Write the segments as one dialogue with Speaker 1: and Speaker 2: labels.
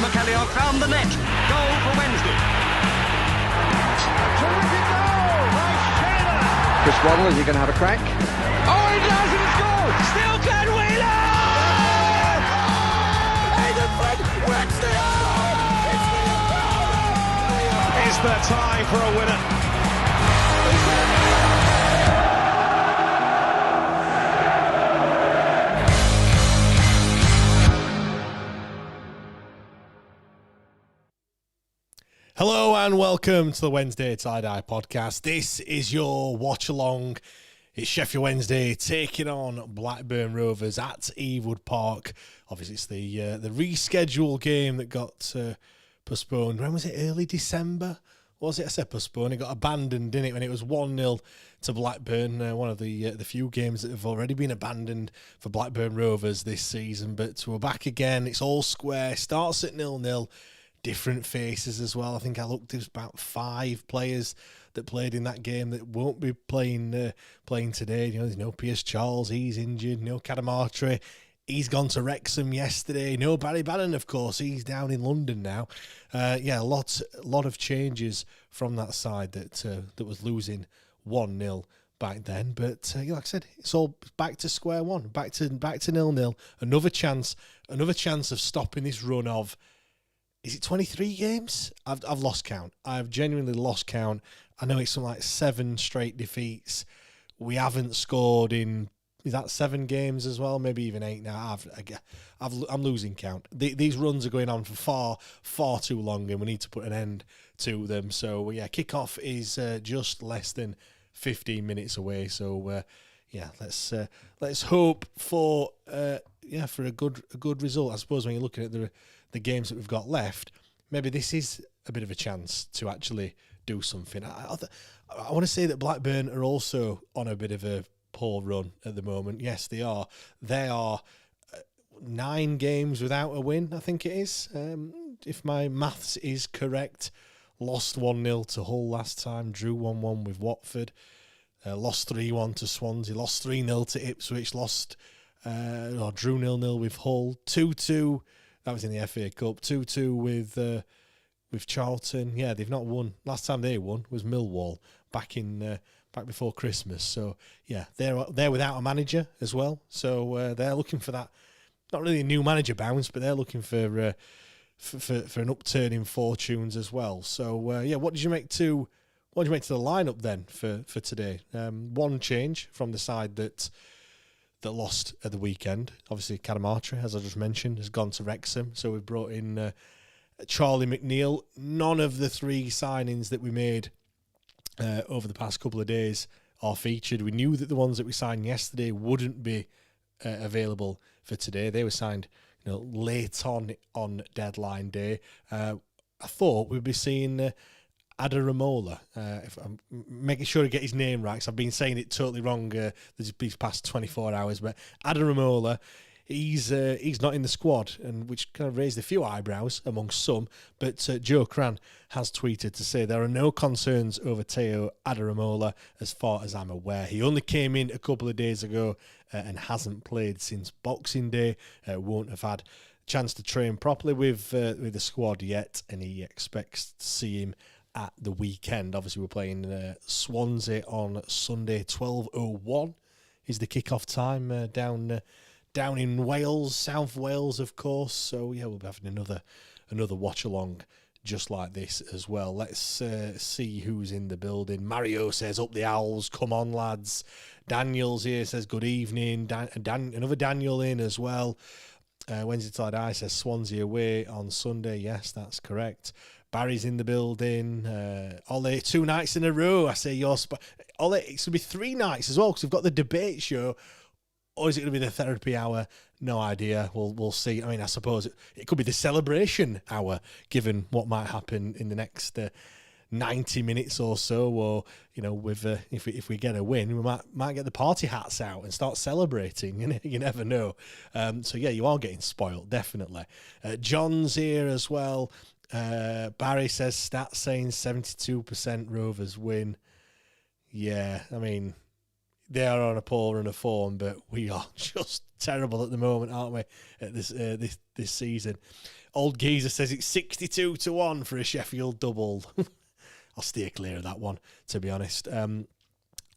Speaker 1: McAllister found the net. Goal for Wednesday. Terrific goal by Sheffield.
Speaker 2: Chris Waddle, is he going to have a crack?
Speaker 1: Oh, he does, and it's goal. Still Glenn Wheeler. Aidan Fred whacks the goal. It's the time for a winner.
Speaker 3: Hello and welcome to the Wednesday Tie-Dye podcast. This is your Watchalong. It's Sheffield Wednesday taking on Blackburn Rovers at Ewood Park. Obviously, it's the rescheduled game that got postponed. When was it? Early December? Was it? I said postponed. It got abandoned, didn't it, when it was 1-0 to Blackburn. One of the few games that have already been abandoned for Blackburn Rovers this season. But we're back again. It's all square. Starts at 0-0. Different faces as well. I think I looked, there's about 5 players that played in that game that won't be playing today. You know, there's no Piers Charles, he's injured. No Cadamartri, he's gone to Wrexham yesterday. No Barry Bannon, of course, he's down in London now. A lot of changes from that side that was losing 1-0 back then. But like I said, it's all back to square one, back to 0-0. Another chance of stopping this run of. Is it 23 games? I've lost count. I've genuinely lost count. I know it's something like 7 straight defeats. We haven't scored in, is that 7 games as well? Maybe even 8 now. I'm losing count. These runs are going on for far too long, and we need to put an end to them. So yeah, kickoff is just less than 15 minutes away. So let's hope for a good result. I suppose when you're looking at the games that we've got left, maybe this is a bit of a chance to actually do something. I want to say that Blackburn are also on a bit of a poor run at the moment. Yes, they are. They are 9 games without a win, I think it is. If my maths is correct. Lost 1-0 to Hull last time, drew 1-1 with Watford, lost 3-1 to Swansea, lost 3-0 to Ipswich, drew 0-0 with Hull, 2-2. That was in the FA Cup. 2-2 with Charlton. Yeah, they've not won. Last time they won was Millwall back before Christmas. So yeah, they're without a manager as well. So they're looking for that. Not really a new manager bounce, but they're looking for an upturn in fortunes as well. So what did you make to the lineup then for today? One change from the side that lost at the weekend. Obviously, Cadamartri, as I just mentioned, has gone to Wrexham. So we've brought in Charlie McNeil. None of the 3 signings that we made over the past couple of days are featured. We knew that the ones that we signed yesterday wouldn't be available for today. They were signed late on deadline day. I thought we'd be seeing Adaramola, if I'm making sure to get his name right, because I've been saying it totally wrong these past 24 hours, but Adaramola, he's not in the squad, and which kind of raised a few eyebrows amongst some, but Joe Cran has tweeted to say there are no concerns over Teo Adaramola as far as I'm aware. He only came in a couple of days ago and hasn't played since Boxing Day, won't have had a chance to train properly with the squad yet, and he expects to see him at the weekend. Obviously, we're playing Swansea on Sunday. 12:01 is the kickoff time down in Wales, South Wales, of course. So yeah, we'll be having another watch along just like this as well. Let's see who's in the building. Mario says, "Up the Owls, come on lads." Daniel's here, says good evening. Another Daniel in as well. Wednesday Tie-Dye says Swansea away on Sunday. Yes, that's correct. Barry's in the building. Ollie, 2 nights in a row. I say Ollie, it's going to be 3 nights as well, because we've got the debate show. Or is it going to be the therapy hour? No idea. We'll see. I mean, I suppose it could be the celebration hour, given what might happen in the next 90 minutes or so. Or with if we get a win, we might get the party hats out and start celebrating. You never know. So yeah, you are getting spoiled, definitely. John's here as well. Barry says stats saying 72% Rovers win. Yeah, I mean, they are on a poor run of form, but we are just terrible at the moment, aren't we? At this season. Old Geezer says it's 62-1 for a Sheffield double. I'll steer clear of that one, to be honest.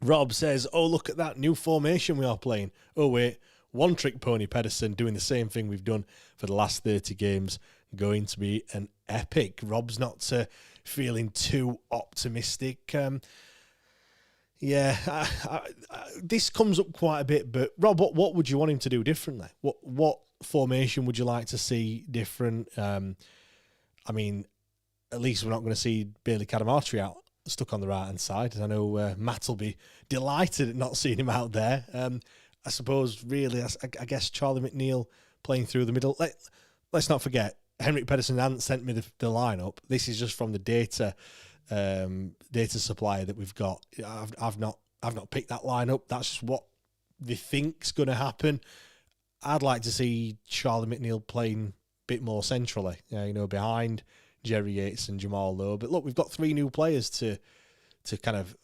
Speaker 3: Rob says, oh, look at that new formation we are playing. Oh, wait, one trick pony Pedersen doing the same thing we've done for the last 30 games. Going to be an epic. Rob's not feeling too optimistic. This comes up quite a bit, but Rob, what would you want him to do differently? What formation would you like to see different? I mean, at least we're not going to see Bailey Cadamarteri out stuck on the right-hand side. I know Matt will be delighted at not seeing him out there. I suppose, really, I guess Charlie McNeil playing through the middle. Let's not forget, Henrik Pedersen hadn't sent me the lineup. This is just from the data supplier that we've got. I've not picked that lineup. That's just what they think's going to happen. I'd like to see Charlie McNeil playing a bit more centrally, behind Jerry Yates and Jamal Lowe. But look, we've got 3 new players to kind of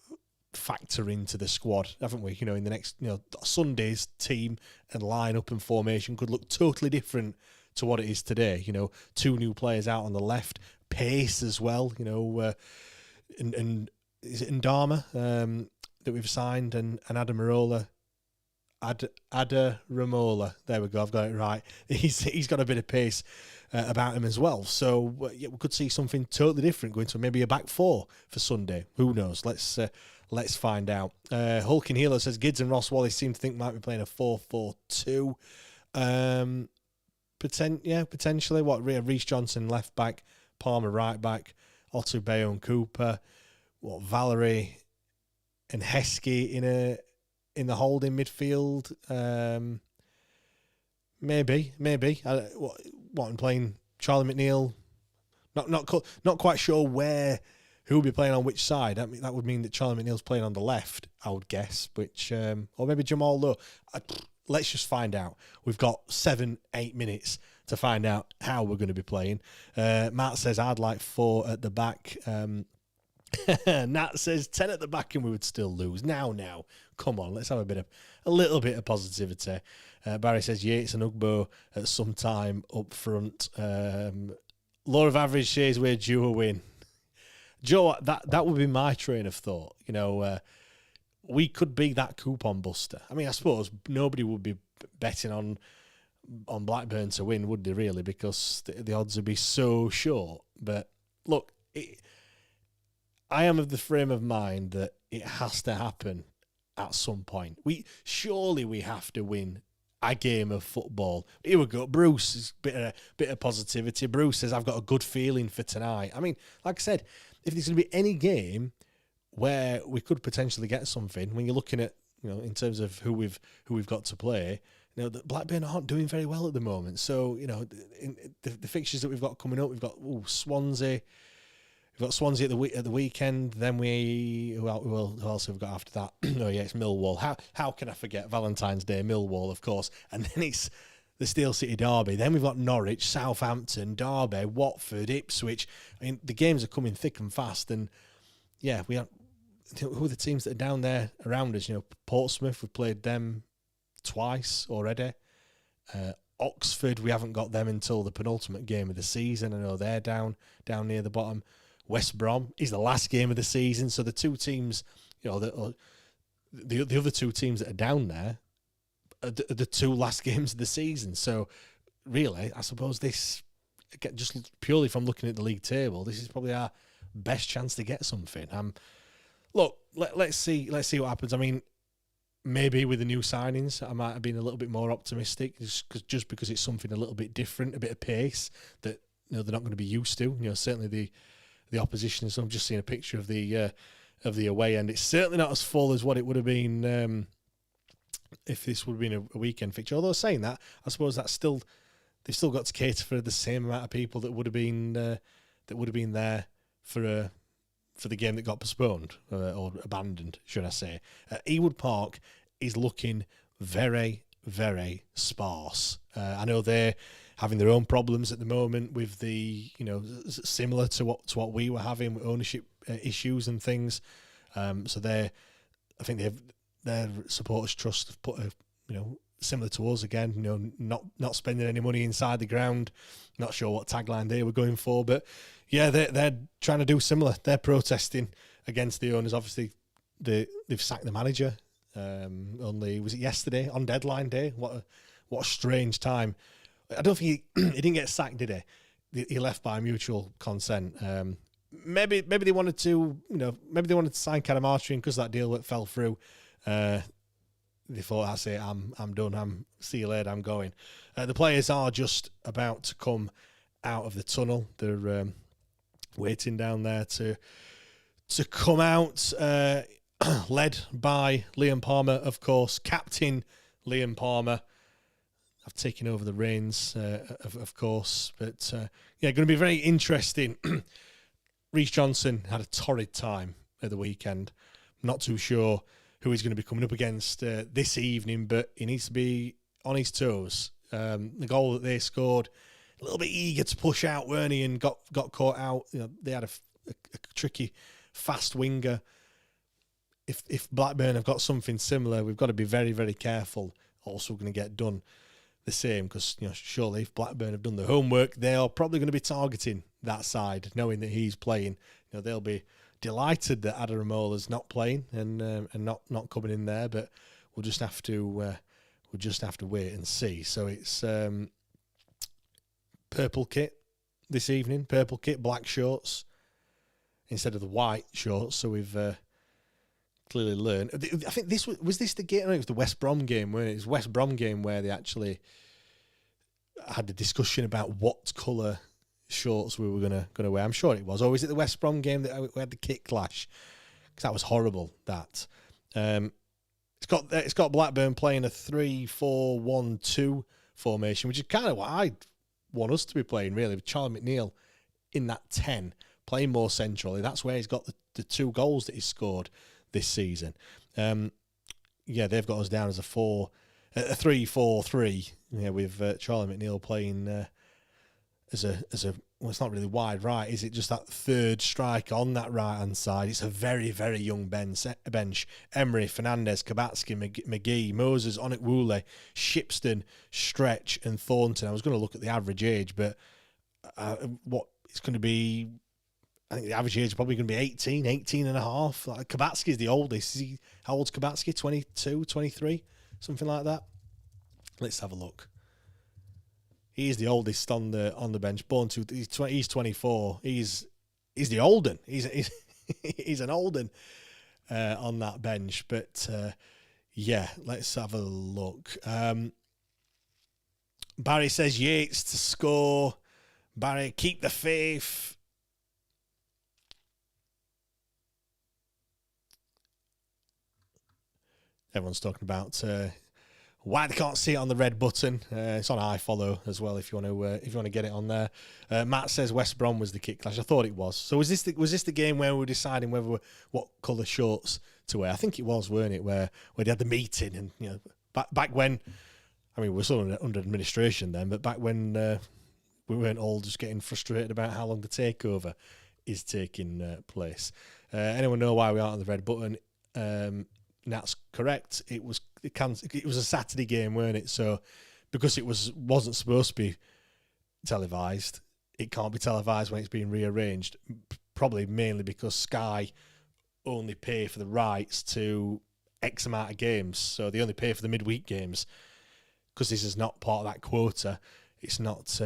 Speaker 3: factor into the squad, haven't we? In the next, Sunday's team and lineup and formation could look totally different to what it is today. 2 new players out on the left, pace as well. And is it Ndama that we've signed and Adamarola. Ada Ramola. There we go. I've got it right. He's got a bit of pace about him as well. So we could see something totally different going to maybe a back 4 for Sunday. Who knows? Let's find out. Hulking Healer says Gids and Ross Wallace seem to think might be playing a 4-4-2. Potentially. Reece Johnson left back, Palmer right back, Otto Bayo and Cooper. Valerie and Heskey in the holding midfield. Maybe. I'm playing Charlie McNeil. Not quite sure who will be playing on which side. I mean, that would mean that Charlie McNeil's playing on the left, I would guess. Or maybe Jamal Lowe. Let's just find out. We've got 7-8 minutes to find out how we're going to be playing. Matt says I'd like 4 at the back. Nat says 10 at the back and we would still lose. Now, come on, let's have a little bit of positivity. Barry says Yates and Ugbo at some time up front. Law of average says we're due a win. Joe, that would be my train of thought. We could be that coupon buster. I mean, I suppose nobody would be betting on Blackburn to win, would they really? Because the odds would be so short. But look, I am of the frame of mind that it has to happen at some point. We have to win a game of football. Here we go. Bruce is a bit of positivity. Bruce says I've got a good feeling for tonight. I mean, like I said, if there's going to be any game where we could potentially get something, when you're looking at in terms of who we've got to play, the Blackburn aren't doing very well at the moment. So in the fixtures that we've got coming up, we've got Swansea. We've got Swansea at the weekend. Then who else have we got after that? It's Millwall. How can I forget Valentine's Day? Millwall, of course. And then it's the Steel City Derby. Then we've got Norwich, Southampton, Derby, Watford, Ipswich. I mean, the games are coming thick and fast. And we are. Who are the teams that are down there around us? Portsmouth. We've played them twice already. Oxford. We haven't got them until the penultimate game of the season. I know they're down near the bottom. West Brom is the last game of the season, so the 2 teams, the other 2 teams that are down there are the 2 last games of the season. So, really, I suppose this, just purely from looking at the league table, this is probably our best chance to get something. Look, let's see what happens. I mean, maybe with the new signings, I might have been a little bit more optimistic, just because it's something a little bit different, a bit of pace that they're not going to be used to. Certainly the opposition. So I'm just seeing a picture of the away end. It's certainly not as full as what it would have been if this would have been a weekend fixture. Although saying that, I suppose they've still got to cater for the same amount of people that would have been there for the game that got postponed or abandoned, should I say. Ewood Park is looking very, very sparse. I know they're having their own problems at the moment with the, similar to what we were having with ownership issues and things. So I think their supporters trust have put similar to us again. Not spending any money inside the ground. Not sure what tagline they were going for, but yeah, they're trying to do similar. They're protesting against the owners. Obviously, they've sacked the manager. Only was it yesterday on deadline day? What a strange time. I don't think he didn't get sacked, did he? He left by mutual consent. Maybe they wanted to, maybe they wanted to sign Cadamartri, because that deal fell through. They thought, that's it, I'm done. See you later. I'm going. The players are just about to come out of the tunnel. They're waiting down there to come out. Led by Liam Palmer, of course, captain Liam Palmer. I've taken over the reins, of course. But, going to be very interesting. Reece Johnson had a torrid time at the weekend. Not too sure who he's going to be coming up against this evening, but he needs to be on his toes. The goal that they scored, a little bit eager to push out, weren't he, and got caught out. They had a tricky, fast winger. If Blackburn have got something similar, we've got to be very, very careful. Also going to get done the same, because surely if Blackburn have done the homework, they are probably going to be targeting that side, knowing that he's playing. They'll be delighted that Adaromola's not playing and not coming in there, but we'll just have to wait and see. So it's purple kit this evening, purple kit, black shorts instead of the white shorts. So we've clearly learned. I think this was this the game. I know it was the West Brom game, where it was West Brom game where they actually had the discussion about what colour shorts we were gonna wear. I'm sure it was. Or was it the West Brom game that we had the kit clash? Because that was horrible. That it's got Blackburn playing a 3-4-1-2 formation, which is kind of what I want us to be playing, really, with Charlie McNeil in that 10, playing more centrally. That's where he's got the 2 goals that he's scored this season. They've got us down as a 3-4-3. With Charlie McNeil playing as a well, it's not really wide right, is it? Just that third striker on that right hand side. It's a very, very young bench. Emery, Fernandez, Kabatsky, McGee, Moses, Onik-Wule, Shipston, Stretch, and Thornton. I was going to look at the average age, but what it's going to be, I think the average age is probably going to be 18 and a half. Like, Kabatsky is the oldest. How old's Kabatsky? 22, 23? Something like that. Let's have a look. He's the oldest on the bench. He's 24. He's the Olden. He's an Olden on that bench. But let's have a look. Barry says Yates to score. Barry, keep the faith. Everyone's talking about why they can't see it on the red button. It's on iFollow as well if you want to get it on there. Matt says West Brom was the kick clash. I thought it was. So was this the game where we were deciding what colour shorts to wear? I think it was, weren't it? Where they had the meeting and back when, I mean, we were still under administration then, but back when we weren't all just getting frustrated about how long the takeover is taking place. Anyone know why we aren't on the red button? That's correct. It was a Saturday game, weren't it? So because it wasn't supposed to be televised, it can't be televised when it's being rearranged. Probably mainly because Sky only pay for the rights to X amount of games, so they only pay for the midweek games. Because this is not part of that quota, it's not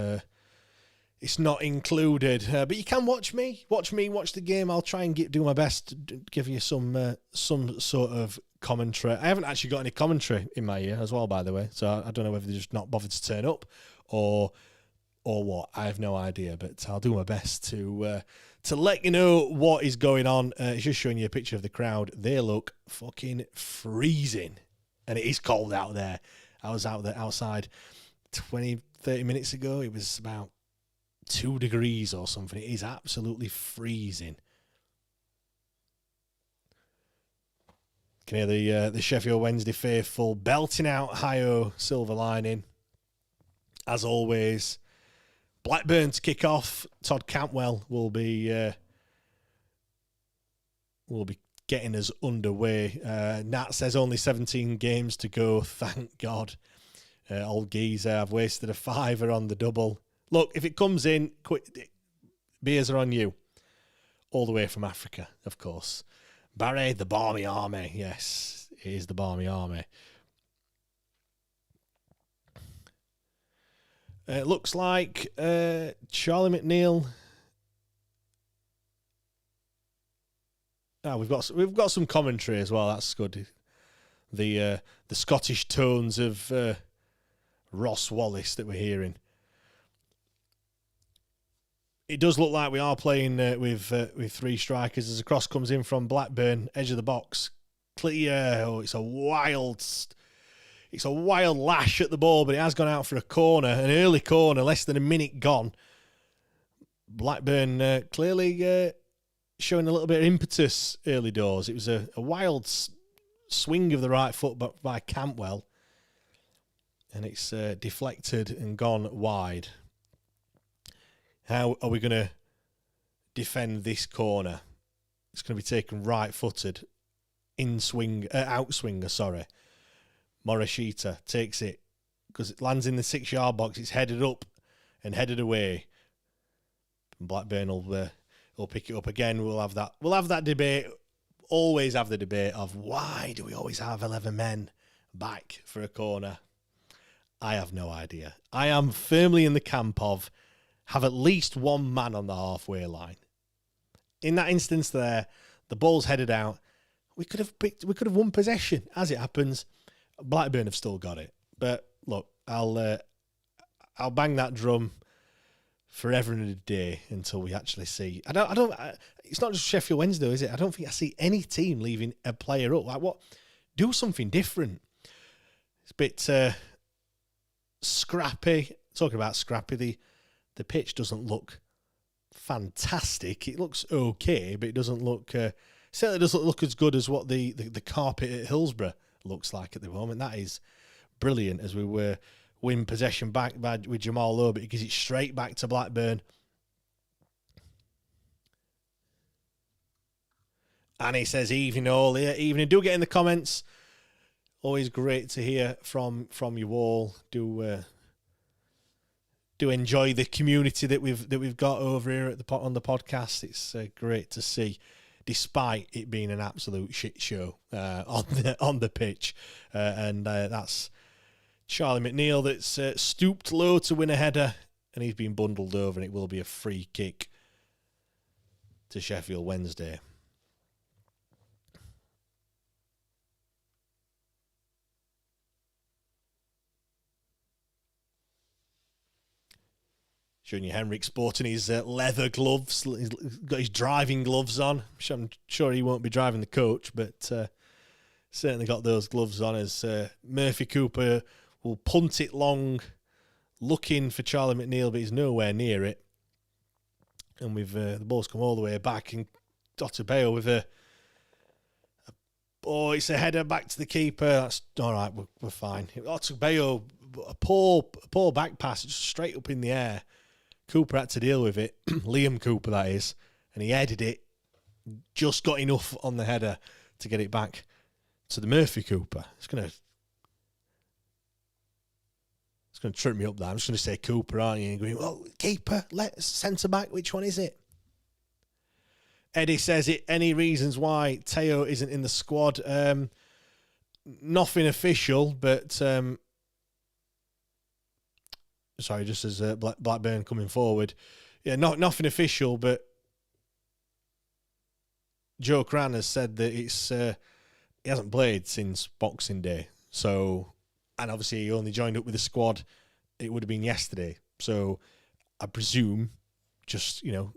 Speaker 3: included. But you can watch the game. I'll try and do my best to give you some sort of commentary. I haven't actually got any commentary in my ear as well, by the way. So I don't know whether they're just not bothered to turn up or what. I have no idea. But I'll do my best to let you know what is going on. It's just showing you a picture of the crowd. They look fucking freezing, and it is cold out there. I was outside 20, 30 minutes ago. It was about 2 degrees or something. It is absolutely freezing. Can hear the Sheffield Wednesday faithful belting out Hi-O Silver Lining. As always, Blackburn to kick off. Todd Cantwell will be getting us underway. Nat says only 17 games to go. Thank God. Old geezer, I've wasted a fiver on the double. Look, if it comes in, quick, beers are on you. All the way from Africa, of course. Barry, the Barmy Army. Yes, it is the Barmy Army. It looks like Charlie McNeil. We've got some commentary as well. That's good. The Scottish tones of Ross Wallace that we're hearing. It does look like we are playing with three strikers as a cross comes in from Blackburn, edge of the box, clear. Oh, it's a wild lash at the ball, but it has gone out for a corner, an early corner, less than a minute gone. Blackburn clearly showing a little bit of impetus early doors. It was a wild swing of the right foot by Cantwell, and it's deflected and gone wide. How are we going to defend this corner? It's going to be taken right-footed, outswinger. Morishita takes it because it lands in the 6-yard box. It's headed up and headed away. Blackburn will pick it up again. We'll have that debate. Always have the debate of why do we always have 11 men back for a corner? I have no idea. I am firmly in the camp of have at least one man on the halfway line. In that instance there, the ball's headed out. We could have won possession. As it happens, Blackburn have still got it. But look, I'll bang that drum forever and a day until we actually see. It's not just Sheffield Wednesday, is it? I don't think I see any team leaving a player up. Like what? Do something different. It's a bit scrappy. Talking about scrappy, the pitch doesn't look fantastic. It looks okay, but it doesn't look. Certainly doesn't look as good as what the carpet at Hillsborough looks like at the moment. That is brilliant as we win possession back with Jamal Lowe, but he gives it straight back to Blackburn. And he says, evening all here. Evening. Do get in the comments. Always great to hear from you all. Do enjoy the community that we've got over here on the podcast. It's great to see, despite it being an absolute shit show on the pitch. And that's Charlie McNeil that's stooped low to win a header, and he's been bundled over, and it will be a free kick to Sheffield Wednesday. Junior Henrik sporting his leather gloves. He's got his driving gloves on. I'm sure he won't be driving the coach, but certainly got those gloves on as Murphy Cooper will punt it long, looking for Charlie McNeil, but he's nowhere near it. And with the ball's come all the way back, and Dotterbeo with it's a header back to the keeper. That's all right. We're fine. Dotterbeo, a poor back pass, just straight up in the air. Cooper had to deal with it. Liam Cooper, that is. And he headed it. Just got enough on the header to get it back to the Murphy Cooper. It's going to trip me up there. I'm just going to say Cooper, aren't you? And going, well, keeper, centre back, which one is it? Eddie says, any reasons why Teo isn't in the squad? Nothing official, but... Sorry, just as Blackburn coming forward. Yeah, nothing official, but Joe Cran has said that it's he hasn't played since Boxing Day. So, and obviously he only joined up with the squad. It would have been yesterday. So, I presume just, a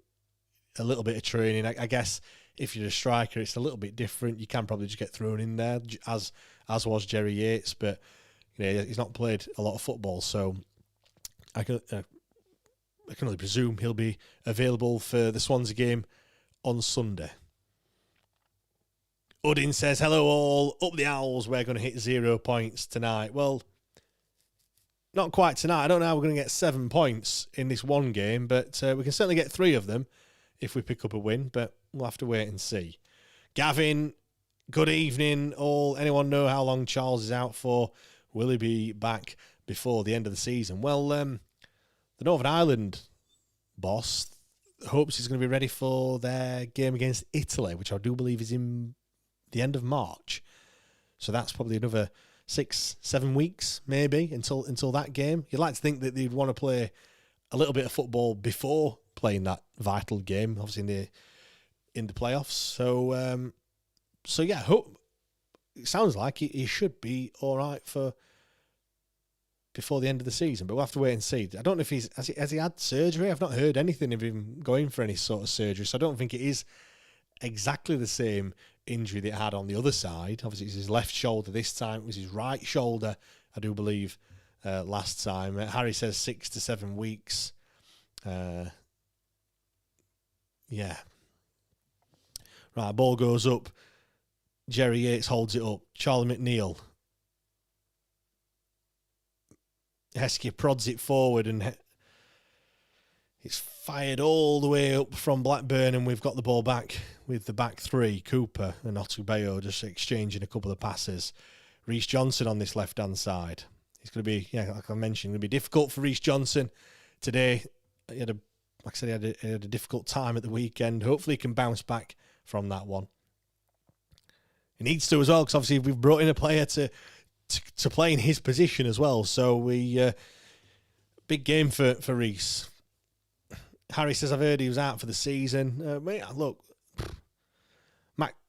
Speaker 3: little bit of training. I guess if you're a striker, it's a little bit different. You can probably just get thrown in there, as was Jerry Yates. But, he's not played a lot of football, so... I can only presume he'll be available for the Swansea game on Sunday. Udin says, hello all, up the Owls, we're going to hit 0 points tonight. Well, not quite tonight. I don't know how we're going to get 7 points in this one game, but we can certainly get 3 of them if we pick up a win, but we'll have to wait and see. Gavin, good evening all. Anyone know how long Charles is out for? Will he be back before the end of the season. Well, the Northern Ireland boss hopes he's going to be ready for their game against Italy, which I do believe is in the end of March. So that's probably another 6-7 weeks, maybe, until that game. You'd like to think that they'd want to play a little bit of football before playing that vital game, obviously in the playoffs. So yeah, it sounds like he should be all right for before the end of the season, but we'll have to wait and see. I don't know if has he had surgery. I've not heard anything of him going for any sort of surgery, so I don't think it is exactly the same injury that he had on the other side. Obviously, it's his left shoulder this time. It was his right shoulder, I do believe, last time. Harry says 6 to 7 weeks. Yeah. Right, ball goes up. Jerry Yates holds it up. Charlie McNeil. Heskey prods it forward and it's fired all the way up from Blackburn, and we've got the ball back with the back three. Cooper and Otubeyo just exchanging a couple of passes. Reece Johnson on this left-hand side. It's going to be, like I mentioned, going to be difficult for Reece Johnson today. He had a difficult time at the weekend. Hopefully he can bounce back from that one. He needs to as well, because obviously we've brought in a player to play in his position as well. So big game for Reece. Harry says, I've heard he was out for the season. Look,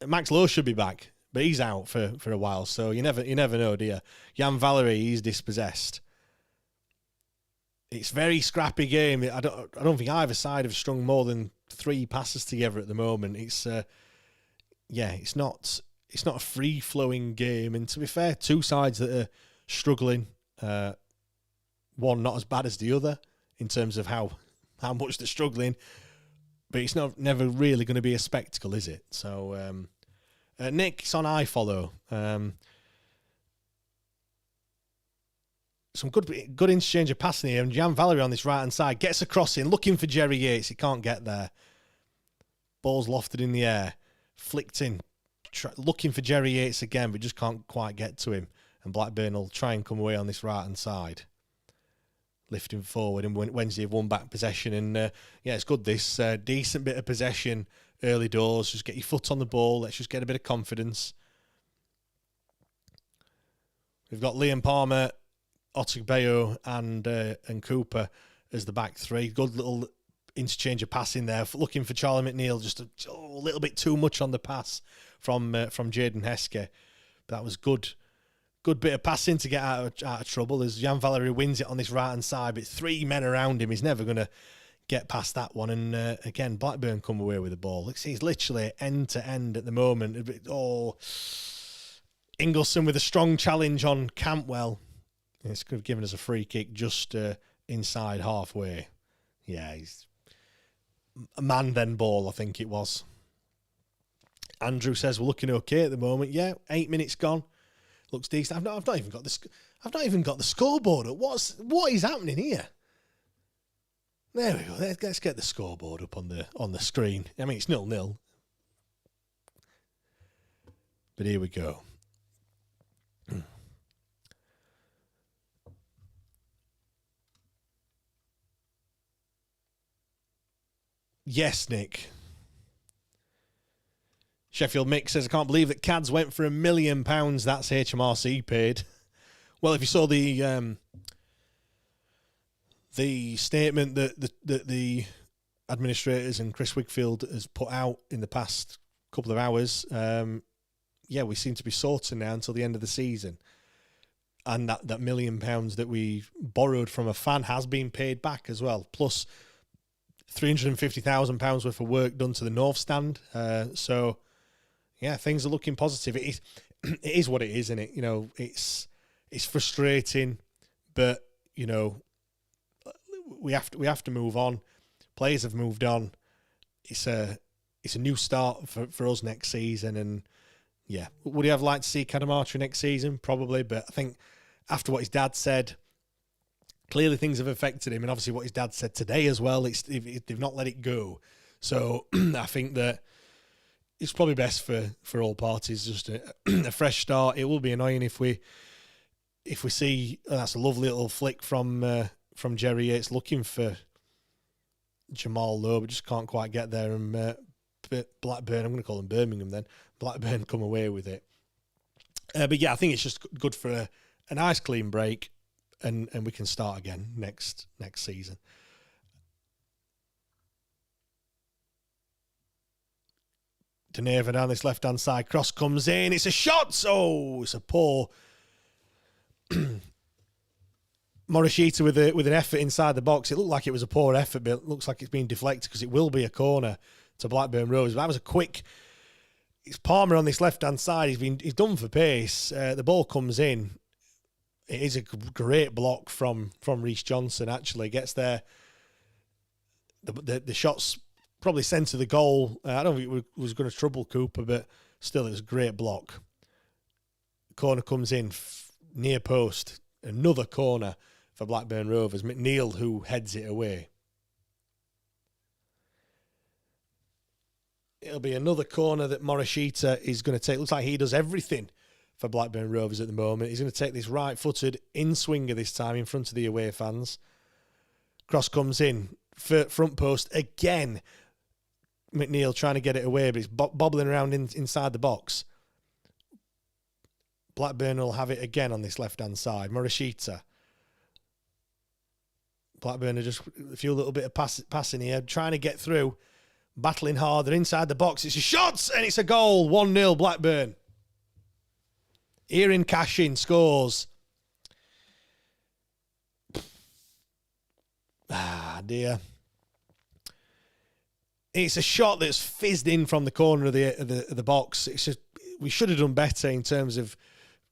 Speaker 3: Max Lowe should be back, but he's out for a while. So you never know, do you? Jan Valery, he's dispossessed. It's a very scrappy game. I don't think either side have strung more than 3 passes together at the moment. It's not a free-flowing game. And to be fair, 2 sides that are struggling, one not as bad as the other in terms of how much they're struggling, but it's never really going to be a spectacle, is it? So Nick's on iFollow. Some good interchange of passing here, and Jan Valery on this right-hand side gets a cross in, looking for Jerry Yates. He can't get there. Ball's lofted in the air, flicked in, looking for Jerry Yates again, but just can't quite get to him. And Blackburn will try and come away on this right-hand side. Lifting forward, and Wednesday have won back possession. And it's good, this decent bit of possession early doors. Just get your foot on the ball. Let's just get a bit of confidence. We've got Liam Palmer, Otubeyo and Cooper as the back three. Good little interchange of passing there. Looking for Charlie McNeil, just a little bit too much on the pass from Jaden Heskey. But that was good bit of passing to get out of trouble as Jan Valery wins it on this right-hand side, but 3 men around him. He's never going to get past that one. And again, Blackburn come away with the ball. He's literally end-to-end at the moment. Ingleson with a strong challenge on Campwell. It's could have given us a free kick just inside halfway. Yeah, he's a man then ball, I think it was. Andrew says we're looking okay at the moment. Yeah, 8 minutes gone. Looks decent. I've not even got the scoreboard up. What is happening here? There we go. Let's get the scoreboard up on the screen. I mean, it's 0-0. But here we go. Yes, Nick. Sheffield Mick says, I can't believe that Cads went for £1 million. That's HMRC paid. Well, if you saw the statement that the administrators and Chris Wigfield has put out in the past couple of hours, we seem to be sorting now until the end of the season. And that £1 million that we borrowed from a fan has been paid back as well, plus £350,000 worth of work done to the North Stand. Yeah, things are looking positive. It is what it is, isn't it? You know, it's frustrating, but you know, we have to move on. Players have moved on. It's a new start for us next season, and yeah, would you have liked to see Cadamartri next season? Probably, but I think after what his dad said, clearly things have affected him, and obviously what his dad said today as well. They've not let it go, so I think that it's probably best for all parties just a fresh start. It will be annoying if we if we see, that's a lovely little flick from Jerry Yates looking for Jamal Lowe, but just can't quite get there. And Blackburn, I'm going to call them Birmingham then, Blackburn come away with it. But yeah, I think it's just good for a nice clean break, and we can start again next season. Deneva down this left-hand side, cross comes in, it's a shot! Oh, it's a poor Morishita with an effort inside the box. It looked like it was a poor effort, but it looks like it's been deflected because it will be a corner to Blackburn Rovers. That was a quick... It's Palmer on this left-hand side. He's done for pace. The ball comes in. It is a great block from Reece Johnson, actually. Gets there. The shot's probably centre the goal. I don't think it was going to trouble Cooper, but still, it was a great block. Corner comes in, near post. Another corner for Blackburn Rovers. McNeil, who heads it away. It'll be another corner that Morishita is going to take. Looks like he does everything for Blackburn Rovers at the moment. He's going to take this right-footed in-swinger this time in front of the away fans. Cross comes in. Front post again. McNeil trying to get it away, but he's bobbling around inside the box. Blackburn will have it again on this left-hand side. Morishita. Blackburn are just a few little bit of passing here, trying to get through. Battling hard, they're inside the box. It's a shot, and it's a goal. 1-0 Blackburn. Erin Cashin scores. Ah, dear. It's a shot that's fizzed in from the corner of the box. It's just, we should have done better in terms of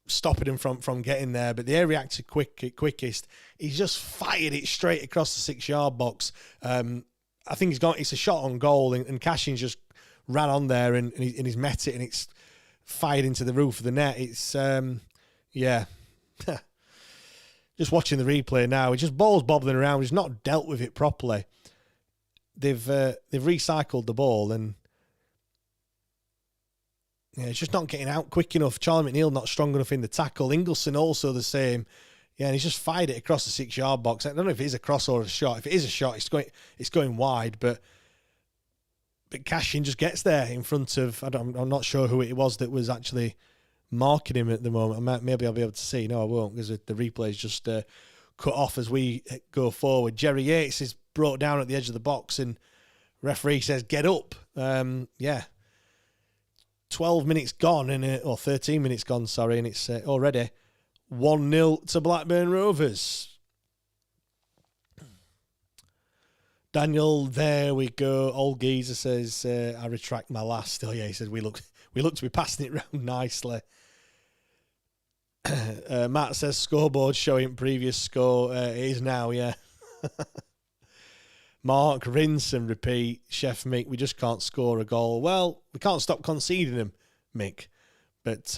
Speaker 3: stopping him from getting there, but the air reacted quickest. He's just fired it straight across the 6-yard box. I think it's a shot on goal, and Cashin just ran on there and he's met it, and it's fired into the roof of the net. It's yeah. Just watching the replay now, it's just balls bobbling around. He's not dealt with it properly. They've recycled the ball, and yeah, it's just not getting out quick enough. Charlie McNeil not strong enough in the tackle. Ingleson also the same. Yeah, and he's just fired it across the 6-yard box. I don't know if it is a cross or a shot. If it is a shot, it's going wide, but Cashin just gets there in front of. I'm not sure who it was that was actually marking him at the moment. Maybe I'll be able to see. No, I won't, because the replay is just cut off as we go forward. Jerry Yates is brought down at the edge of the box, and referee says, "Get up." 12 minutes gone, or 13 minutes gone, sorry, and it's already 1-0 to Blackburn Rovers. Daniel, there we go. Old Geezer says, I retract my last. Oh yeah, he says we look to be passing it round nicely. Matt says scoreboard showing previous score. It is now, yeah. Mark, rinse and repeat. Chef Mick, we just can't score a goal. Well, we can't stop conceding them, Mick. But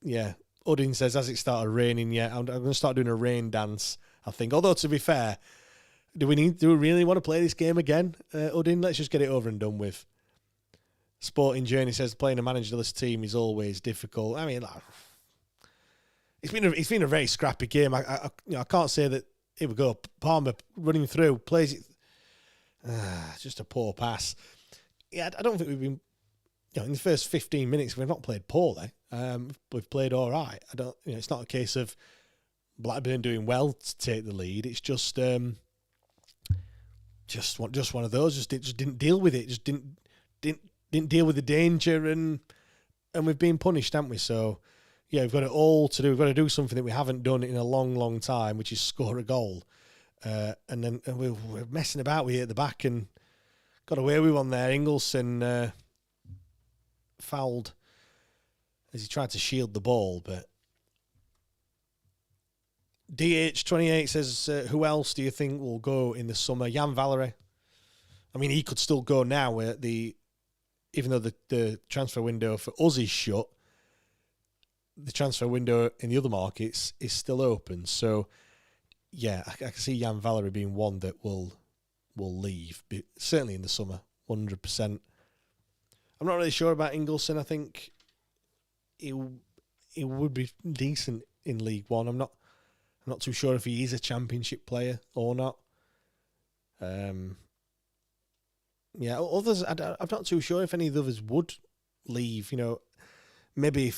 Speaker 3: yeah, Udin says, as it started raining, yeah, I'm going to start doing a rain dance, I think. Although, to be fair, do we really want to play this game again, Udin? Let's just get it over and done with. Sporting Journey says, playing a managerless team is always difficult. I mean, it's been a very scrappy game. I can't say that. Here we go. Palmer running through, plays it. Just a poor pass. Yeah, I don't think we've been. In the first 15 minutes, we've not played poorly. We've played all right. It's not a case of Blackburn doing well to take the lead. It's just one of those. Just didn't deal with it. Just didn't deal with the danger, and we've been punished, haven't we? So yeah, we've got it all to do. We've got to do something that we haven't done in a long, long time, which is score a goal. And then we're messing about with it at the back and got away with one there. Ingleson fouled as he tried to shield the ball, but DH28 says, who else do you think will go in the summer? Jan Valery. I mean, he could still go now, even though the transfer window for us is shut, the transfer window in the other markets is still open. So yeah, I can see Jan Valery being one that will leave, certainly in the summer, 100%. I'm not really sure about Ingleson. I think it would be decent in League One. I'm not too sure if he is a Championship player or not. Others, I'm not too sure if any of the others would leave. Maybe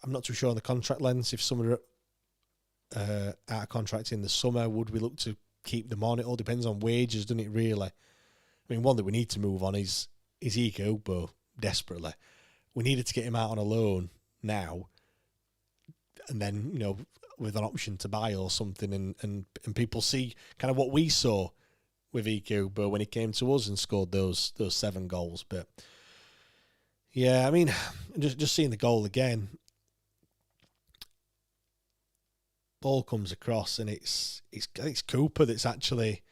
Speaker 3: I'm not too sure on the contract lengths. If some are out of contract in the summer, would we look to keep them on? It all depends on wages, doesn't it, really? I mean, one that we need to move on is Igubo, desperately. We needed to get him out on a loan now, and then, with an option to buy or something, and people see kind of what we saw with Igubo when he came to us and scored those 7 goals. But yeah, I mean, just seeing the goal again, ball comes across and it's Cooper that's actually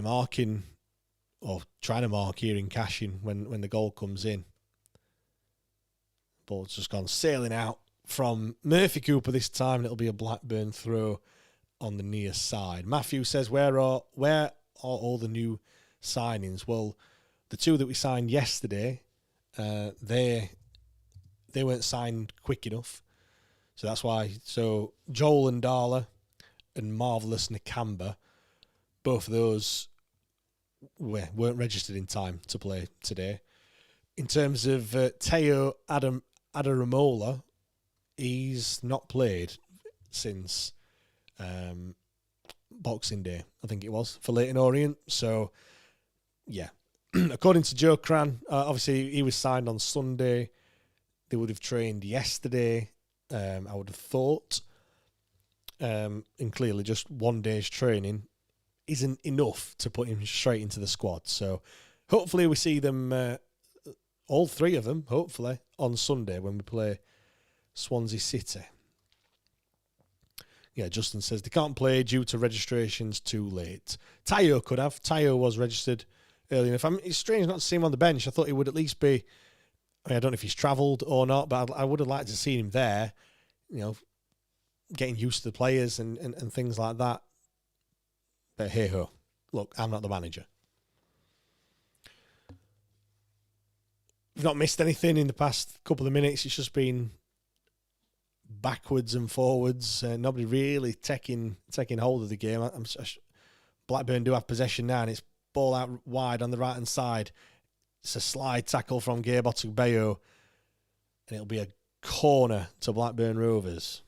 Speaker 3: marking or trying to mark here in Cashin when the goal comes in. Ball's just gone sailing out from Murphy Cooper this time, and it'll be a Blackburn throw on the near side. Matthew says, where are all the new signings? Well, the 2 that we signed yesterday, they weren't signed quick enough. So that's why. So Joel and Darla and Marvellous Nakamba, both of those weren't registered in time to play today. In terms of Teo Adaramola, he's not played since Boxing Day, I think it was, for Leyton Orient. So, yeah. According to Joe Cran, obviously he was signed on Sunday. They would have trained yesterday, I would have thought. And clearly just 1 day's training isn't enough to put him straight into the squad. So hopefully we see them, all 3 of them, hopefully, on Sunday when we play Swansea City. Yeah, Justin says they can't play due to registrations too late. Tayo could have. Tayo was registered early enough. It's strange not to see him on the bench. I thought he would at least be... I don't know if he's travelled or not, but I would have liked to see him there, getting used to the players and things like that. But hey-ho. Look, I'm not the manager. We've not missed anything in the past couple of minutes. It's just been backwards and forwards. Nobody really taking hold of the game. Blackburn do have possession now, and it's ball out wide on the right-hand side. It's a slide tackle from Gabe Otugbeyo, and it'll be a corner to Blackburn Rovers.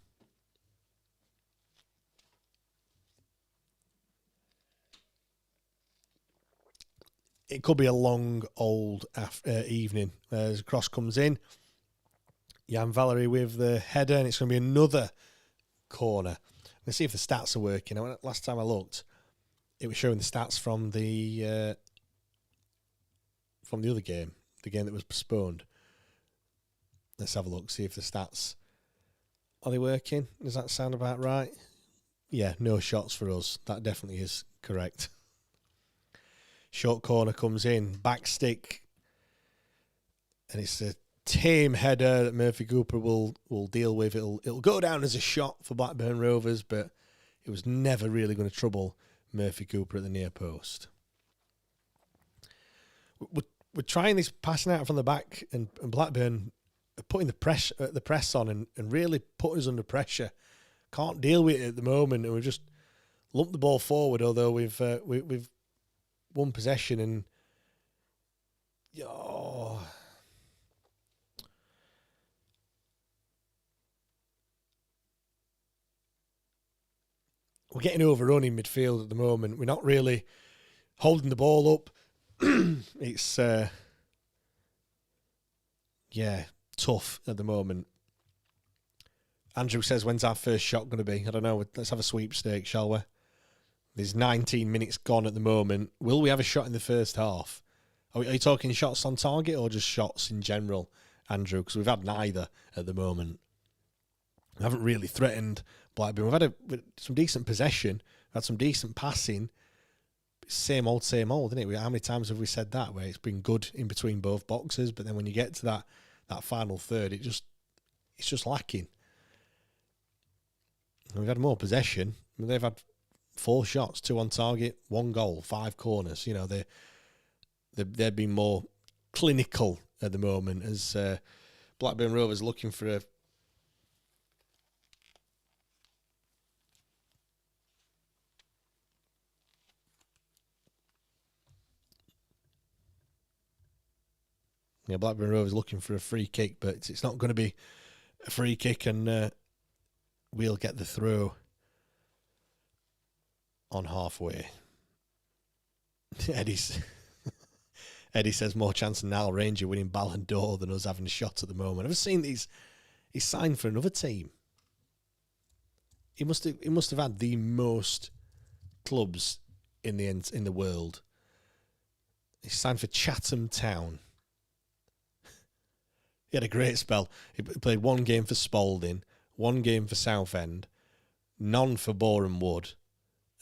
Speaker 3: It could be a long, old evening. As a cross comes in, Jan Valery with the header, and it's going to be another corner. Let's see if the stats are working. Last time I looked, it was showing the stats from the other game, the game that was postponed. Let's have a look, see if the stats, are they working? Does that sound about right? Yeah, no shots for us. That definitely is correct. Short corner comes in, back stick, and it's a tame header that Murphy Cooper will deal with. It'll go down as a shot for Blackburn Rovers, but it was never really going to trouble Murphy Cooper at the near post. We're trying this passing out from the back, and Blackburn are putting the press on and really putting us under pressure. Can't deal with it at the moment, and we've just lumped the ball forward. Although we've won possession, and we're getting overrun in midfield at the moment. We're not really holding the ball up. It's tough at the moment. Andrew says, when's our first shot going to be? I don't know. Let's have a sweepstake, shall we? There's 19 minutes gone at the moment. Will we have a shot in the first half? Are you talking shots on target or just shots in general, Andrew? Because we've had neither at the moment. We haven't really threatened Blackburn. We've had some decent possession. We've had some decent passing. Same old, isn't it? How many times have we said that, where it's been good in between both boxes, but then when you get to that final third, it's just lacking. And we've had more possession. They've had 4 shots, 2 on target, 1 goal, 5 corners. They've been more clinical at the moment as Blackburn Rovers looking for Yeah, Blackburn Rovers looking for a free kick, but it's not going to be a free kick, and we'll get the throw on halfway. Eddie says more chance of Nile Ranger winning Ballon d'Or than us having a shot at the moment. I've seen he's signed for another team. He must have had the most clubs in the world. He signed for Chatham Town. He had a great spell. He played one game for Spalding, one game for Southend, none for Boreham Wood.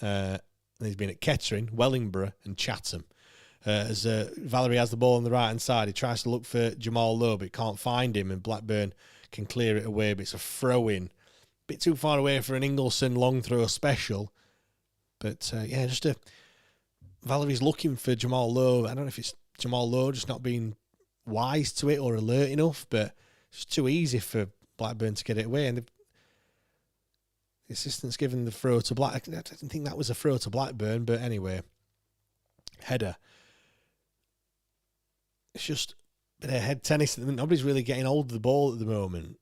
Speaker 3: And he's been at Kettering, Wellingborough and Chatham. As Valerie has the ball on the right-hand side, he tries to look for Jamal Lowe, but can't find him, and Blackburn can clear it away, but it's a throw-in. A bit too far away for an Ingleson long throw special. But, Valerie's looking for Jamal Lowe. I don't know if it's Jamal Lowe just not being wise to it or alert enough, but it's too easy for Blackburn to get it away. And the assistant's given the throw to Black. I didn't think that was a throw to Blackburn, but anyway, header. It's just a bit of head tennis. Nobody's really getting hold of the ball at the moment.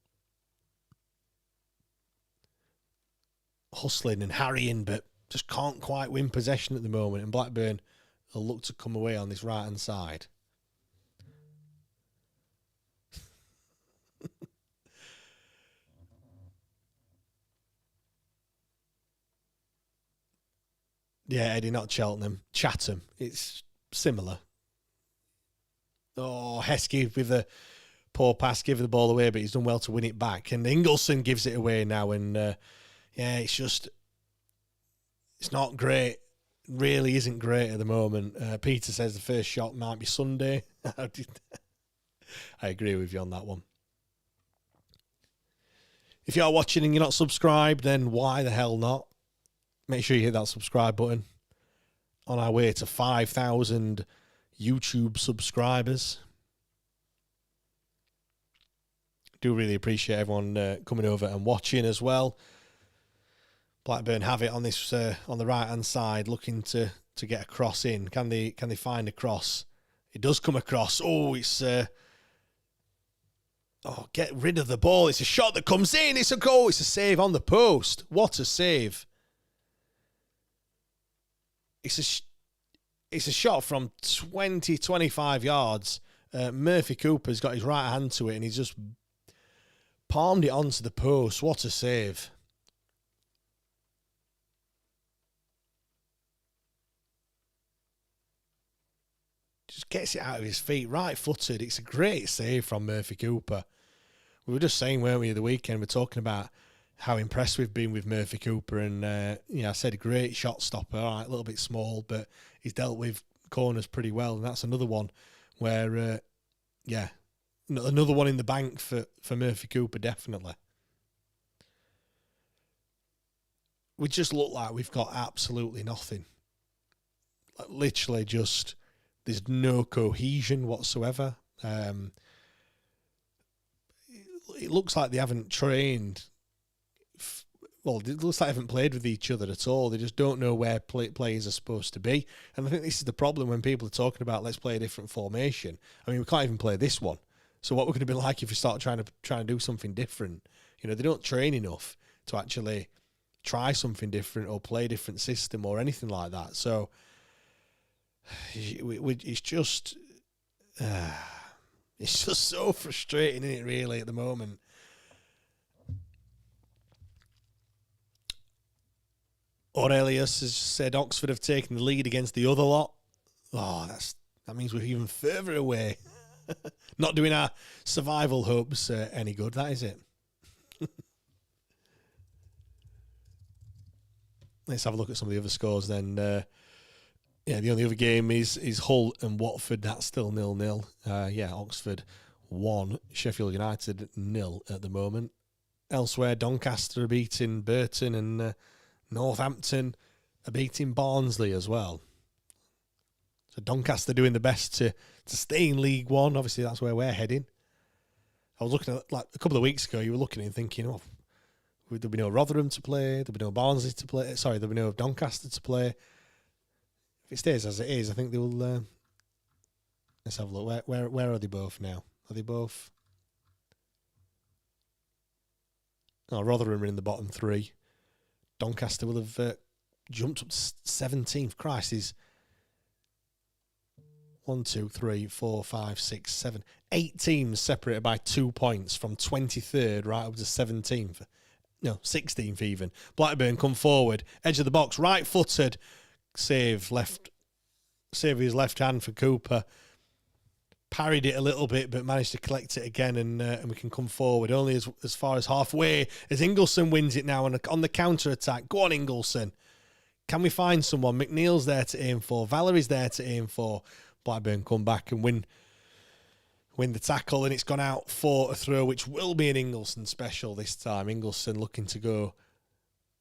Speaker 3: Hustling and harrying, but just can't quite win possession at the moment. And Blackburn will look to come away on this right-hand side. Yeah, Eddie, not Cheltenham. Chatham. It's similar. Oh, Heskey with a poor pass, giving the ball away, but he's done well to win it back. And Ingleson gives it away now. And, it's not great. Really isn't great at the moment. Peter says the first shot might be Sunday. I agree with you on that one. If you're watching and you're not subscribed, then why the hell not? Make sure you hit that subscribe button. On our way to 5,000 YouTube subscribers. Do really appreciate everyone coming over and watching as well. Blackburn have it on this on the right hand side, looking to get a cross in. Can they find a cross? It does come across. Oh, it's get rid of the ball. It's a shot that comes in. It's a goal. It's a save on the post. What a save! It's a shot from 20, 25 yards. Murphy Cooper's got his right hand to it, and he's just palmed it onto the post. What a save! Just gets it out of his feet, right-footed. It's a great save from Murphy Cooper. We were just saying, weren't we, the weekend, we're talking about how impressed we've been with Murphy Cooper, and I said a great shot stopper, all right, a little bit small, but he's dealt with corners pretty well, and that's another one where, another one in the bank for Murphy Cooper, definitely. We just look like we've got absolutely nothing. Like, literally just, there's no cohesion whatsoever. It looks like they haven't trained. It looks like they haven't played with each other at all. They just don't know where players are supposed to be. And I think this is the problem when people are talking about let's play a different formation. I mean, we can't even play this one. So what we're going to be like if we start trying to do something different? They don't train enough to actually try something different or play a different system or anything like that. So it's just so frustrating, isn't it, really, at the moment? Aurelius has said Oxford have taken the lead against the other lot. Oh, that means we're even further away. Not doing our survival hopes any good, that is it. Let's have a look at some of the other scores then. The only other game is Hull and Watford. That's still 0-0. Oxford 1, Sheffield United 0 at the moment. Elsewhere, Doncaster are beating Burton, and Northampton are beating Barnsley as well. So Doncaster doing the best to stay in League One. Obviously, that's where we're heading. I was looking at, like, a couple of weeks ago, you were looking and thinking, there'll be no Rotherham to play, there'll be no Barnsley to play, there'll be no Doncaster to play. If it stays as it is, I think they will Let's have a look. Where are they both now? Are they both? Oh, Rotherham are in the bottom 3. Doncaster will have jumped up to 17th. Christ, is 1, 2, 3, 4, 5, 6, 7, 8 teams separated by 2 points from 23rd right up to 17th. No, 16th even. Blackburn come forward, edge of the box, right-footed, save his left hand for Cooper. Parried it a little bit, but managed to collect it again, and we can come forward only as far as halfway as Ingleson wins it now on the counter-attack. Go on, Ingleson. Can we find someone? McNeil's there to aim for. Valerie's there to aim for. Blackburn come back and win the tackle, and it's gone out for a throw, which will be an Ingleson special this time. Ingleson looking to go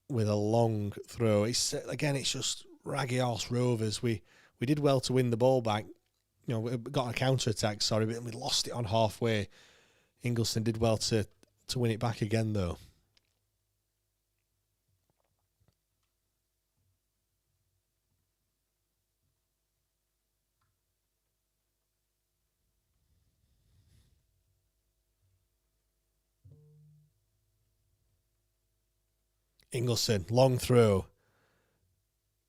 Speaker 3: with a long throw. It's just raggy arse Rovers. We did well to win the ball back. We got a counter-attack, but we lost it on halfway. Ingleson did well to win it back again, though. Ingleson, long throw.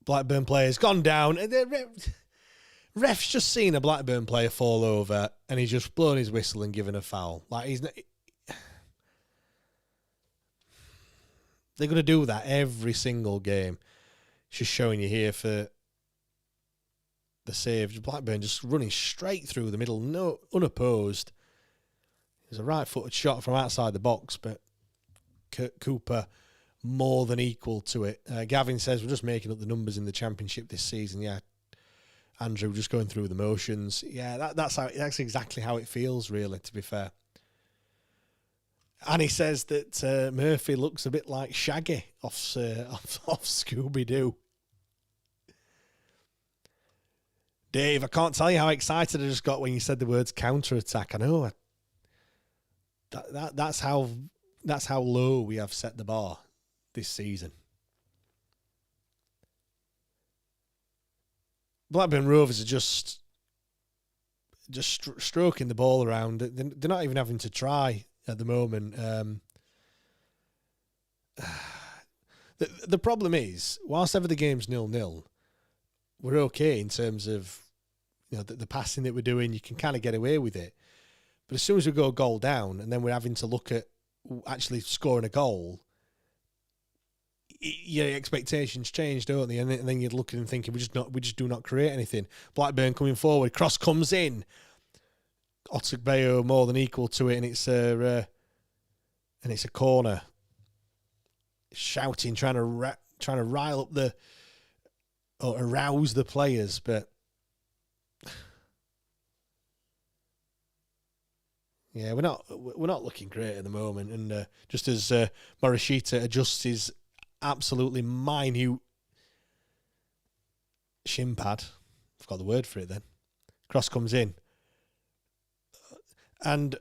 Speaker 3: Blackburn player's gone down. Ref's just seen a Blackburn player fall over and he's just blown his whistle and given a foul. They're going to do that every single game. It's just showing you here for the save. Blackburn just running straight through the middle, no unopposed. It was a right-footed shot from outside the box, but Cooper more than equal to it. Gavin says we're just making up the numbers in the Championship this season. Yeah, Andrew just going through the motions. Yeah, that's exactly how it feels, really, to be fair. And he says that Murphy looks a bit like Shaggy off Scooby-Doo. Dave, I can't tell you how excited I just got when you said the words counter-attack. I know. That's how low we have set the bar this season. Blackburn Rovers are just stroking the ball around. They're not even having to try at the moment. The problem is, whilst ever the game's 0-0, we're okay in terms of the passing that we're doing. You can kind of get away with it. But as soon as we go a goal down and then we're having to look at actually scoring a goal, your expectations change, don't they? And then you're looking and thinking, we just do not create anything. Blackburn coming forward, cross comes in. Otagbeo more than equal to it, and it's a corner. Shouting, trying to rile up or arouse the players, but yeah, we're not looking great at the moment. And just as Morishita adjusts his absolutely minute shin pad, I've got the word for it then. Cross comes in. And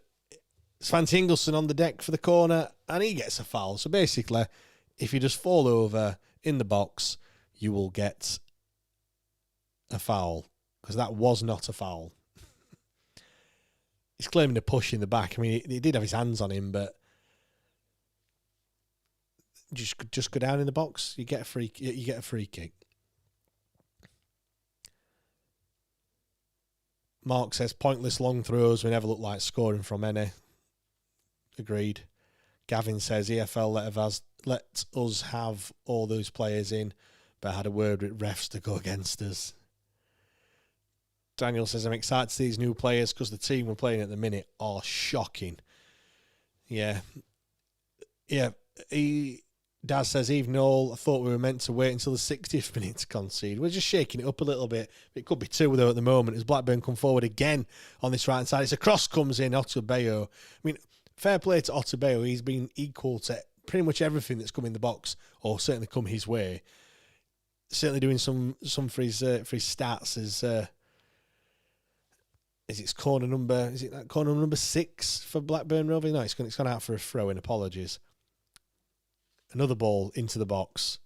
Speaker 3: Svante Ingleson on the deck for the corner, and he gets a foul. So basically, if you just fall over in the box, you will get a foul, because that was not a foul. He's claiming a push in the back. I mean, he did have his hands on him, but just go down in the box. You get a free kick. Mark says pointless long throws. We never look like scoring from any. Agreed. Gavin says EFL let us have all those players in, but had a word with refs to go against us. Daniel says I'm excited to see these new players because the team we're playing at the minute are shocking. Yeah. Daz says, even all, I thought we were meant to wait until the 60th minute to concede. We're just shaking it up a little bit. It could be 2, though, at the moment, as Blackburn come forward again on this right-hand side. It's a cross comes in, Otagbeo. I mean, fair play to Otagbeo. He's been equal to pretty much everything that's come in the box, or certainly come his way. Certainly doing some for his stats as it's corner number 6 for Blackburn Rovers? No, it's gone out for a throw-in. Apologies. Another ball into the box.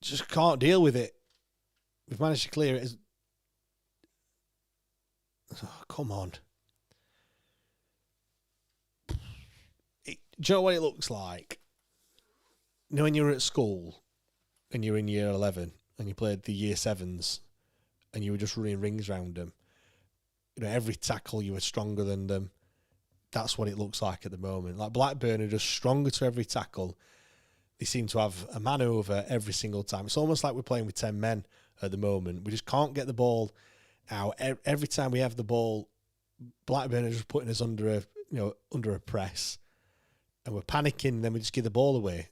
Speaker 3: Just can't deal with it. We've managed to clear it. Oh, come on. Do you know what it looks like? You know when you were at school and you were in year 11 and you played the year 7s and you were just running rings around them? You know, every tackle you were stronger than them. That's what it looks like at the moment. Like Blackburn are just stronger to every tackle. They seem to have a man over every single time. It's almost like we're playing with 10 men at the moment. We just can't get the ball out. Every time we have the ball, Blackburn are just putting us under a press, and we're panicking. Then we just give the ball away.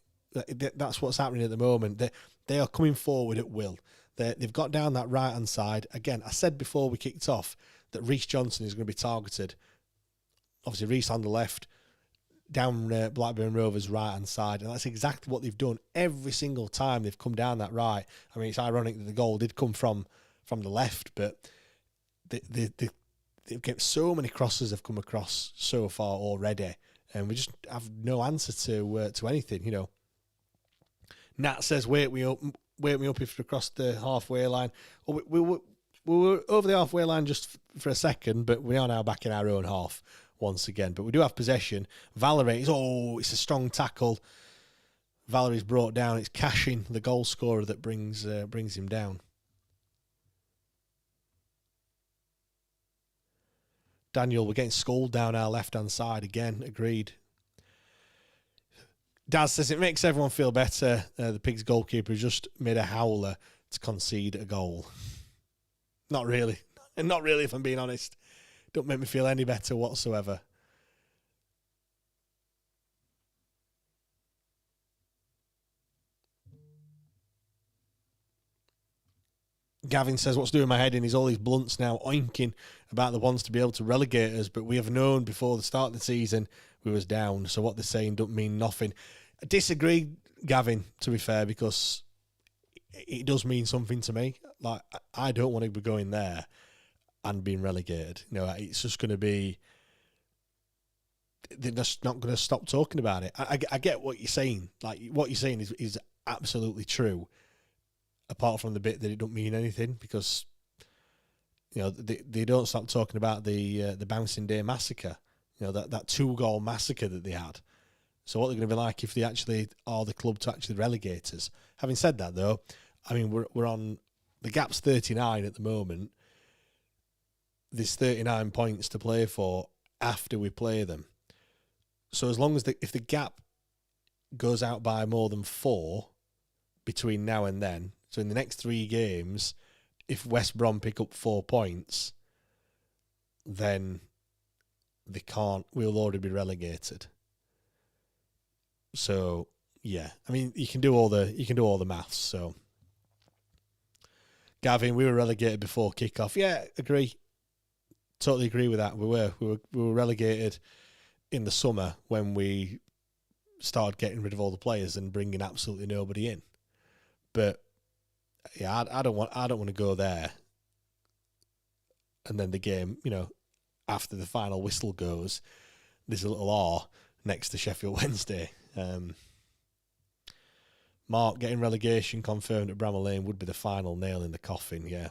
Speaker 3: That's what's happening at the moment. They are coming forward at will. They've got down that right hand side again. I said before we kicked off that Reece Johnson is going to be targeted. Obviously, Reece on the left, down Blackburn Rovers' right-hand side, and that's exactly what they've done every single time they've come down that right. I mean, it's ironic that the goal did come from the left, but they've kept so many crosses have come across so far already, and we just have no answer to anything, you know. Nat says, wake me up if we cross the halfway line. Well, we were over the halfway line just for a second, but we are now back in our own half once again. But we do have possession. Valerie, it's a strong tackle. Valerie's brought down. It's Cashin, the goal scorer, that brings him down. Daniel, we're getting schooled down our left-hand side again. Agreed. Daz says, it makes everyone feel better. The Pigs goalkeeper has just made a howler to concede a goal. Not really. Not really, if I'm being honest. Don't make me feel any better whatsoever. Gavin says, what's doing my head in is all these blunts now oinking about the ones to be able to relegate us, but we have known before the start of the season we was down, so what they're saying don't mean nothing. I disagree, Gavin, to be fair, because it does mean something to me. Like, I don't want to be going there and being relegated. You know, it's just going to be, they're just not going to stop talking about it. I get what you're saying. Like, what you're saying is absolutely true, apart from the bit that it don't mean anything, because, you know, they don't stop talking about the Bouncing Day massacre. You know, that 2-goal massacre that they had. So what they're going to be like if they actually are the club to actually relegate us. Having said that, though, I mean, we're on, the gap's 39 at the moment. There's 39 points to play for after we play them. So as long as if the gap goes out by more than 4 between now and then, so in the next 3 games, if West Brom pick up 4 points, then we'll already be relegated. So yeah, I mean, you can do all the maths. So Gavin, we were relegated before kickoff. Yeah, agree. Totally agree with that. We were relegated in the summer when we started getting rid of all the players and bringing absolutely nobody in. But yeah, I don't want to go there. And then the game, you know, after the final whistle goes, there's a little R next to Sheffield Wednesday. Mark, getting relegation confirmed at Bramall Lane would be the final nail in the coffin. Yeah.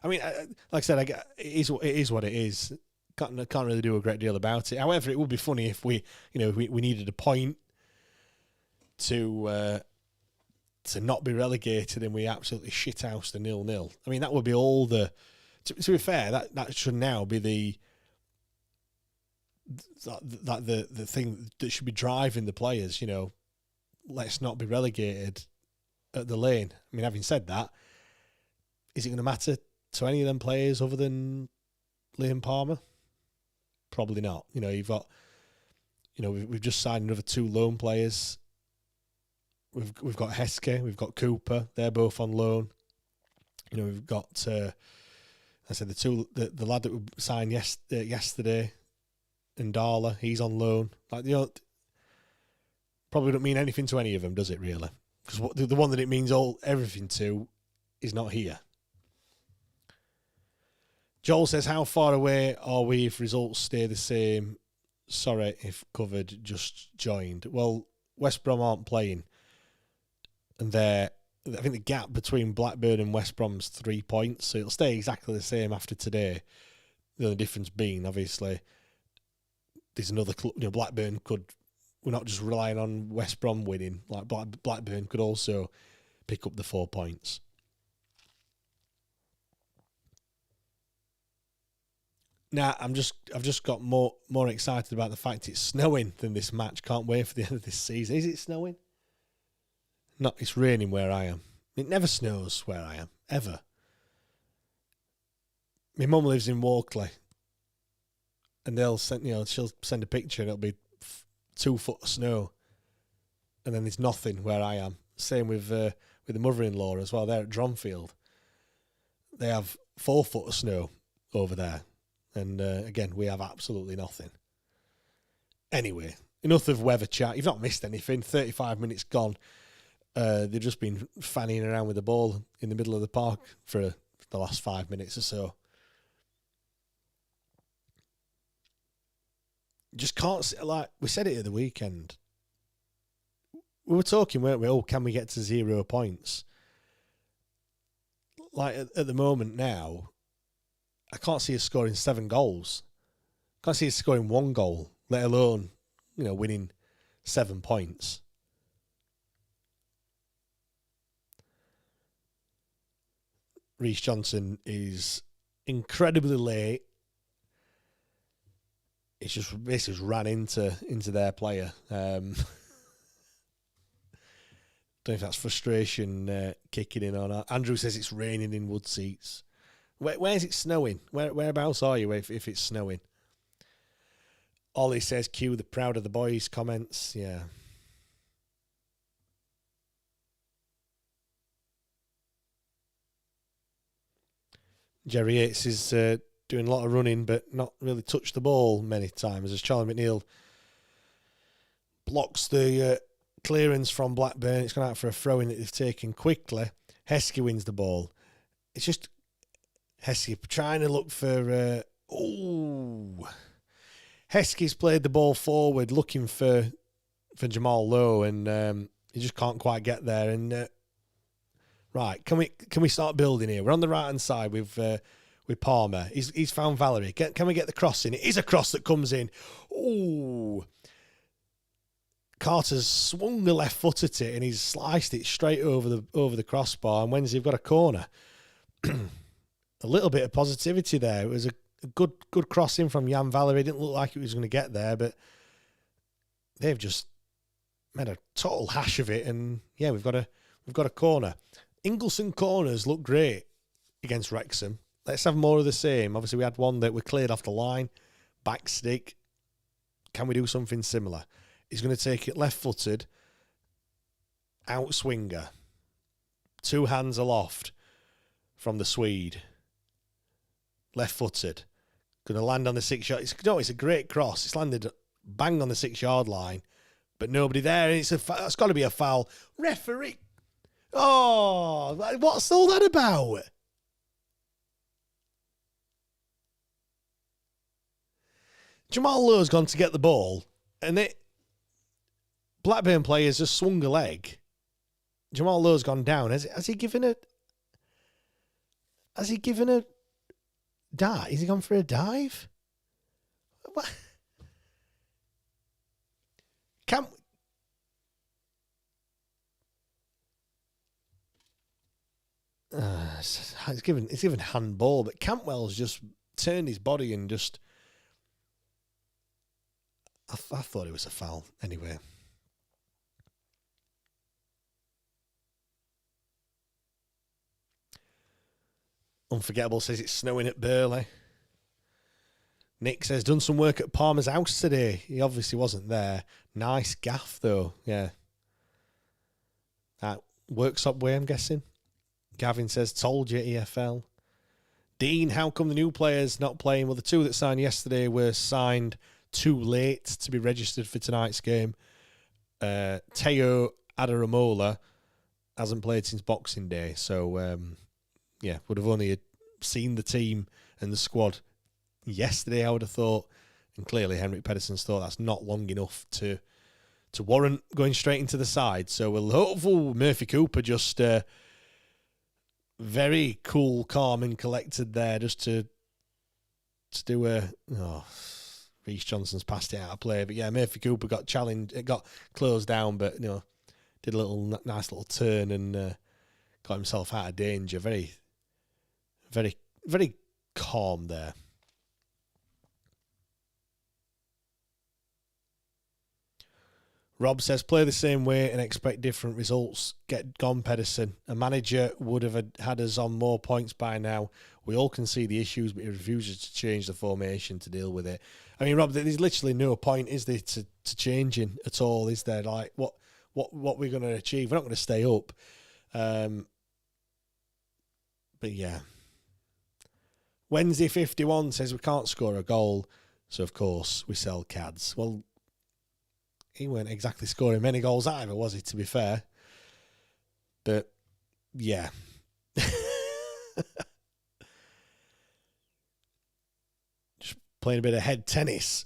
Speaker 3: I mean, like I said, it is what it is. Can't really do a great deal about it. However, it would be funny if we needed a point to not be relegated and we absolutely shithoused the 0-0. I mean, that would be all the. To be fair, that should now be the thing that should be driving the players. You know, let's not be relegated at the Lane. I mean, having said that, is it going to matter to any of them players other than Liam Palmer? Probably not. You know, you've got, you know, we've just signed another 2 loan players. We've got Heske, we've got Cooper. They're both on loan. You know, we've got I said the lad that we signed yesterday, Ndala, he's on loan. Like, you know, probably don't mean anything to any of them, does it really? Because the one that it means everything to is not here. Joel says, how far away are we if results stay the same? Sorry if covered, just joined. Well, West Brom aren't playing. And I think the gap between Blackburn and West Brom's 3 points, so it'll stay exactly the same after today. The only difference being, obviously, there's another club. Blackburn could. We're not just relying on West Brom winning. Like Blackburn could also pick up the 4 points. Now I've just got more excited about the fact it's snowing than this match. Can't wait for the end of this season. Is it snowing? No, it's raining where I am. It never snows where I am, ever. My mum lives in Walkley, and she'll send a picture and it'll be 2 foot of snow, and then there's nothing where I am. Same with the mother-in-law as well. They're at Dronfield. They have 4 foot of snow over there, and again we have absolutely nothing. Anyway, enough of weather chat. You've not missed anything. 35 minutes gone. They've just been fanning around with the ball in the middle of the park for the last 5 minutes or so. Just can't see, like we said it at the weekend. We were talking, weren't we? Oh, can we get to 0 points? Like at the moment now, I can't see us scoring 7 goals. Can't see us scoring 1 goal, let alone, winning 7 points. Reece Johnson is incredibly late. It's just basically ran into their player. Don't know if that's frustration kicking in or not. Andrew says it's raining in Wood Seats. Where's it snowing? Whereabouts are you if it's snowing? Ollie says, cue the proud of the boys comments. Yeah. Jerry Yates is doing a lot of running, but not really touched the ball many times, as Charlie McNeil blocks the clearance from Blackburn. It's gone out for a throw-in that they've taken quickly. Heskey wins the ball. It's just Heskey trying to look for... Heskey's played the ball forward looking for Jamal Lowe, and he just can't quite get there. And right, can we start building here? We're on the right-hand side with Palmer. He's found Valerie. Can we get the cross in? It is a cross that comes in. Ooh. Carter's swung the left foot at it and he's sliced it straight over the crossbar, and Wednesday got a corner. A little bit of positivity there. It was a good crossing from Jan Valerie. It didn't look like it was going to get there, but they've just made a total hash of it, and yeah, we've got a corner. Ingleson corners look great against Wrexham. Let's have more of the same. Obviously, we had one that we cleared off the line, back stick. Can we do something similar? He's going to take it left-footed, out swinger, 2 hands aloft from the Swede, left-footed, going to land on the 6-yard. It's a great cross. It's landed bang on the 6-yard line, but nobody there. And it's got to be a foul. Referee. Oh, what's all that about? Jamal Lowe's gone to get the ball, and Blackburn players just swung a leg. Jamal Lowe's gone down. Has he given a dive? Has he gone for a dive? What? It's given handball, but Cantwell's just turned his body and just... I thought it was a foul anyway. Unforgettable says it's snowing at Burley. Nick says, done some work at Palmer's house today. He obviously wasn't there. Nice gaff though, yeah. Workshop way, I'm guessing. Gavin says, told you, EFL. Dean, how come the new players not playing? Well, the 2 that signed yesterday were signed too late to be registered for tonight's game. Teo Adaramola hasn't played since Boxing Day, so would have only seen the team and the squad yesterday, I would have thought, and clearly Henrik Pedersen's thought that's not long enough to warrant going straight into the side. So we'll hopeful Murphy Cooper just very cool, calm and collected there, just to to do a... Oh, Reece Johnson's passed it out of play. But yeah, Murphy Cooper got challenged. It got closed down, but, did a nice little turn and got himself out of danger. Very, very, very calm there. Rob says, play the same way and expect different results. Get gone, Pedersen. A manager would have had us on more points by now. We all can see the issues, but he refuses to change the formation to deal with it. I mean, Rob, there's literally no point, is there, to changing at all, is there? Like, what we're going to achieve? We're not going to stay up. But yeah. Wednesday 51 says we can't score a goal, so of course we sell Cads. Well, he weren't exactly scoring many goals either, was he, to be fair? But, yeah. Just playing a bit of head tennis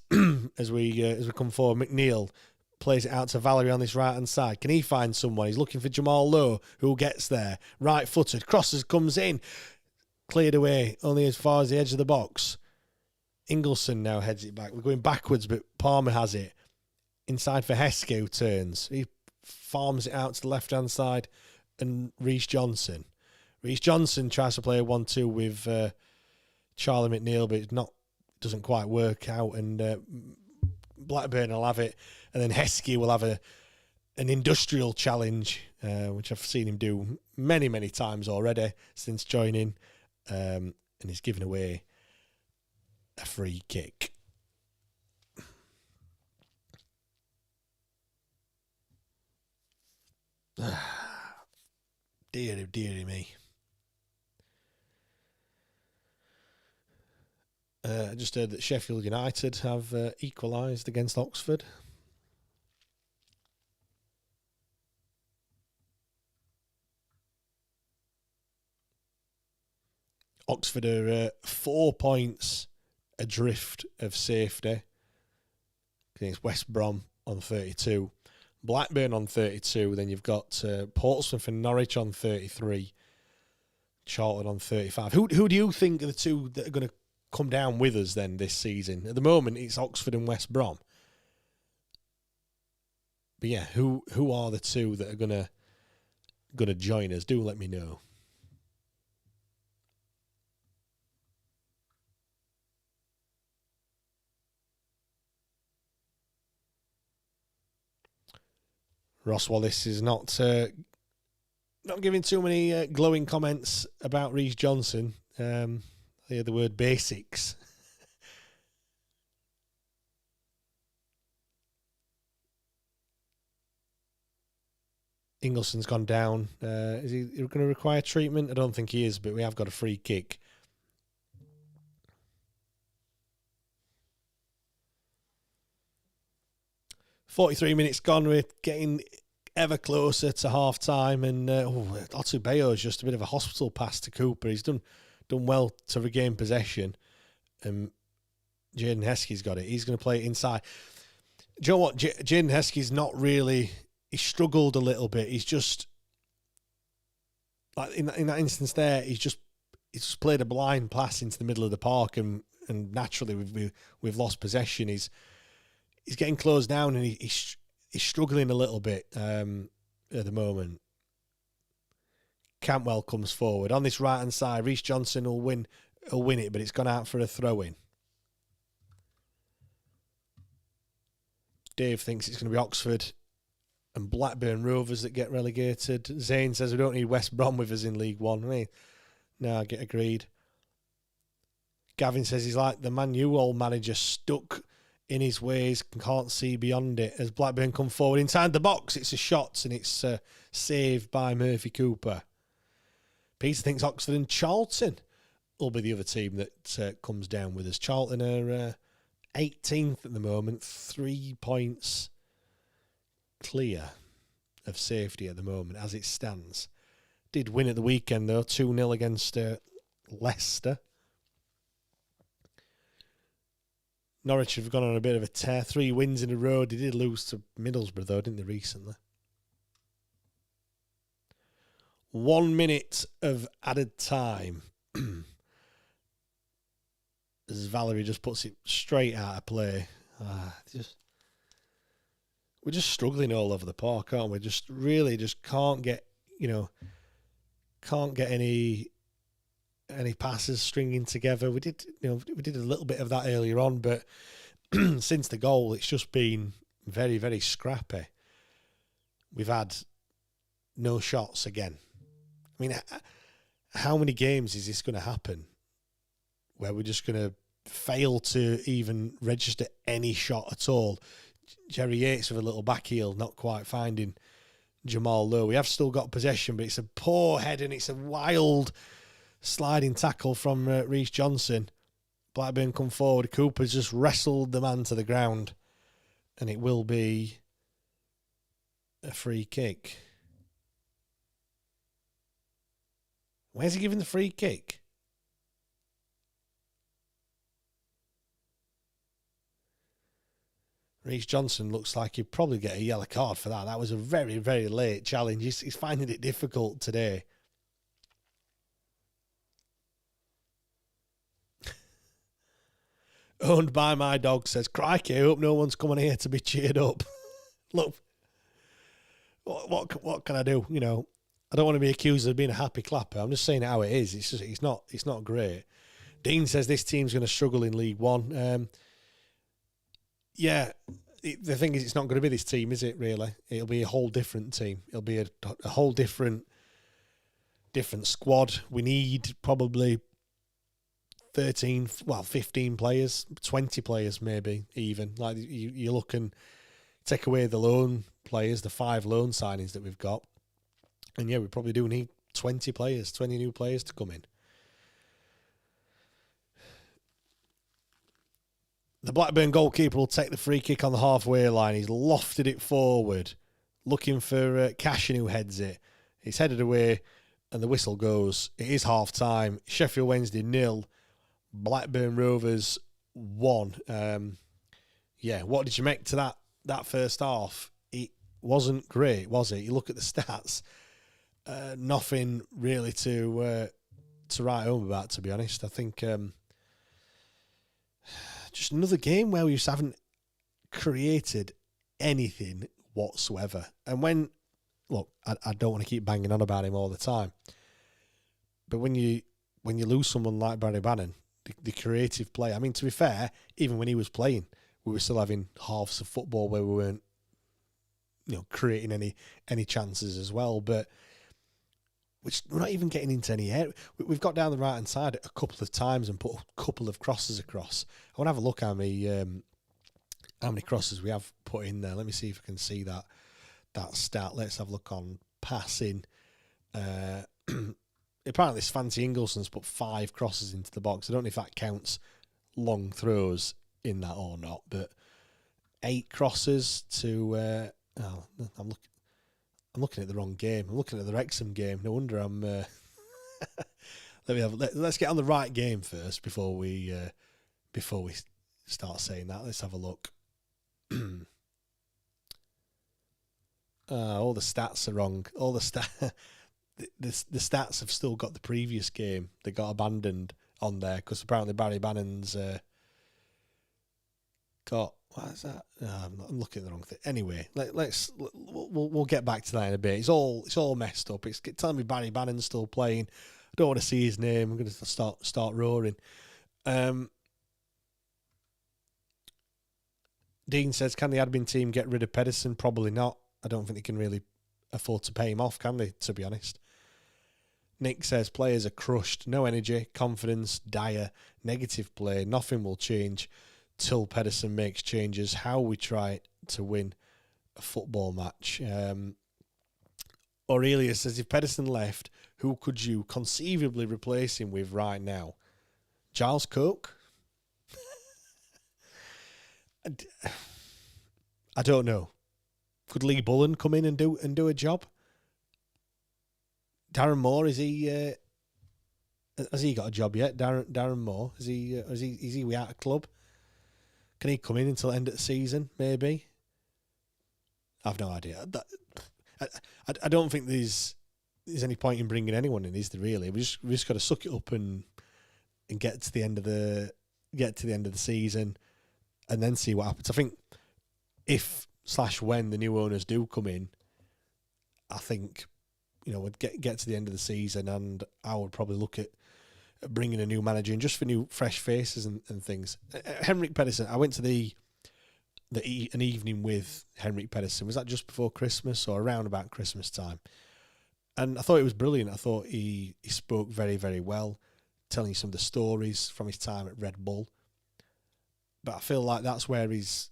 Speaker 3: as we come forward. McNeil plays it out to Valerie on this right-hand side. Can he find someone? He's looking for Jamal Lowe, who gets there. Right-footed. Crosses, comes in. Cleared away, only as far as the edge of the box. Ingleson now heads it back. We're going backwards, but Palmer has it. Inside for Heskey, who turns. He farms it out to the left-hand side, and Reece Johnson. Reece Johnson tries to play a 1-2 with Charlie McNeil, but it doesn't quite work out, and Blackburn will have it, and then Heskey will have an industrial challenge, which I've seen him do many, many times already since joining, and he's given away a free kick. Deary me. I just heard that Sheffield United have equalised against Oxford. Oxford are 4 points adrift of safety against West Brom on 32. Blackburn on 32, then you've got Portsmouth and Norwich on 33, Charlton on 35. Who do you think are the two that are going to come down with us then this season? At the moment, it's Oxford and West Brom. But yeah, who are the two that are going to join us? Do let me know. Ross Wallace is not giving too many glowing comments about Reece Johnson. I hear the word basics. Ingleson's gone down. Is he going to require treatment? I don't think he is, but we have got a free kick. "43 minutes gone. We're getting ever closer to half time, and Otubeyo's just a bit of a hospital pass to Cooper. He's done well to regain possession. Jaden Heskey's got it. He's going to play it inside. Do you know what? Jaden Heskey's not really. He struggled a little bit. He's just like in that instance there. He's just played a blind pass into the middle of the park, and naturally we've lost possession. He's getting closed down, and he's struggling a little bit at the moment. Cantwell comes forward on this right hand side. Reece Johnson will win it, but it's gone out for a throw in. Dave thinks it's going to be Oxford and Blackburn Rovers that get relegated. Zane says we don't need West Brom with us in League One. I mean, no, I get agreed. Gavin says he's like the Man U old manager, stuck in his ways, can't see beyond it. As Blackburn come forward inside the box, it's a shot and it's saved by Murphy Cooper. Peter thinks Oxford and Charlton will be the other team that comes down with us. Charlton are 18th at the moment, 3 points clear of safety at the moment as it stands. Did win at the weekend though, 2-0 against Leicester. Norwich have gone on a bit of a tear, 3 wins in a row. They did lose to Middlesbrough though, didn't they, recently? 1 minute of added time as Valerie just puts it straight out of play. We're just struggling all over the park, aren't we? Just really just can't get any passes stringing together. We did a little bit of that earlier on, but since the goal, it's just been very, very scrappy. We've had no shots again. I mean, how many games is this going to happen where we're just going to fail to even register any shot at all? Jerry Yates with a little back heel, not quite finding Jamal Lowe. We have still got possession, but it's a poor head and it's a wild sliding tackle from Reece Johnson. Blackburn come forward. Cooper's just wrestled the man to the ground, and it will be a free kick. Where's he giving the free kick? Reece Johnson looks like he'd probably get a yellow card for that. That was a very, very late challenge. He's finding it difficult today. Owned by my dog says, crikey, I hope no one's coming here to be cheered up. Look, what can I do? I don't want to be accused of being a happy clapper. I'm just saying how it is. It's not great. Dean says this team's going to struggle in League One. The thing is, it's not going to be this team, is it, really? It'll be a whole different team. It'll be a whole different squad. We need probably 15 players, 20 players maybe even. Like you look and take away the loan players, the 5 loan signings that we've got. And we probably do need 20 new players to come in. The Blackburn goalkeeper will take the free kick on the halfway line. He's lofted it forward, looking for Cashin, who heads it. It's headed away, and the whistle goes. It is half-time. Sheffield Wednesday 0, Blackburn Rovers 1. What did you make to that first half? It wasn't great, was it? You look at the stats, nothing really to write home about, to be honest. I think just another game where we just haven't created anything whatsoever. And I don't want to keep banging on about him all the time, but when you lose someone like Barry Bannon, the creative play. I mean, to be fair, even when he was playing, we were still having halves of football where we weren't, creating any chances as well. But we're not even getting into any air. We've got down the right hand side a couple of times and put a couple of crosses across. I want to have a look how many crosses we have put in there. Let me see if I can see that stat. Let's have a look on passing. Apparently, Fancy Ingleson's put 5 crosses into the box. I don't know if that counts long throws in that or not, but 8 crosses to. I'm looking at the wrong game. I'm looking at the Wrexham game. No wonder I'm. Let's get on the right game first before we start saying that. Let's have a look. All the stats are wrong. All the the stats have still got the previous game that got abandoned on there because apparently Barry Bannon's got. What is that? I'm looking at the wrong thing. Anyway, we'll get back to that in a bit. It's all messed up. It's telling me Barry Bannon's still playing. I don't want to see his name. I'm going to start roaring. Dean says, can the admin team get rid of Pedersen? Probably not. I don't think they can really afford to pay him off, can they, to be honest? Nick says, players are crushed. No energy, confidence, dire, negative play. Nothing will change till Pedersen makes changes. How we try to win a football match. Aurelia says, if Pedersen left, who could you conceivably replace him with right now? Giles Coke? I don't know. Could Lee Bullen come in and do a job? Darren Moore, has he got a job yet? Darren Moore, is he we out of club? Can he come in until the end of the season? Maybe. I've no idea. I don't think there's any point in bringing anyone in, is there? Really, we just got to suck it up and get to the end of the get to the end of the season, and then see what happens. I think if/when the new owners do come in, I think, we'd get to the end of the season, and I would probably look at bringing a new manager in just for new, fresh faces and things. Henrik Pedersen, I went to an evening with Henrik Pedersen. Was that just before Christmas or around about Christmas time? And I thought it was brilliant. I thought he spoke very, very well, telling you some of the stories from his time at Red Bull. But I feel like that's where his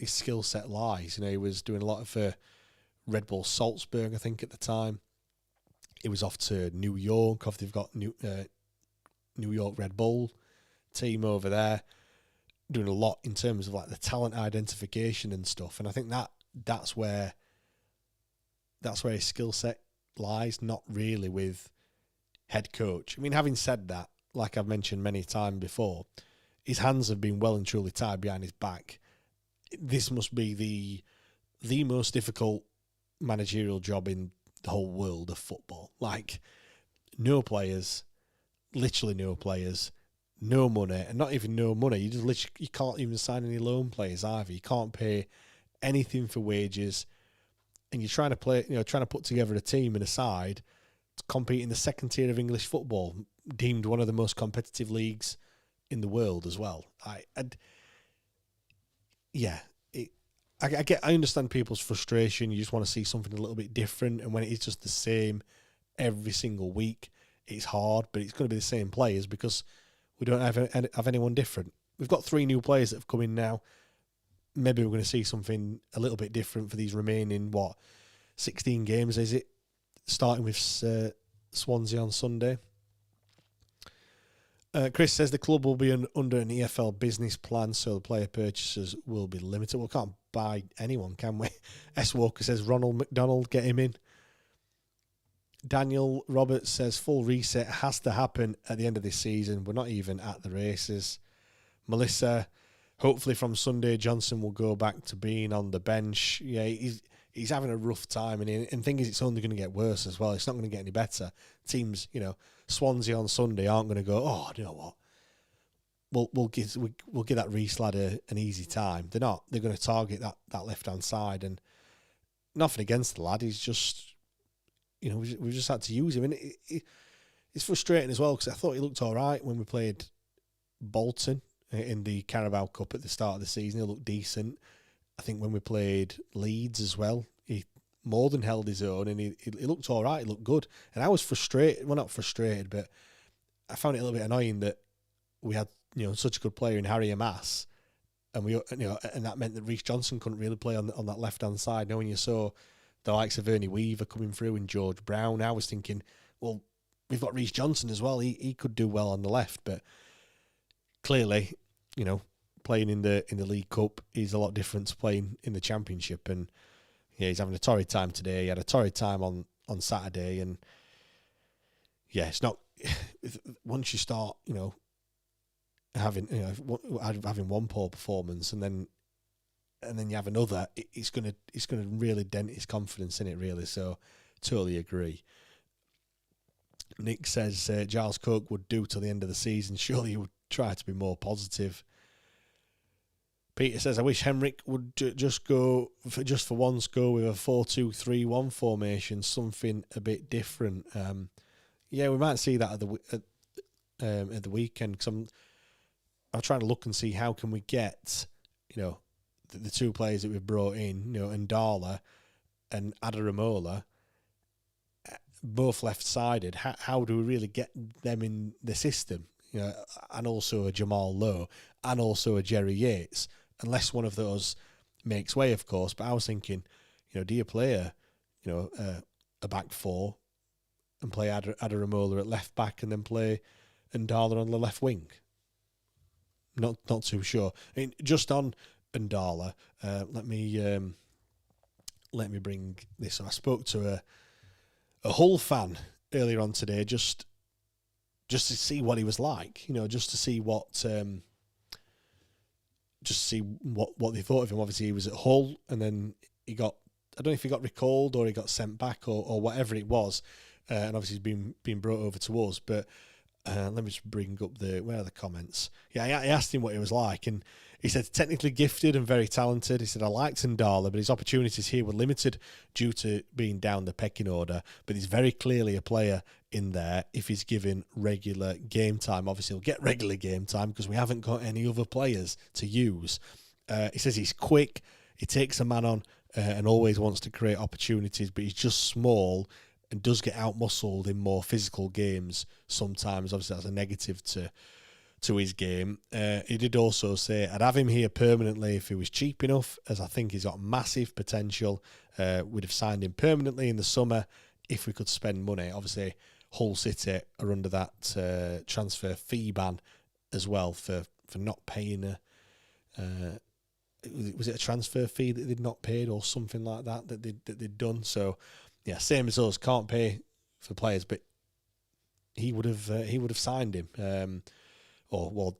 Speaker 3: skill set lies. He was doing a lot of Red Bull Salzburg, I think, at the time. He was off to New York. They've got New York Red Bull team over there, doing a lot in terms of like the talent identification and stuff. And I think that's where his skill set lies, not really with head coach. I mean, having said that, like I've mentioned many times before, his hands have been well and truly tied behind his back. This must be the most difficult managerial job in the whole world of football. Like, no players, literally no players, no money, and not even no money. You can't even sign any loan players either. You can't pay anything for wages, and you're trying to put together a team and a side to compete in the second tier of English football, deemed one of the most competitive leagues in the world as well. I understand people's frustration. You just want to see something a little bit different, and when it is just the same every single week, it's hard. But it's going to be the same players because we don't have anyone different. We've got 3 new players that have come in now. Maybe we're going to see something a little bit different for these remaining 16 games. Is it starting with Swansea on Sunday? Chris says the club will be under an EFL business plan, so the player purchases will be limited. We can't buy anyone, can we? S. Walker says Ronald McDonald, get him in. Daniel Roberts says full reset has to happen at the end of this season. We're not even at the races. Melissa, hopefully from Sunday, Johnson will go back to being on the bench. Yeah, he's having a rough time, and thing is, it's only going to get worse as well. It's not going to get any better. Teams, Swansea on Sunday aren't going to go, oh, you know what? We'll give that Reece lad an easy time. They're not. They're going to target that left hand side, and nothing against the lad. He's just, we've just had to use him, and it's frustrating as well because I thought he looked all right when we played Bolton in the Carabao Cup at the start of the season. He looked decent. I think when we played Leeds as well, he more than held his own, and he looked all right. He looked good, and I was frustrated. Well, not frustrated, but I found it a little bit annoying that we had such a good player in Harry Amass, and and that meant that Reece Johnson couldn't really play on that left hand side. When you saw the likes of Ernie Weaver coming through and George Brown, I was thinking, well, we've got Reece Johnson as well. He could do well on the left, but clearly, playing in the League Cup is a lot different to playing in the Championship. And yeah, he's having a torrid time today. He had a torrid time on Saturday, and yeah, it's not. Once you start, having one poor performance, and then you have another, it's gonna really dent his confidence in it, really. So, totally agree. Nick says Giles Coke would do till the end of the season. Surely he would try to be more positive. Peter says, I wish Henrik would just for once go with a 4-2-3-1 formation, something a bit different. Yeah, we might see that at the weekend, because I'm trying to look and see how can we get, the 2 players that we've brought in, Ndala and Adaramola, both left-sided. How do we really get them in the system? And also a Jamal Lowe, and also a Jerry Yates, unless one of those makes way, of course. But I was thinking, do you play a back 4 and play Adaramola at left back and then play Ndala on the left wing? Not too sure. I mean, just on Ndala, let me bring this. I spoke to a Hull fan earlier on today, just to see what he was like, just to see what they thought of him. Obviously, he was at Hull, and then I don't know if he got recalled or he got sent back or whatever it was, and obviously he's been brought over to us. But Let me just bring up where are the comments? Yeah, I asked him what he was like, and he said, technically gifted and very talented. He said, I liked Ndala, but his opportunities here were limited due to being down the pecking order. But he's very clearly a player in there if he's given regular game time. Obviously, he'll get regular game time because we haven't got any other players to use. He says he's quick, he takes a man on and always wants to create opportunities, but he's just small and does get out-muscled in more physical games sometimes. Obviously, that's a negative to his game. He did also say, I'd have him here permanently if he was cheap enough, as I think he's got massive potential. We'd have signed him permanently in the summer if we could spend money. Obviously, Hull City are under that transfer fee ban as well for not paying was it a transfer fee that they'd not paid or something like that they'd done. So, yeah, same as us, can't pay for players, but he would have signed him.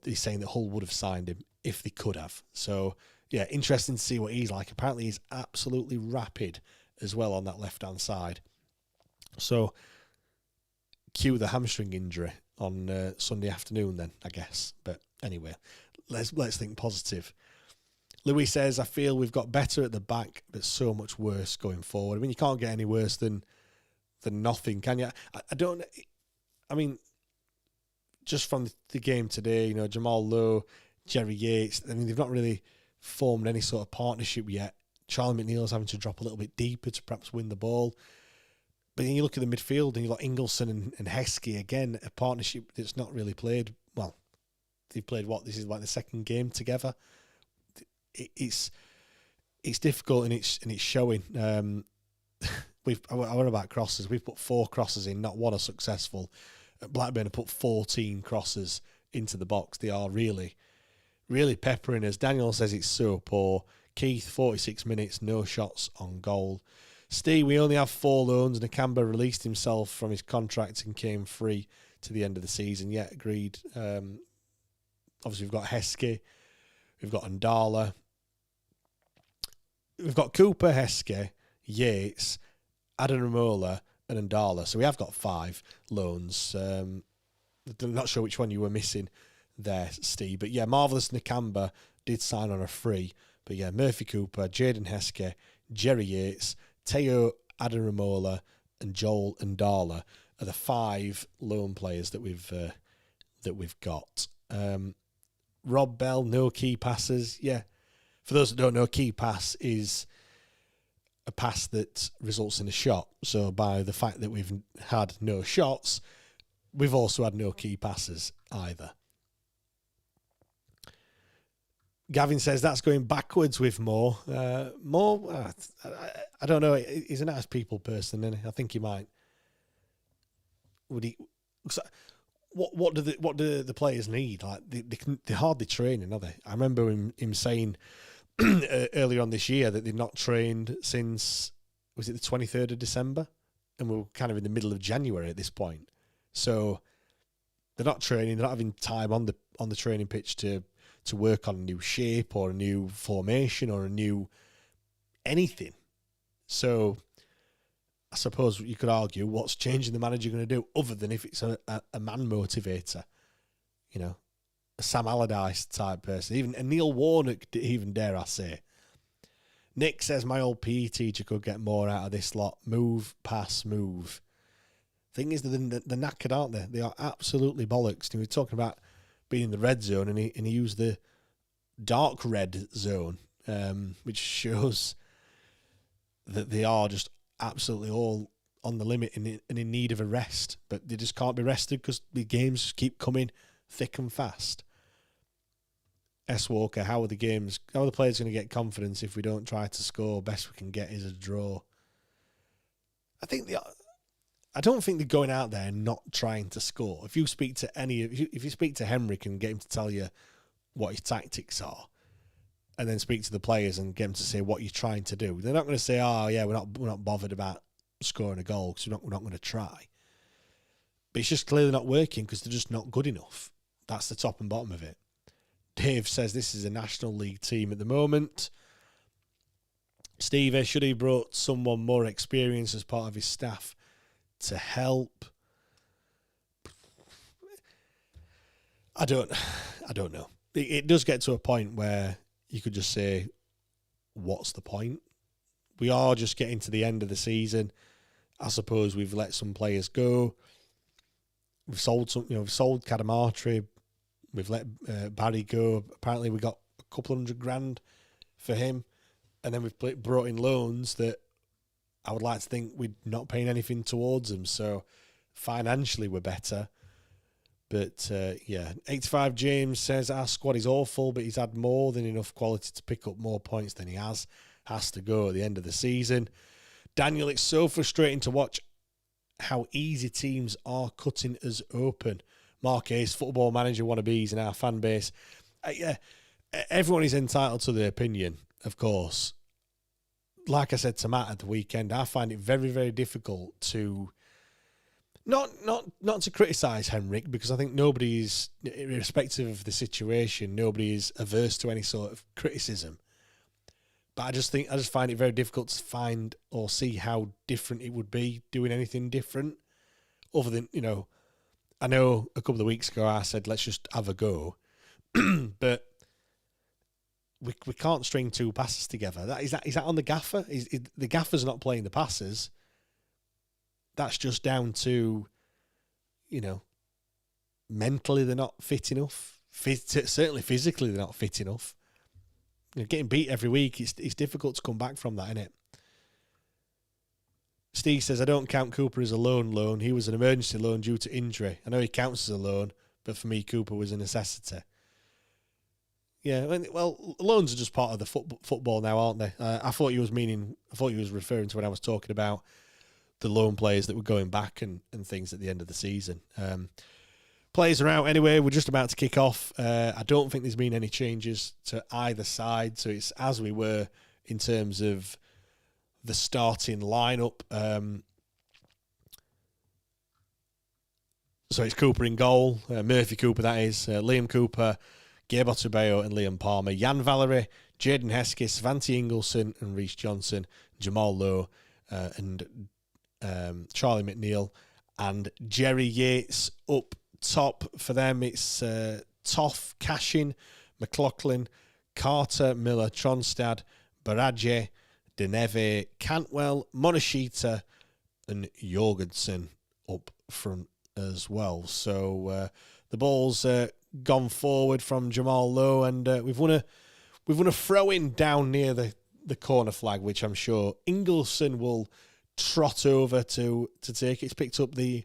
Speaker 3: He's saying that Hull would have signed him if they could have. So, yeah, interesting to see what he's like. Apparently, he's absolutely rapid as well on that left-hand side. So, cue the hamstring injury on Sunday afternoon then, I guess. But anyway, let's think positive. Louis says, I feel we've got better at the back, but so much worse going forward. I mean, you can't get any worse than nothing, can you? I mean, just from the game today, Jamal Lowe, Jerry Yates, I mean, they've not really formed any sort of partnership yet. Charlie McNeil's having to drop a little bit deeper to perhaps win the ball. But then you look at the midfield and you've got Ingelsson and Heskey, again, a partnership that's not really played. Well, they've played this is like the second game together. It's difficult and it's showing. I wonder about crosses. We've put 4 crosses in, not one are successful. Blackburn have put 14 crosses into the box. They are really, really peppering us. Daniel says it's so poor. Keith, 46 minutes, no shots on goal. Steve, we only have 4 loans. Nakamba released himself from his contract and came free to the end of the season. Yeah, agreed. Obviously, we've got Heskey. We've got Ndala. We've got Cooper, Heskey, Yates, Adaramola, and Ndala. So we have got 5 loans. I'm not sure which one you were missing there, Steve. But yeah, Marvellous Nakamba did sign on a free. But yeah, Murphy Cooper, Jaden Heskey, Jerry Yates, Teo Adaramola, and Joel Ndala are the 5 loan players that we've got. Rob Bell, no key passes. Yeah. For those that don't know, key pass is a pass that results in a shot. So by the fact that we've had no shots, we've also had no key passes either. Gavin says that's going backwards with Moore. Moore, I don't know. He's a nice people person, and I think he might. Would he? What do the players need? Like they're hardly training, are they? I remember him saying earlier on this year that they'd not trained since, was it the 23rd of December? And we're kind of in the middle of January at this point. So they're not training, they're not having time on the training pitch to work on a new shape or a new formation or a new anything. So I suppose you could argue, what's changing the manager going to do other than if it's a man motivator? A Sam Allardyce type person, even a Neil Warnock, even dare I say. Nick says my old PE teacher could get more out of this lot. Move, pass, move. Thing is, they're knackered, aren't they? They are absolutely bollocks. We were talking about being in the red zone, and he used the dark red zone, which shows that they are just absolutely all on the limit and in need of a rest. But they just can't be rested because the games just keep coming thick and fast. S. Walker, how are the players going to get confidence if we don't try to score? Best we can get is a draw. I don't think they're going out there and not trying to score. If you speak to if you speak to Henrik and get him to tell you what his tactics are, and then speak to the players and get them to say what you're trying to do, they're not going to say, "Oh yeah, we're not bothered about scoring a goal because we're not going to try." But it's just clearly not working because they're just not good enough. That's the top and bottom of it. Dave says this is a National League team at the moment. Steve, should he brought someone more experienced as part of his staff to help? I don't know. It does get to a point where you could just say, what's the point? We are just getting to the end of the season. I suppose we've let some players go. We've sold we've sold Cadamartri. We've let Barry go. Apparently we got a couple $100,000 for him. And then we've brought in loans that I would like to think we're not paying anything towards them. So financially we're better. But 85 James says our squad is awful, but he's had more than enough quality to pick up more points than he has to go at the end of the season. Daniel, it's so frustrating to watch how easy teams are cutting us open. Mark Ace, football manager wannabes in our fan base. Everyone is entitled to their opinion, of course. Like I said to Matt at the weekend, I find it very, very difficult to not to criticise Henrik, because I think nobody is, irrespective of the situation, nobody is averse to any sort of criticism. But I just find it very difficult to find or see how different it would be doing anything different. Other than, I know a couple of weeks ago I said let's just have a go, but we can't string two passes together. Is that on the gaffer? The gaffer's not playing the passes. That's just down to, mentally they're not fit enough. Certainly physically they're not fit enough. Getting beat every week, it's difficult to come back from that, isn't it? Steve says, I don't count Cooper as a loan. He was an emergency loan due to injury. I know he counts as a loan, but for me, Cooper was a necessity. Yeah, well, loans are just part of the football now, aren't they? I thought he was referring to when I was talking about the loan players that were going back and things at the end of the season. Players are out anyway. We're just about to kick off. I don't think there's been any changes to either side, so it's as we were in terms of the starting lineup. So it's Cooper in goal, Murphy Cooper, that is, Liam Cooper, Gabe Ottobeo and Liam Palmer, Jan Valery, Jaden Hesketh, Svante Ingolson and Reece Johnson, Jamal Lowe and Charlie McNeil, and Jerry Yates up top. For them, it's Toff, Cashin, McLaughlin, Carter, Miller, Tronstad, Barage, Deneve, Cantwell, Monoshita and Jorgensen up front as well. So the ball's gone forward from Jamal Lowe, and we've won a throw-in down near the corner flag, which I'm sure Ingolson will trot over to take. It's picked up the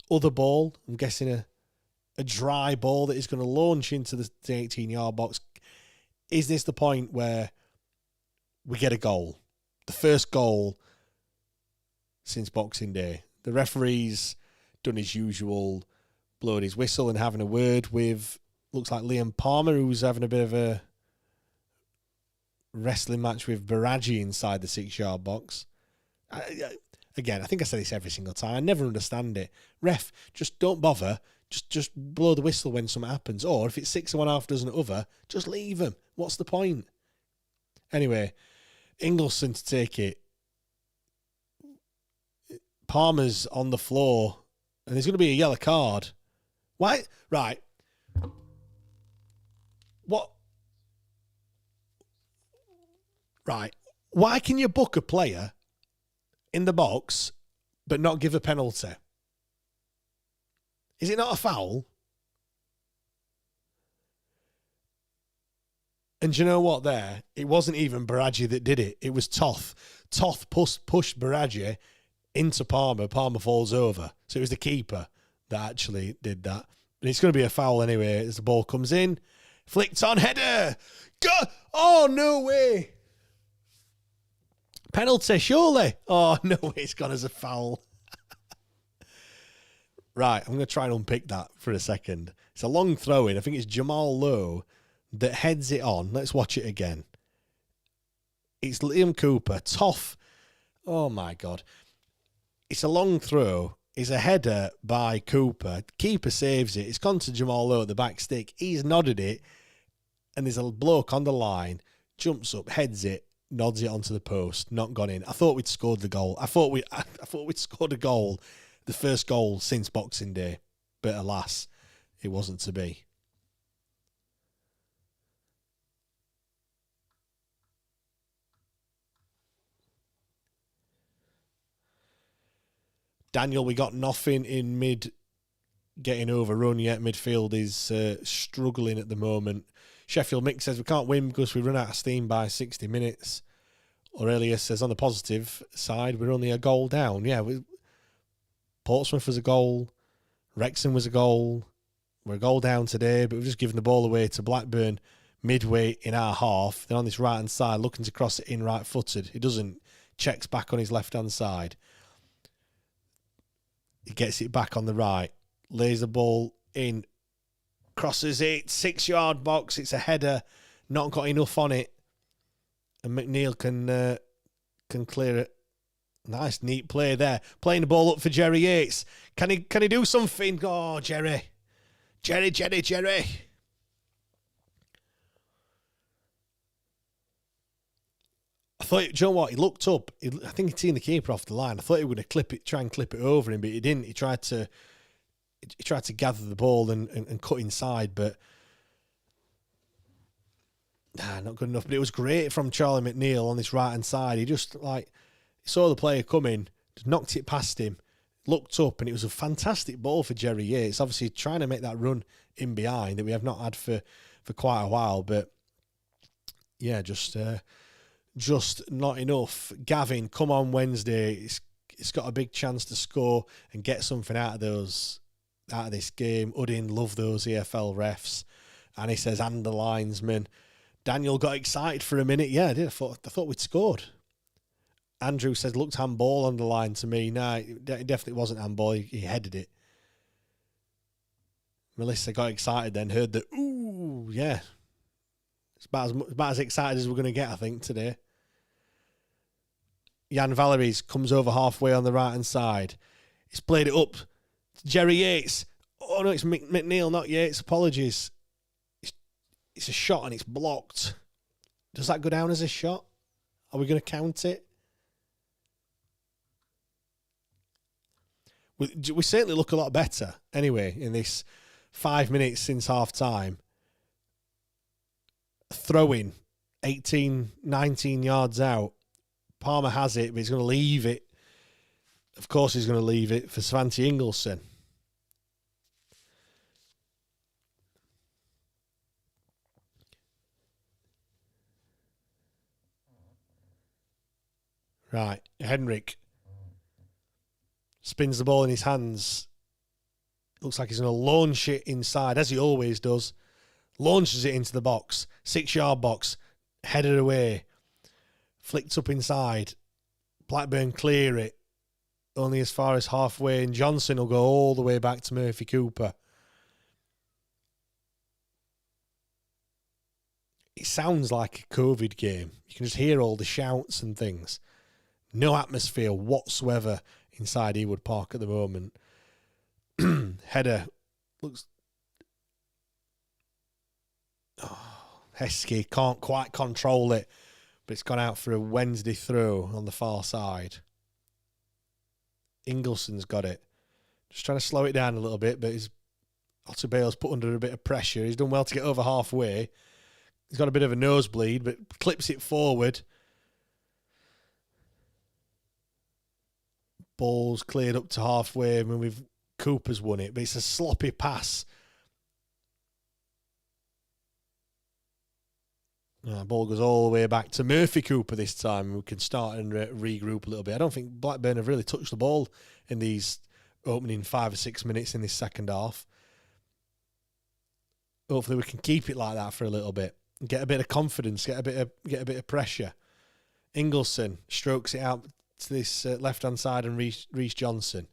Speaker 3: other ball. I'm guessing a dry ball that is going to launch into the 18-yard box. Is this the point where we get a goal? The first goal since Boxing Day. The referee's done his usual, blowing his whistle and having a word with, looks like Liam Palmer, who's having a bit of a wrestling match with Baragi inside the 6-yard box. Again, I think I say this every single time. I never understand it. Ref, just don't bother. Just blow the whistle when something happens. Or if it's 6 and 1 half dozen other, just leave him. What's the point? Anyway, Ingolson to take it. Palmer's on the floor. And there's going to be a yellow card. Why? Right. What? Right. Why can you book a player in the box but not give a penalty? Is it not a foul? And do you know what there? It wasn't even Baragi that did it. It was Toth. Toth pushed Baragi into Palmer. Palmer falls over. So it was the keeper that actually did that. And it's going to be a foul anyway as the ball comes in. Flicked on, header. Go! Oh, no way. Penalty, surely. Oh, no way, it's gone as a foul. Right, I'm going to try and unpick that for a second. It's a long throw-in. I think it's Jamal Lowe that heads it on. Let's watch it again. It's Liam Cooper. Toff. Oh, my God. It's a long throw. It's a header by Cooper. Keeper saves it. It's gone to Jamal Lowe at the back stick. He's nodded it. And there's a bloke on the line. Jumps up, heads it, nods it onto the post. Not gone in. I thought we'd scored the goal. I thought we'd scored a goal. The first goal since Boxing Day. But alas, it wasn't to be. Daniel, we got nothing in mid getting overrun yet. Midfield is struggling at the moment. Sheffield Mick says we can't win because we run out of steam by 60 minutes. Aurelius says on the positive side, we're only a goal down. Yeah, Portsmouth was a goal. Wrexham was a goal. We're a goal down today, but we've just given the ball away to Blackburn midway in our half. Then on this right-hand side, looking to cross it in right-footed. He doesn't. Checks back on his left-hand side. He gets it back on the right. Lays the ball in. Crosses it. 6-yard box. It's a header. Not got enough on it. And McNeil can clear it. Nice, neat play there. Playing the ball up for Jerry Yates. Can he do something? Oh, Jerry. Jerry. I thought, do you know what? He looked up. I think he'd seen the keeper off the line. I thought he would have try and clip it over him, but he didn't. He tried to gather the ball and cut inside, but not good enough. But it was great from Charlie McNeil on this right-hand side. He just, he saw the player coming, just knocked it past him, looked up, and it was a fantastic ball for Jerry Yates. Obviously trying to make that run in behind that we have not had for quite a while, but yeah, just not enough. Gavin, come on Wednesday. It's got a big chance to score and get something out of this game. Udin, love those EFL refs. And he says, and the linesman. Daniel got excited for a minute. Yeah, I did. I thought we'd scored. Andrew says, looked handball on the line to me. No, it definitely wasn't handball. He headed it. Melissa got excited then, heard the, ooh, yeah. It's about as excited as we're going to get, I think, today. Jan Valeries comes over halfway on the right-hand side. He's played it up to Jerry Yates. Oh, no, it's McNeil, not Yates. Apologies. It's a shot and it's blocked. Does that go down as a shot? Are we going to count it? We certainly look a lot better, anyway, in this 5 minutes since half-time. Throwing 18, 19 yards out. Palmer has it, but he's going to leave it. Of course he's going to leave it for Svante Ingelsson. Right, Henrik spins the ball in his hands. Looks like he's going to launch it inside, as he always does. Launches it into the box. 6-yard box. Headed away. Flicked up inside. Blackburn clear it. Only as far as halfway. And Johnson will go all the way back to Murphy Cooper. It sounds like a COVID game. You can just hear all the shouts and things. No atmosphere whatsoever inside Ewood Park at the moment. Header looks... Heskey can't quite control it, but it's gone out for a Wednesday throw on the far side. Ingelson's got it. Just trying to slow it down a little bit, but Otter Bale's put under a bit of pressure. He's done well to get over halfway. He's got a bit of a nosebleed, but clips it forward. Ball's cleared up to halfway, and Cooper's won it, but it's a sloppy pass. Ball goes all the way back to Murphy Cooper this time. We can start and regroup a little bit. I don't think Blackburn have really touched the ball in these opening 5 or 6 minutes in this second half. Hopefully we can keep it like that for a little bit. Get a bit of confidence, get a bit of pressure. Ingelsson strokes it out to this left-hand side and Reece Johnson.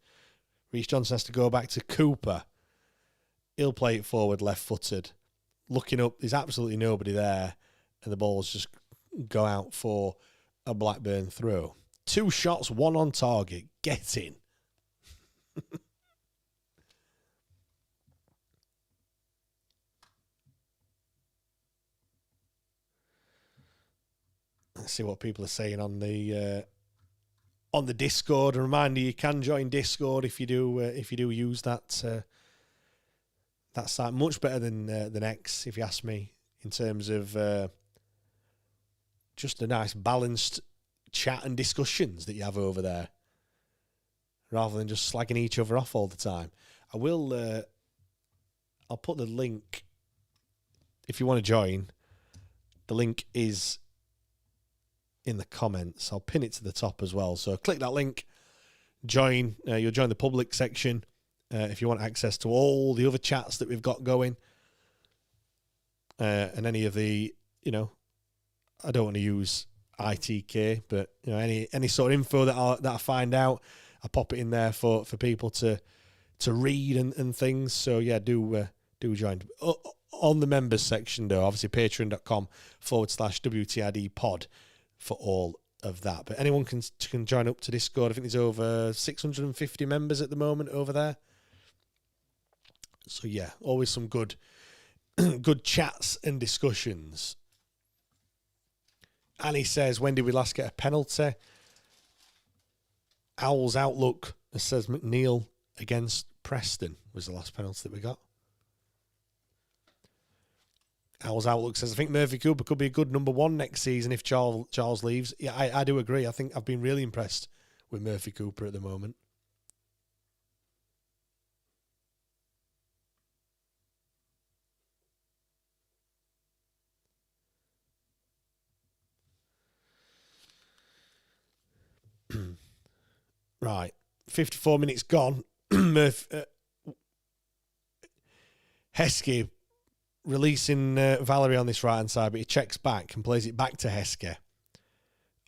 Speaker 3: Reece Johnson has to go back to Cooper. He'll play it forward left-footed. Looking up, there's absolutely nobody there. And the balls just go out for a Blackburn throw. 2 shots, 1 on target. Get in. Let's see what people are saying on the Discord. A reminder: you can join Discord if you do use that That site much better than X, if you ask me, in terms of just a nice balanced chat and discussions that you have over there, rather than just slagging each other off all the time. I'll put the link if you want to join. The link is in the comments. I'll pin it to the top as well. So click that link, join. You'll join the public section if you want access to all the other chats that we've got going. And any of the, I don't want to use ITK, but any sort of info that I find out, I pop it in there for people to read and things. So yeah, do join. On the members section though, obviously patreon.com/WTID pod for all of that. But anyone can join up to Discord. I think there's over 650 members at the moment over there. So yeah, always some good chats and discussions. Annie says, when did we last get a penalty? Owl's Outlook says McNeil against Preston was the last penalty that we got. Owl's Outlook says, I think Murphy Cooper could be a good number one next season if Charles leaves. Yeah, I do agree. I think I've been really impressed with Murphy Cooper at the moment. Right, 54 minutes gone. Heskey releasing Valerie on this right-hand side, but he checks back and plays it back to Heskey.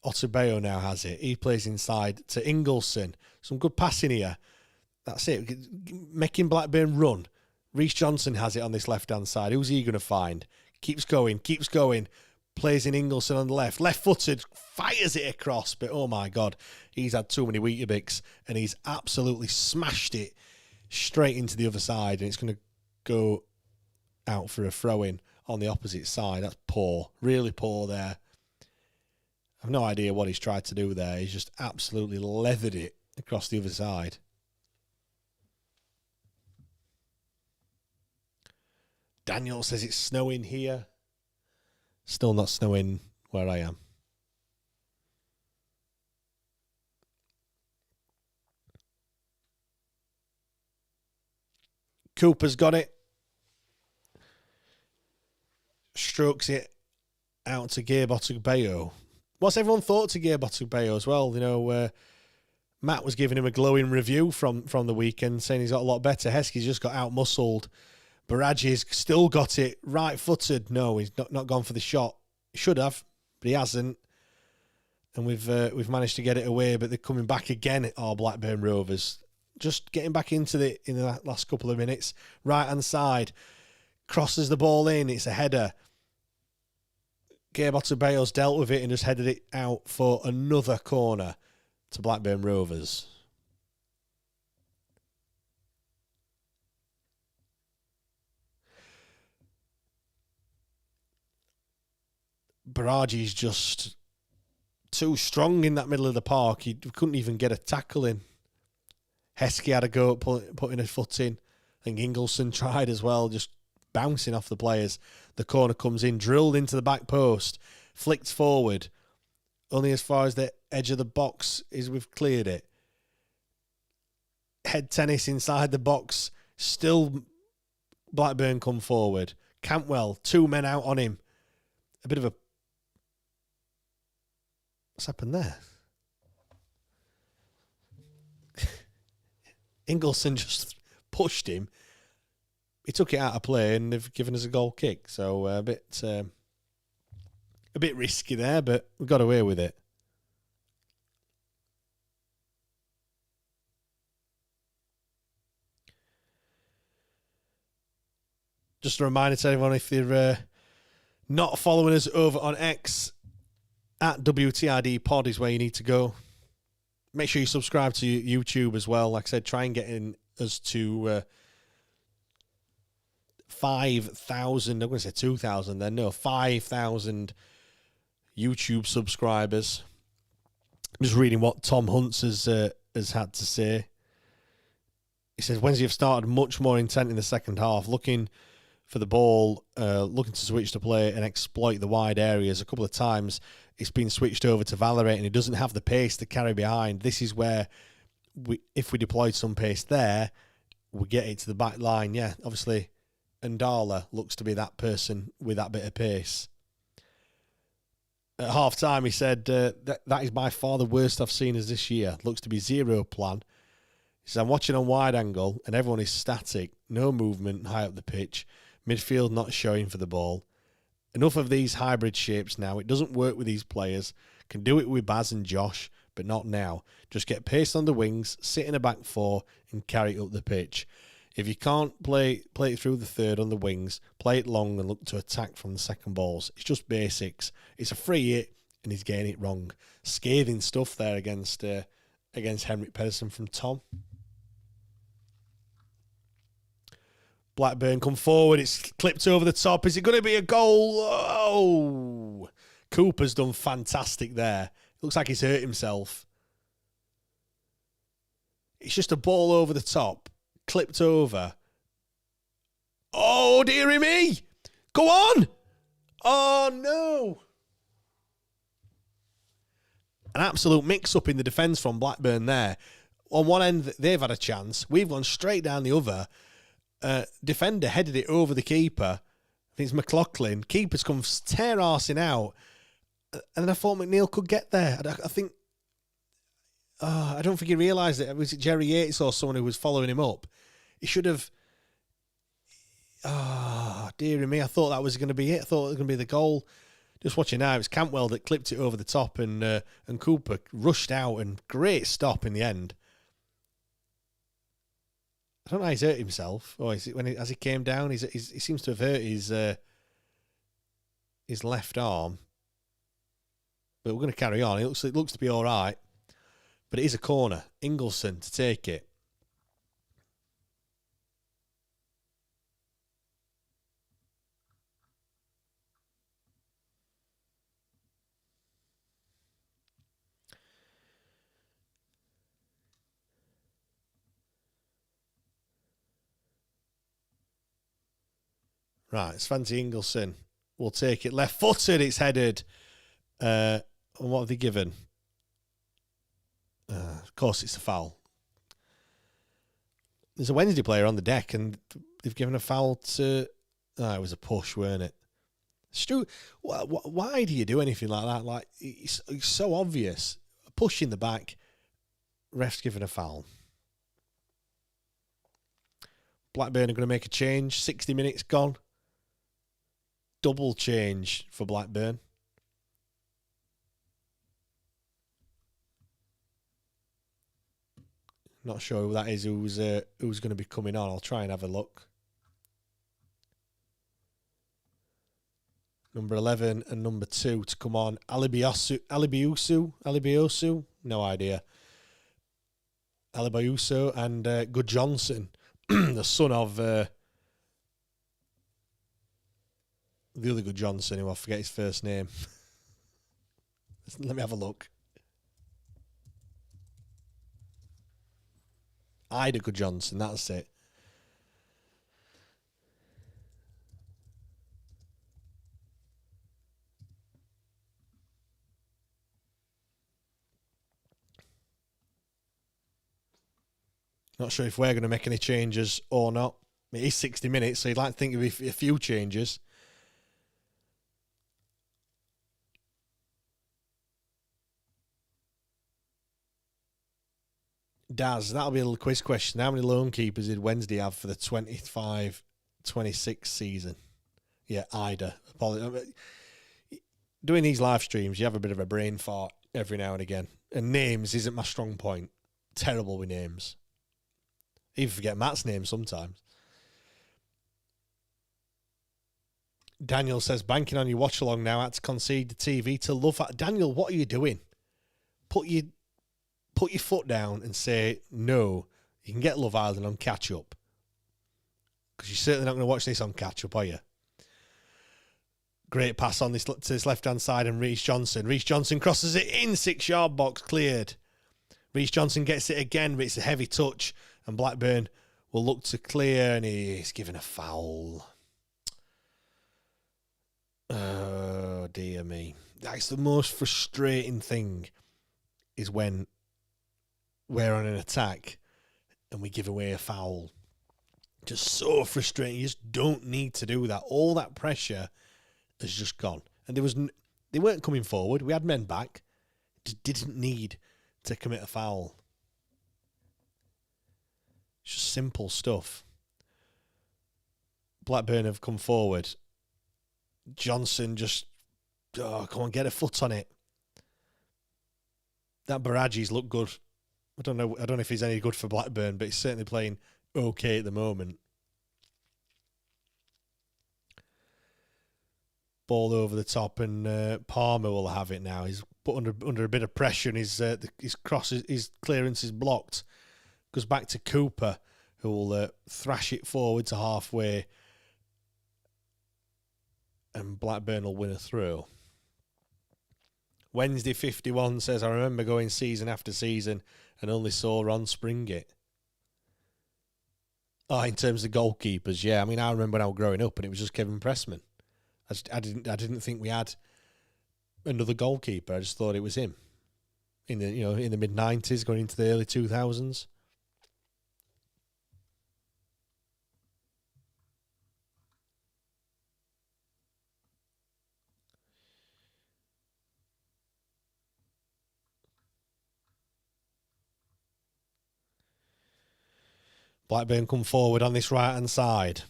Speaker 3: Otabeo now has it. He plays inside to Ingleson. Some good passing here. That's it. Making Blackburn run. Reece Johnson has it on this left-hand side. Who's he going to find? Keeps going. Plays in Ingleson on the left. Left-footed. Fires it across. But, oh, my God. He's had too many Weetabix. And he's absolutely smashed it straight into the other side. And it's going to go out for a throw-in on the opposite side. That's poor. Really poor there. I've no idea what he's tried to do there. He's just absolutely leathered it across the other side. Daniel says it's snowing here. Still not snowing where I am. Cooper's got it. Strokes it out to Gabe Otugbeo. What's everyone thought to Gabe Otugbeo as well? Matt was giving him a glowing review from the weekend, saying he's got a lot better. Heskey's just got out-muscled. Baraji's still got it right-footed. No, he's not gone for the shot. He should have, but he hasn't. And we've managed to get it away, but they're coming back again at our Blackburn Rovers. Just getting back in the last couple of minutes. Right-hand side. Crosses the ball in. It's a header. Gabe Otubeo's dealt with it and just headed it out for another corner to Blackburn Rovers. Baraji's just too strong in that middle of the park. He couldn't even get a tackle in. Heskey had a go at putting a foot in. I think Ingleson tried as well, just bouncing off the players. The corner comes in, drilled into the back post, flicked forward. Only as far as the edge of the box is we've cleared it. Head tennis inside the box. Still Blackburn come forward. Cantwell, 2 men out on him. A bit of a... What's happened there? Ingleson just pushed him. He took it out of play and they've given us a goal kick. So a bit risky there, but we got away with it. Just a reminder to everyone, if you're not following us over on X, at WTID Pod is where you need to go. Make sure you subscribe to YouTube as well. Like I said, try and get in us to 5,000. I'm going to say 2,000 then. No, 5,000 YouTube subscribers. I'm just reading what Tom Hunts has had to say. He says Wednesday have started much more intent in the second half, looking for the ball, looking to switch to play and exploit the wide areas. A couple of times it's been switched over to Valorate and he doesn't have the pace to carry behind. This is where, if we deployed some pace there, we get it to the back line. Yeah, obviously, Ndala looks to be that person with that bit of pace. At half-time, he said, that is by far the worst I've seen us this year. Looks to be zero plan. He said, I'm watching on wide angle and everyone is static. No movement high up the pitch. Midfield not showing for the ball. Enough of these hybrid shapes now. It doesn't work with these players. Can do it with Baz and Josh, but not now. Just get pace on the wings, sit in a back four and carry it up the pitch. If you can't play it through the third on the wings, play it long and look to attack from the second balls. It's just basics. It's a free hit and he's getting it wrong. Scathing stuff there against Henrik Pedersen from Tom. Blackburn come forward. It's clipped over the top. Is it going to be a goal? Oh! Cooper's done fantastic there. Looks like he's hurt himself. It's just a ball over the top. Clipped over. Oh, dearie me! Go on! Oh, no! An absolute mix-up in the defence from Blackburn there. On one end, they've had a chance. We've gone straight down the other. Defender headed it over the keeper. I think it's McLaughlin. Keeper's come tear-arsing out. And then I thought McNeil could get there. I think... I don't think he realised it. Was it Jerry Yates or someone who was following him up? He should have... dearie me. I thought that was going to be it. I thought it was going to be the goal. Just watching now, it's Cantwell that clipped it over the top and Cooper rushed out and great stop in the end. I don't know how he's hurt himself. Or is it as he came down, he seems to have hurt his left arm. But we're going to carry on. It looks to be all right. But it is a corner. Ingleson to take it. Right, Svante Ingleson will take it. Left-footed, it's headed. And what have they given? Of course, it's a foul. There's a Wednesday player on the deck, and they've given a foul to... it was a push, weren't it? Stu, why do you do anything like that? Like, it's so obvious. A push in the back, ref's given a foul. Blackburn are going to make a change. 60 minutes gone. Double change for Blackburn. Not sure who that is who's going to be coming on. I'll try and have a look. Number 11 and number 2 to come on. Alibiosu? No idea. Alibiosu and Good Johnson, the son of... the other Good Johnson, who I forget his first name. Let me have a look. Ida Good Johnson, that's it. Not sure if we're going to make any changes or not. It is 60 minutes, so you'd like to think of a few changes. Daz, that'll be a little quiz question. How many loan keepers did Wednesday have for the 25-26 season? Yeah, Ida. Doing these live streams, you have a bit of a brain fart every now and again. And names isn't my strong point. Terrible with names. I even forget Matt's name sometimes. Daniel says, banking on your watch-along now. Had to concede the TV to love. Daniel, what are you doing? Put your foot down and say, no, you can get Love Island on catch-up. Because you're certainly not going to watch this on catch-up, are you? Great pass on this to this left-hand side and Reece Johnson. Reece Johnson crosses it in, 6-yard box cleared. Reece Johnson gets it again, but it's a heavy touch and Blackburn will look to clear, and he's given a foul. Oh, dear me. That's the most frustrating thing, is when we're on an attack and we give away a foul. Just so frustrating. You just don't need to do that. All that pressure has just gone. And they weren't coming forward. We had men back. Just didn't need to commit a foul. It's just simple stuff. Blackburn have come forward. Johnson just, come on, get a foot on it. That Baraji's looked good. I don't know if he's any good for Blackburn, but he's certainly playing okay at the moment. Ball over the top, and Palmer will have it now. He's put under a bit of pressure, and his clearance is blocked. Goes back to Cooper, who will thrash it forward to halfway, and Blackburn will win a throw. Wednesday 51 says, I remember going season after season and only saw Ron spring it. Oh, in terms of goalkeepers, yeah. I mean, I remember when I was growing up and it was just Kevin Pressman. I didn't think we had another goalkeeper. I just thought it was him. In the mid-90s, going into the early 2000s. Blackburn come forward on this right-hand side.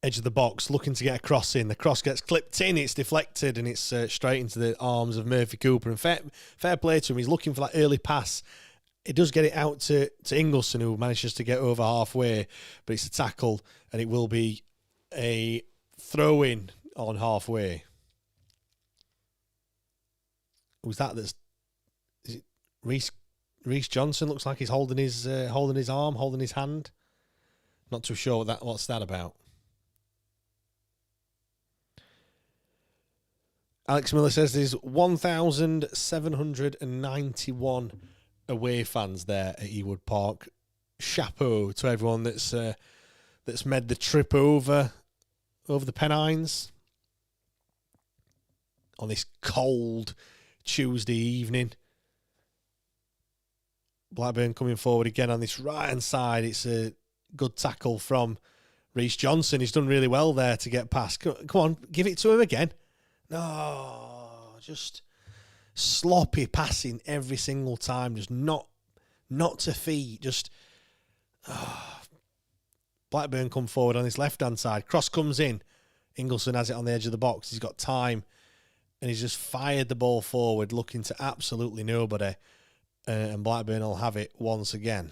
Speaker 3: Edge of the box, looking to get a cross in. The cross gets clipped in, it's deflected, and it's straight into the arms of Murphy Cooper. And fair play to him, he's looking for that early pass. It does get it out to Ingleson, who manages to get over halfway, but it's a tackle, and it will be a throw-in on halfway. Who's that? Is it Reece Johnson? Looks like he's holding his arm, holding his hand. Not too sure what's that about. Alex Miller says there's 1,791 away fans there at Ewood Park. Chapeau to everyone that's made the trip over the Pennines on this cold Tuesday evening. Blackburn coming forward again on this right-hand side. It's a good tackle from Reece Johnson. He's done really well there to get past. Come on, give it to him again. No, just sloppy passing every single time. Just not to feet. Just Blackburn come forward on this left-hand side. Cross comes in. Ingleson has it on the edge of the box. He's got time. And he's just fired the ball forward, looking to absolutely nobody. And Blackburn will have it once again.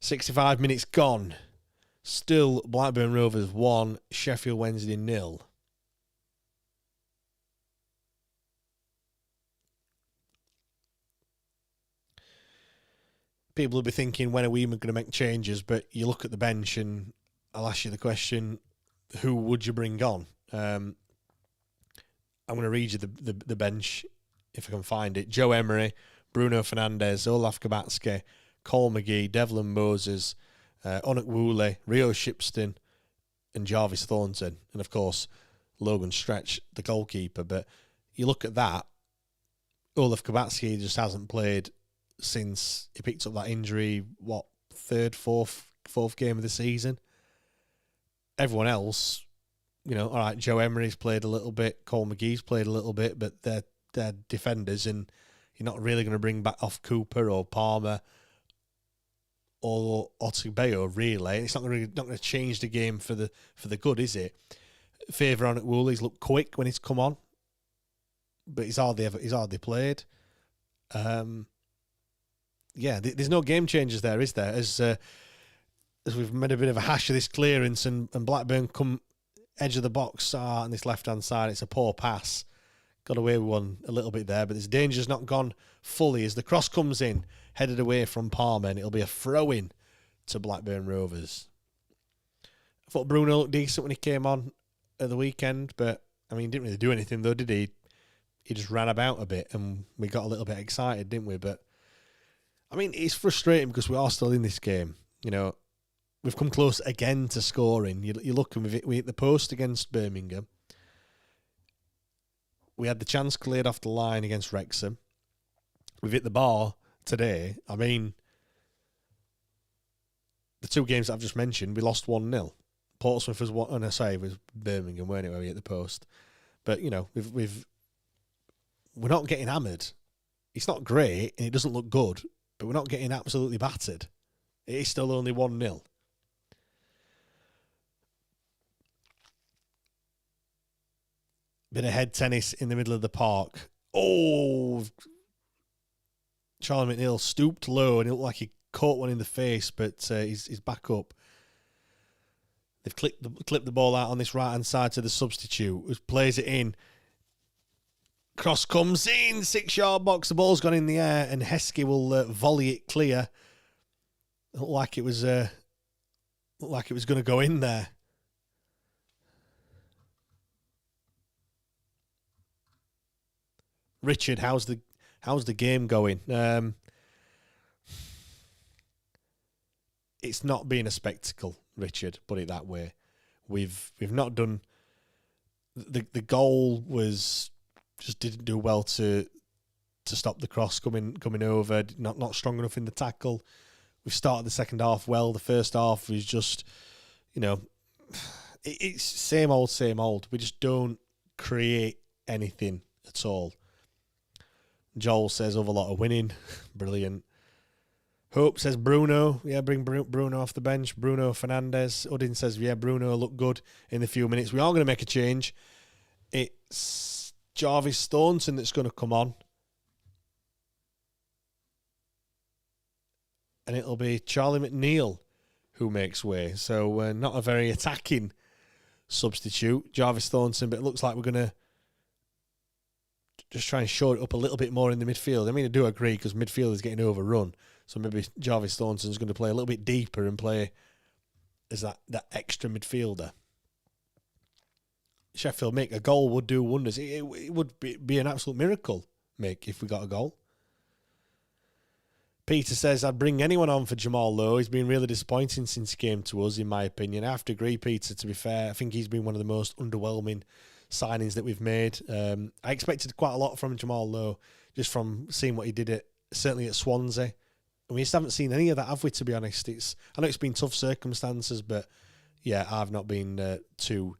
Speaker 3: "65 minutes gone. Still Blackburn Rovers 1, Sheffield Wednesday 0. People will be thinking, when are we going to make changes? But you look at the bench, and I'll ask you the question, who would you bring on? I'm going to read you the bench, if I can find it. Joe Emery, Bruno Fernandes, Olaf Kabatske, Cole McGee, Devlin Moses, Onik Woolley, Rio Shipston, and Jarvis Thornton. And, of course, Logan Stretch, the goalkeeper. But you look at that, Olaf Kabatske just hasn't played since he picked up that injury, fourth game of the season. Everyone else, all right, Joe Emery's played a little bit, Cole McGee's played a little bit, but they're defenders, and you're not really going to bring back off Cooper or Palmer or Otubeyo, really. And it's not going to change the game for the good, is it? Favour on at Wooley's looked quick when he's come on, but he's hardly played. There's no game changers there, is there? As we've made a bit of a hash of this clearance, and Blackburn come edge of the box on this left-hand side. It's a poor pass. Got away with one a little bit there, but this danger's not gone fully as the cross comes in, headed away from Palmer, and it'll be a throw-in to Blackburn Rovers. I thought Bruno looked decent when he came on at the weekend, but, I mean, he didn't really do anything, though, did he? he just ran about a bit and we got a little bit excited, didn't we? But, I mean, it's frustrating because we are still in this game. You know, we've come close again to scoring. You look and we hit the post against Birmingham. We had the chance cleared off the line against Wrexham. We've hit the bar today. I mean, the two games that I've just mentioned, we lost 1-0. Portsmouth was one, and I say it was Birmingham, weren't it, where we hit the post. But, you know, we're not getting hammered. It's not great, and it doesn't look good, but we're not getting absolutely battered. It is still only 1-0. Bit of head tennis in the middle of the park. Oh, Charlie McNeil stooped low and it looked like he caught one in the face, but he's back up. They've clipped the ball out on this right-hand side to the substitute, who plays it in. Cross comes in, 6-yard box, the ball's gone in the air, and Heskey will volley it clear. It looked like it was going to go in there. Richard, how's the game going? It's not been a spectacle, Richard. Put it that way. We've not done. The goal was just didn't do well to stop the cross coming over. Not strong enough in the tackle. We've started the second half well. The first half was just, you know, it's same old. We just don't create anything at all. Joel says over a lot of winning. Brilliant. Hope says Bruno. Yeah, bring Bruno off the bench. Bruno Fernandes. Udin says, yeah, Bruno looked good in the few minutes. We are going to make a change. It's Jarvis Thornton that's going to come on. And it'll be Charlie McNeil who makes way. So not a very attacking substitute, Jarvis Thornton, but it looks like we're going to just try and shore it up a little bit more in the midfield. I mean, I do agree because midfield is getting overrun. So maybe Jarvis Thornton's going to play a little bit deeper and play as that extra midfielder. Sheffield make a goal would do wonders. It would be an absolute miracle, Mick, if we got a goal. Peter says, I'd bring anyone on for Jamal Lowe. He's been really disappointing since he came to us, in my opinion. I have to agree, Peter, to be fair. I think he's been one of the most underwhelming signings that we've made. I expected quite a lot from Jamal Lowe, just from seeing what he did certainly at Swansea. And we just haven't seen any of that, have we, to be honest? I know it's been tough circumstances, but yeah, I've not been too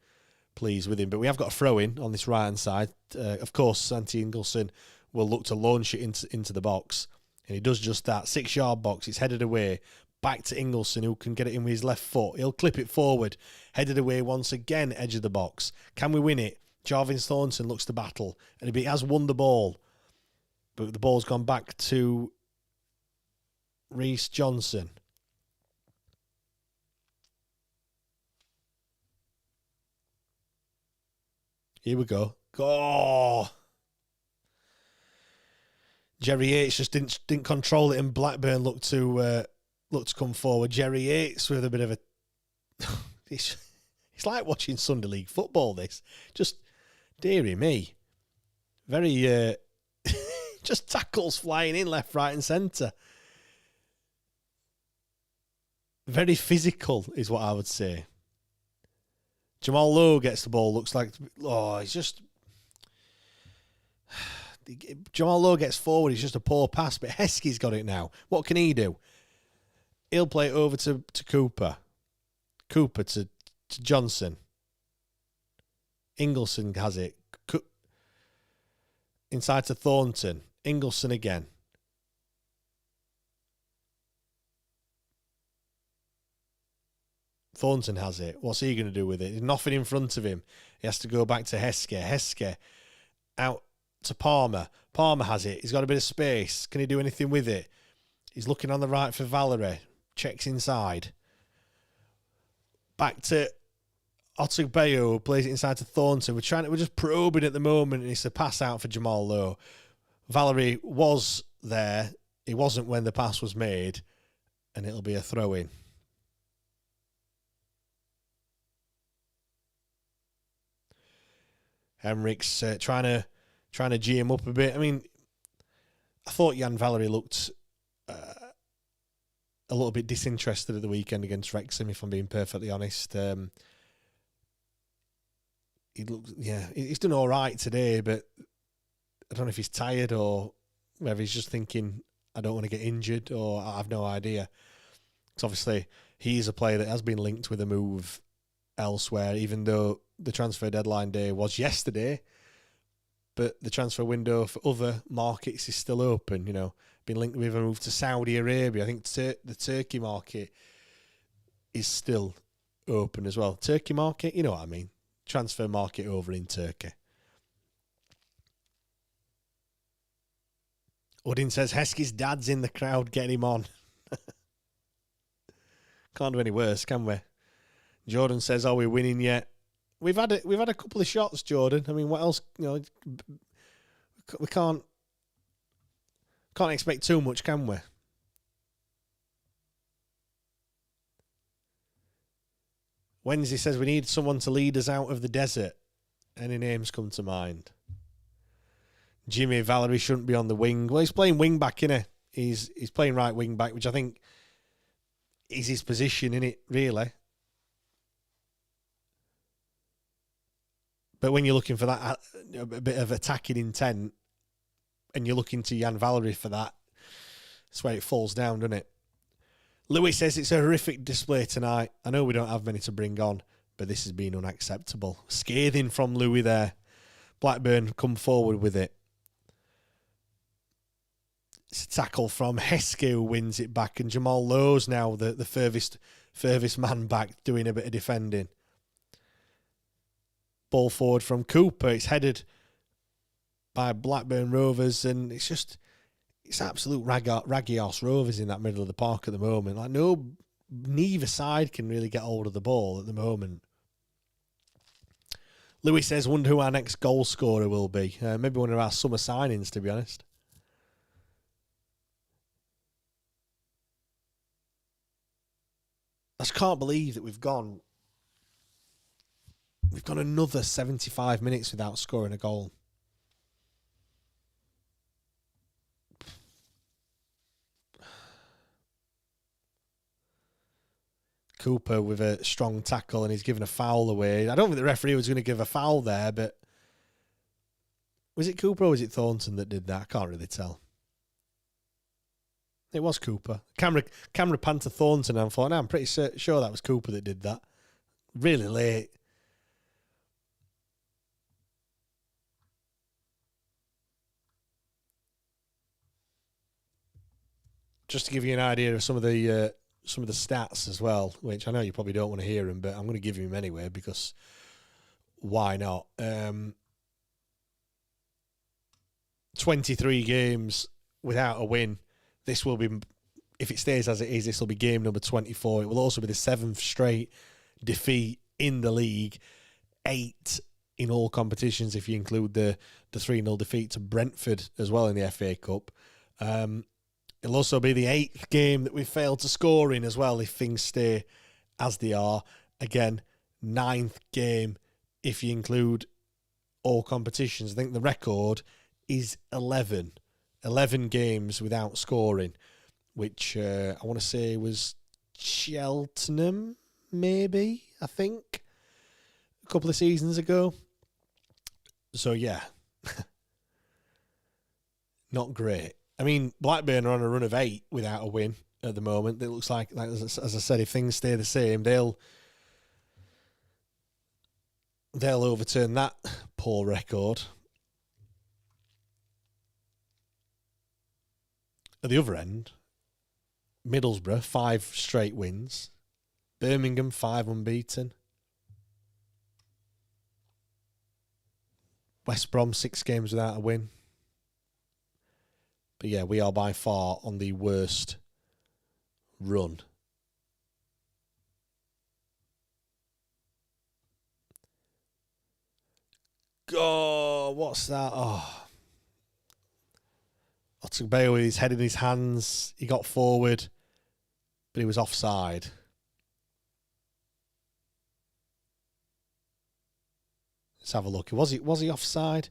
Speaker 3: pleased with him. But we have got a throw-in on this right-hand side. Of course, Santi Ingolson will look to launch it into the box. And he does just that. 6-yard box, it's headed away. Back to Ingolson, who can get it in with his left foot. He'll clip it forward. Headed away once again, edge of the box. Can we win it? Jarvis Thornton looks to battle. And he has won the ball. But the ball's gone back to Reece Johnson. Here we go. Oh! Jerry Yates just didn't control it, and Blackburn looked to come forward. Jerry Yates with a bit of a... it's like watching Sunday League football, this. Just, dearie me. Very... just tackles flying in left, right and centre. Very physical is what I would say. Jamal Lowe gets the ball, looks like... Oh, he's just... Jamal Lowe gets forward, he's just a poor pass, but Heskey's got it now. What can he do? He'll play it over to Cooper. Cooper to Johnson. Ingolson has it. Inside to Thornton. Ingolson again. Thornton has it. What's he going to do with it? There's nothing in front of him. He has to go back to Heskey. Heskey out to Palmer. Palmer has it. He's got a bit of space. Can he do anything with it? He's looking on the right for Valerie. Checks inside. Back to Otubeyo, who plays it inside to Thornton. We're just probing at the moment, and it's a pass out for Jamal Lowe. Valerie was there. He wasn't when the pass was made, and it'll be a throw-in. Henrik's trying to trying to G him up a bit. I mean, I thought Jan Valery looked a little bit disinterested at the weekend against Wrexham, if I'm being perfectly honest. He's done all right today, but I don't know if he's tired or whether he's just thinking, I don't want to get injured, or I have no idea. Because obviously, he's a player that has been linked with a move elsewhere, even though the transfer deadline day was yesterday. But the transfer window for other markets is still open, been linked with a move to Saudi Arabia. I think the Turkey market is still open as well. Turkey market, you know what I mean. Transfer market over in Turkey. Udin says, Heskey's dad's in the crowd, get him on. Can't do any worse, can we? Jordan says, are we winning yet? We've had a couple of shots, Jordan. I mean, what else? We can't expect too much, can we? Wednesday says we need someone to lead us out of the desert. Any names come to mind? Jimmy Valery shouldn't be on the wing. Well, he's playing wing back, innit? He's playing right wing back, which I think is his position, innit, really. But when you're looking for that a bit of attacking intent, and you're looking to Jan Valery for that, that's where it falls down, doesn't it? Louis says it's a horrific display tonight. I know we don't have many to bring on, but this has been unacceptable. Scathing from Louis there. Blackburn come forward with it. It's a tackle from Heskey who wins it back, and Jamal Lowe's now the furthest man back doing a bit of defending. Ball forward from Cooper. It's headed by Blackburn Rovers, and it's absolute raggy arse Rovers in that middle of the park at the moment. Like neither side can really get hold of the ball at the moment. Louis says, wonder who our next goal scorer will be. Maybe one of our summer signings, to be honest. I just can't believe that we've gone another 75 minutes without scoring a goal. Cooper with a strong tackle, and he's given a foul away. I don't think the referee was going to give a foul there, but was it Cooper or was it Thornton that did that? I can't really tell. It was Cooper. Camera panned to Thornton, and I thought, no, I'm pretty sure that was Cooper that did that. Really late. Just to give you an idea of some of the stats as well, which I know you probably don't want to hear them, but I'm going to give you them anyway because why not? 23 games without a win. This will be, if it stays as it is, this will be game number 24. It will also be the 7th straight defeat in the league. 8 in all competitions if you include the 3-0 defeat to Brentford as well in the FA Cup. It'll also be the 8th game that we failed to score in as well if things stay as they are. Again, 9th game if you include all competitions. I think the record is 11. 11 games without scoring, which I want to say was Cheltenham, maybe, I think, a couple of seasons ago. So, yeah, not great. I mean, Blackburn are on a run of 8 without a win at the moment. It looks like as I said, if things stay the same, they'll overturn that poor record. At the other end, Middlesbrough, 5 straight wins. Birmingham, 5 unbeaten. West Brom, 6 games without a win. But yeah, we are by far on the worst run. Oh, what's that? Oh. Otzegbeo with his head in his hands. He got forward, but he was offside. Let's have a look. Was he offside?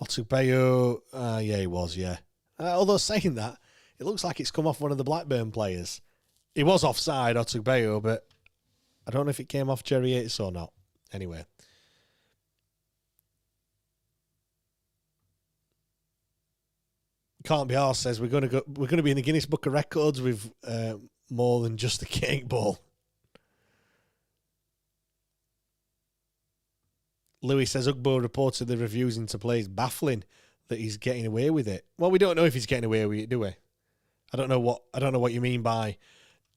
Speaker 3: Otubeyo, yeah, he was, yeah. Although saying that, it looks like it's come off one of the Blackburn players. He was offside, Otubeyo, but I don't know if it came off Jerry Yates or not. Anyway. Can't be arsed says we're going to be in the Guinness Book of Records with more than just a cake ball. Louis says Ugbo reportedly refusing to play is baffling that he's getting away with it. Well, we don't know if he's getting away with it, do we? I don't know what you mean by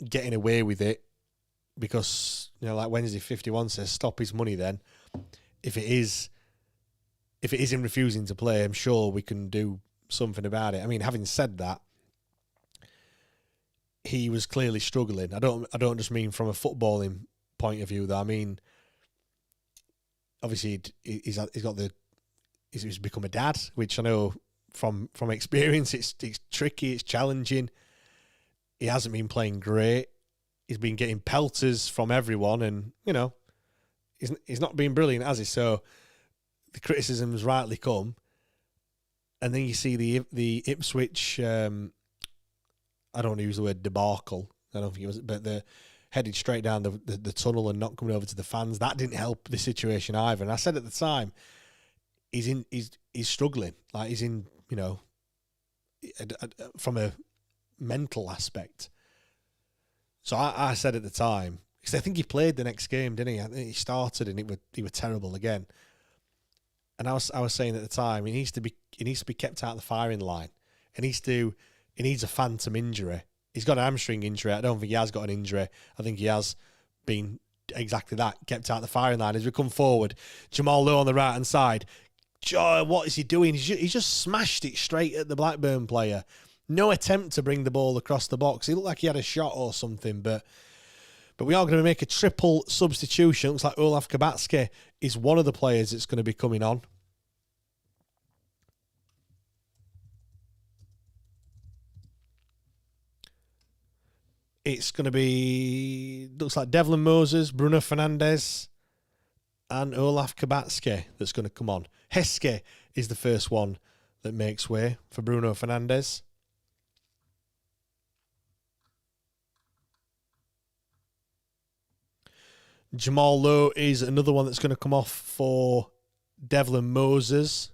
Speaker 3: getting away with it, because like Wednesday 51 says, stop his money. Then, if it is him refusing to play, I'm sure we can do something about it. I mean, having said that, he was clearly struggling. I don't just mean from a footballing point of view, though. I mean, obviously he's become a dad, which I know from experience it's tricky, it's challenging. He hasn't been playing great. He's been getting pelters from everyone, and he's not been brilliant, has he? So the criticisms rightly come. And then you see the Ipswich, I don't want to use the word debacle, I don't think it was, but they're headed straight down the tunnel and not coming over to the fans. That didn't help the situation either. And I said at the time, he's struggling. Like, he's in, from a mental aspect. So I said at the time, because I think he played the next game, didn't he? I think he started and he was terrible again. And I was saying at the time, he needs to be kept out of the firing line. He needs a phantom injury. He's got an hamstring injury. I don't think he has got an injury. I think he has been exactly that, kept out of the firing line. As we come forward, Jamal Lowe on the right hand side. What is he doing? He's just smashed it straight at the Blackburn player. No attempt to bring the ball across the box. He looked like he had a shot or something, but we are going to make a triple substitution. It looks like Olaf Kabatske is one of the players that's going to be coming on. It's going to be, looks like Devlin Moses, Bruno Fernandes, and Olaf Kabatske that's going to come on. Heske is the first one that makes way for Bruno Fernandes. Jamal Lowe is another one that's going to come off for Devlin Moses.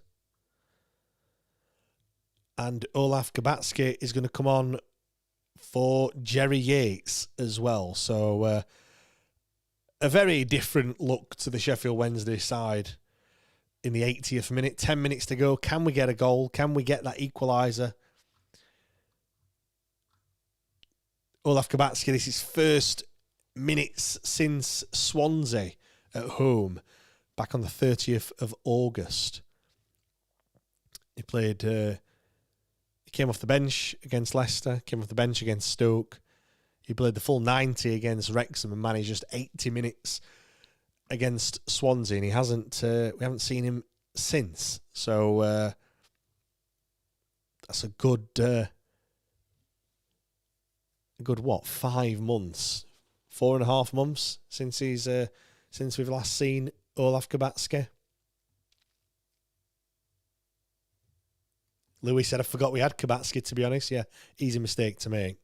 Speaker 3: And Olaf Kabatske is going to come on for Jerry Yates as well. So a very different look to the Sheffield Wednesday side in the 80th minute. 10 minutes to go. Can we get a goal? Can we get that equaliser? Olaf Kabatske, this is first minutes since Swansea at home back on the 30th of August. He played, he came off the bench against Leicester, came off the bench against Stoke. He played the full 90 against Wrexham and managed just 80 minutes against Swansea, and he hasn't, we haven't seen him since. So that's a good 5 months. 4.5 months since since we've last seen Olaf Kabatske. Louis said, I forgot we had Kabatske, to be honest. Yeah, easy mistake to make.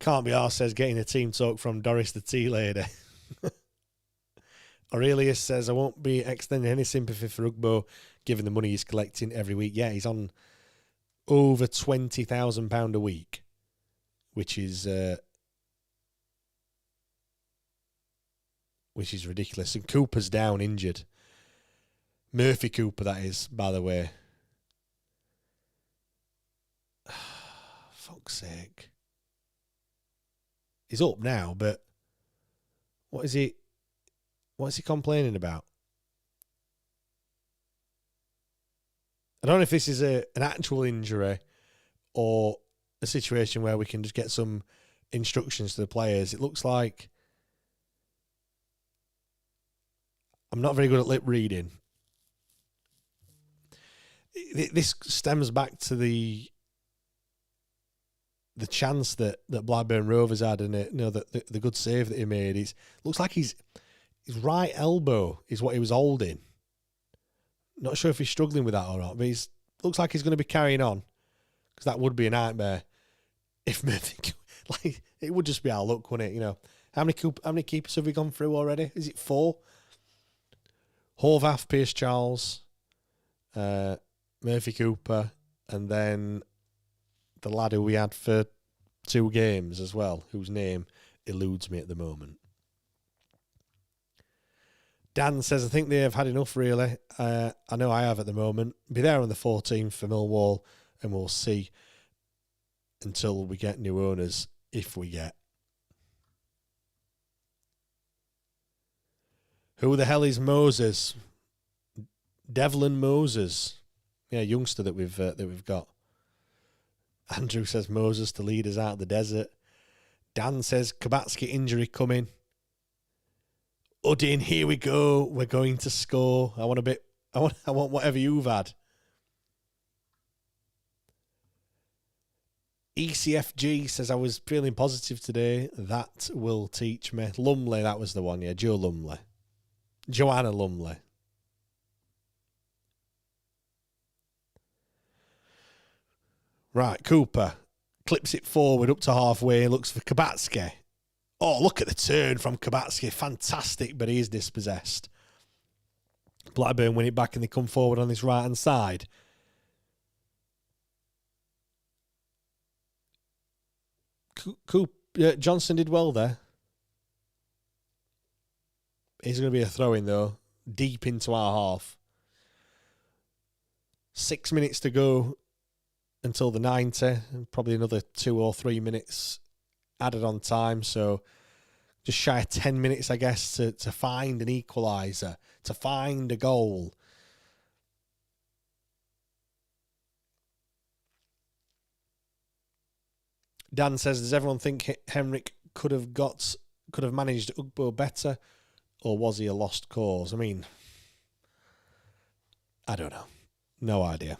Speaker 3: Can't be arsed says, getting a team talk from Doris the tea lady. Aurelius says, I won't be extending any sympathy for Ugbo given the money he's collecting every week. Yeah, he's on over £20,000 a week, which is ridiculous. And Cooper's down injured. Murphy Cooper, that is, by the way. Fuck's sake. He's up now, but what is he complaining about? I don't know if this is an actual injury or a situation where we can just get some instructions to the players. It looks like I'm not very good at lip reading. This stems back to the chance that Blackburn Rovers had, and the good save that he made. Looks like he's his right elbow is what he was holding. Not sure if he's struggling with that or not, but looks like he's going to be carrying on, because that would be a nightmare if Murphy. Like, it would just be our luck, wouldn't it? You know, how many keepers have we gone through already? Is it 4? Horvath, Pierce Charles, Murphy Cooper, and then the lad who we had for 2 games as well, whose name eludes me at the moment. Dan says, I think they have had enough, really. I know I have at the moment. Be there on the 14th for Millwall, and we'll see until we get new owners, if we get. Who the hell is Moses? Devlin Moses. Yeah, youngster that we've got. Andrew says Moses to lead us out of the desert. Dan says Kabatski injury coming. Udin, here we go. We're going to score. I want whatever you've had. ECFG says I was feeling positive today. That will teach me. Lumley, that was the one, yeah. Joe Lumley. Joanna Lumley. Right, Cooper clips it forward up to halfway, looks for Kabatski. Oh, look at the turn from Kabatski. Fantastic, but he is dispossessed. Blackburn win it back and they come forward on this right-hand side. Johnson did well there. He's going to be a throw-in, though, deep into our half. 6 minutes to go until the 90, and probably another 2 or 3 minutes added on time, so just shy of 10 minutes, I guess, to find an equaliser, to find a goal. Dan says, does everyone think Henrik could have managed Ugbo better, or was he a lost cause? I mean, I don't know. No idea.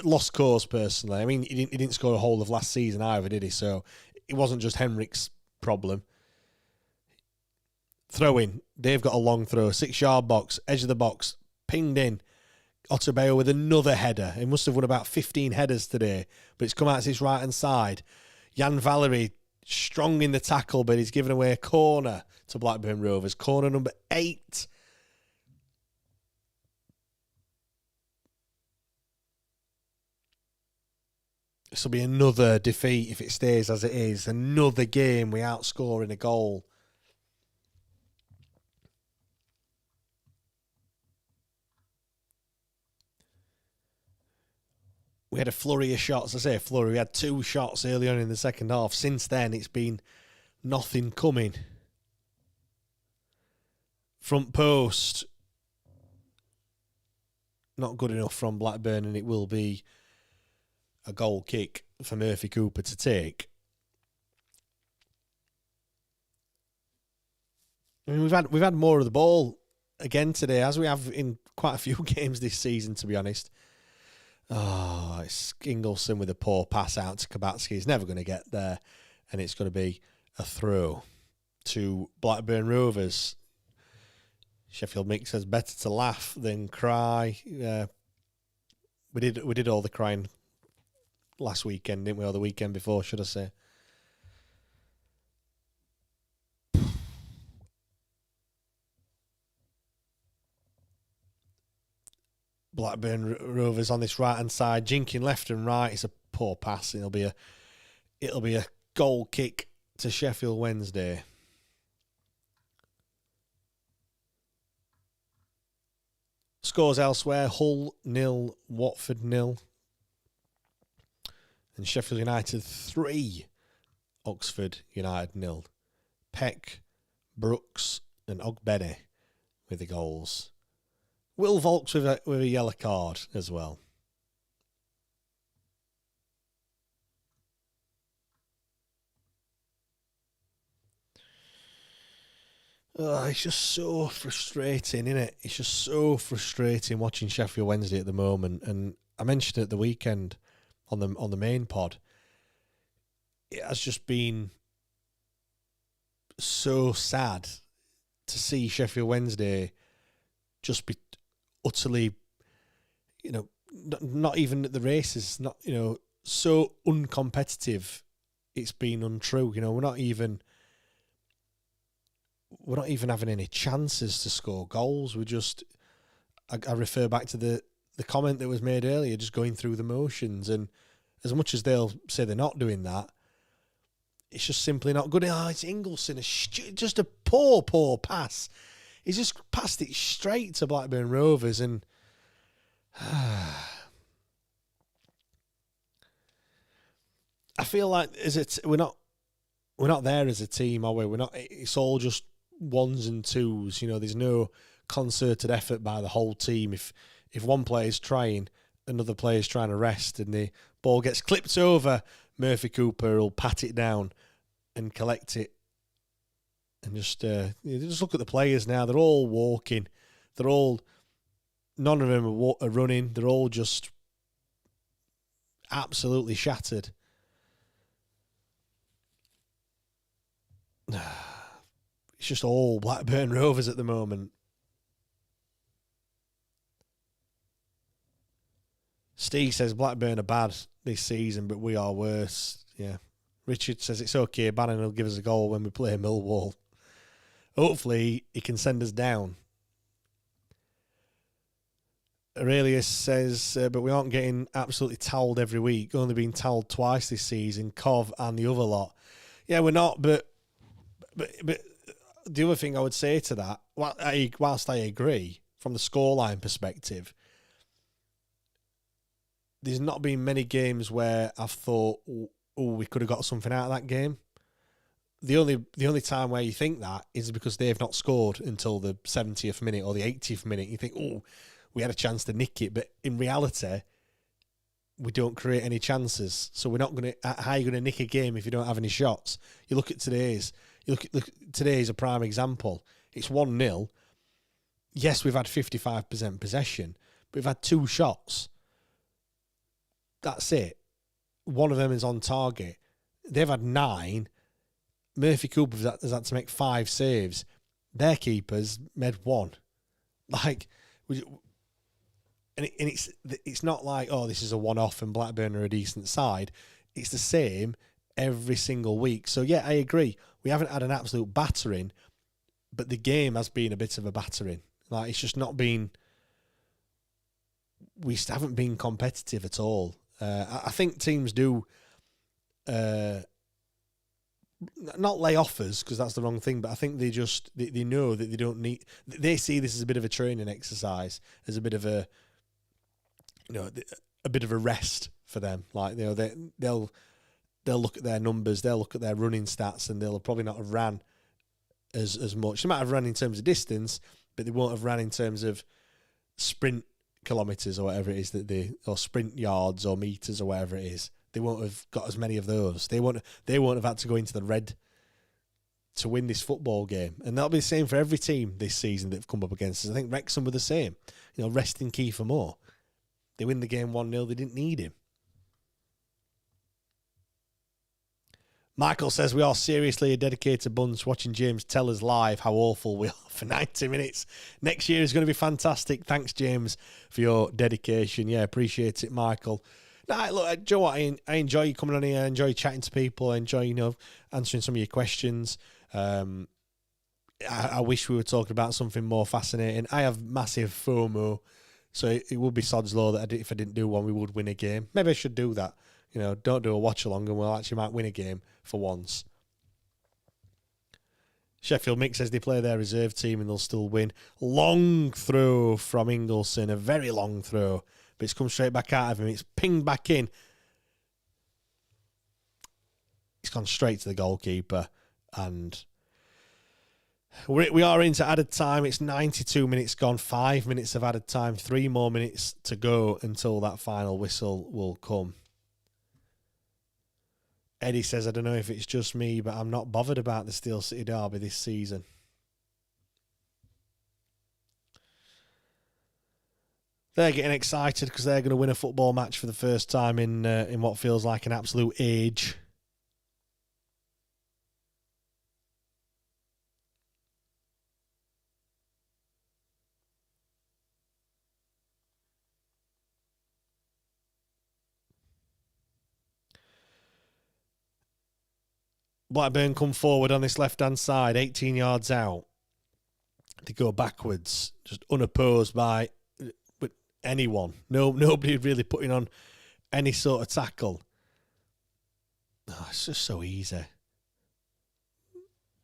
Speaker 3: Lost cause, personally. I mean, he didn't score a whole of last season either, did he? So it wasn't just Henrik's problem. Throw-in. They've got a long throw. 6-yard box, edge of the box, pinged in. Otterbayo with another header. He must have won about 15 headers today, but it's come out to his right-hand side. Jan Valery, strong in the tackle, but he's given away a corner to Blackburn Rovers. Corner number 8. This will be another defeat if it stays as it is. Another game we outscore in a goal. We had a flurry of shots. I say a flurry. We had 2 shots early on in the second half. Since then, it's been nothing coming. Front post. Not good enough from Blackburn, and it will be a goal kick for Murphy Cooper to take. I mean, we've had more of the ball again today, as we have in quite a few games this season, to be honest. Oh, it's Ingelsson with a poor pass out to Kabatski. He's never going to get there, and it's going to be a throw to Blackburn Rovers. Sheffield Mick says better to laugh than cry. We did all the crying last weekend, didn't we? Or the weekend before, should I say? Blackburn Rovers on this right-hand side, jinking left and right. It's a poor pass. It'll be a goal kick to Sheffield Wednesday. Scores elsewhere: Hull 0, Watford 0, and Sheffield United 3, Oxford United 0. Peck, Brooks, and Ogbene with the goals. Will Volks with a yellow card as well. Oh, it's just so frustrating, isn't it? It's just so frustrating watching Sheffield Wednesday at the moment. And I mentioned it at the weekend on the main pod. It has just been so sad to see Sheffield Wednesday just be utterly, not even at the races, not, so uncompetitive. It's been untrue. We're not even having any chances to score goals. We're just, I refer back to the comment that was made earlier, just going through the motions. And as much as they'll say they're not doing that, it's just simply not good. It's Ingleson, just a poor pass. He's just passed it straight to Blackburn Rovers, and I feel like we're not there as a team, are we? We're not. It's all just ones and twos. There's no concerted effort by the whole team. If one player's trying, another player's trying to rest, and the ball gets clipped over, Murphy Cooper will pat it down and collect it. And just look at the players now. They're all walking. None of them are running. They're all just absolutely shattered. It's just all Blackburn Rovers at the moment. Steve says Blackburn are bad this season, but we are worse. Yeah. Richard says it's okay. Bannon will give us a goal when we play Millwall. Hopefully, he can send us down. Aurelius says, but we aren't getting absolutely towelled every week. Only been towelled twice this season, Cov and the other lot. Yeah, we're not, but the other thing I would say to that, whilst I agree, from the scoreline perspective, there's not been many games where I've thought, we could have got something out of that game. The only time where you think that is because they've not scored until the 70th minute or the 80th minute. You think, we had a chance to nick it, but in reality, we don't create any chances. So we're not going to. How are you going to nick a game if you don't have any shots? You look at today's. Today's a prime example. It's 1-0. Yes, we've had 55% possession, but we've had 2 shots. That's it. One of them is on target. They've had 9. Murphy Cooper has had to make 5 saves. Their keepers made 1. It's not like, this is a one-off and Blackburn are a decent side. It's the same every single week. So yeah, I agree. We haven't had an absolute battering, but the game has been a bit of a battering. It's just not been. We haven't been competitive at all. I think teams do. Not lay offers, because that's the wrong thing, but I think they know that they don't need. They see this as a bit of a training exercise, as a bit of a rest for them. They'll look at their numbers, they'll look at their running stats, and they'll probably not have ran as much. They might have run in terms of distance, but they won't have ran in terms of sprint kilometres or whatever it is or sprint yards or meters or whatever it is. They won't have got as many of those. They won't have had to go into the red to win this football game. And that'll be the same for every team this season that have come up against us. I think Wrexham were the same. Resting Kiefer Moore. They win the game 1-0. They didn't need him. Michael says we are seriously a dedicated bunch, watching James tell us live how awful we are for 90 minutes. Next year is going to be fantastic. Thanks, James, for your dedication. Yeah, appreciate it, Michael. Nah, look, Joe, I enjoy you coming on here. I enjoy chatting to people. I enjoy, answering some of your questions. I wish we were talking about something more fascinating. I have massive FOMO, so it would be sod's law that if I didn't do one, we would win a game. Maybe I should do that. Don't do a watch-along and we'll actually might win a game for once. Sheffield Mick says they play their reserve team and they'll still win. Long throw from Ingleson, a very long throw. But it's come straight back out of him. It's pinged back in. It's gone straight to the goalkeeper. And we are into added time. It's 92 minutes gone. 5 minutes of added time. 3 more minutes to go until that final whistle will come. Eddie says, I don't know if it's just me, but I'm not bothered about the Steel City derby this season. They're getting excited because they're going to win a football match for the first time in what feels like an absolute age. Blackburn come forward on this left-hand side, 18 yards out. They go backwards, just unopposed by anyone. Nobody really putting on any sort of tackle. Oh, it's just so easy.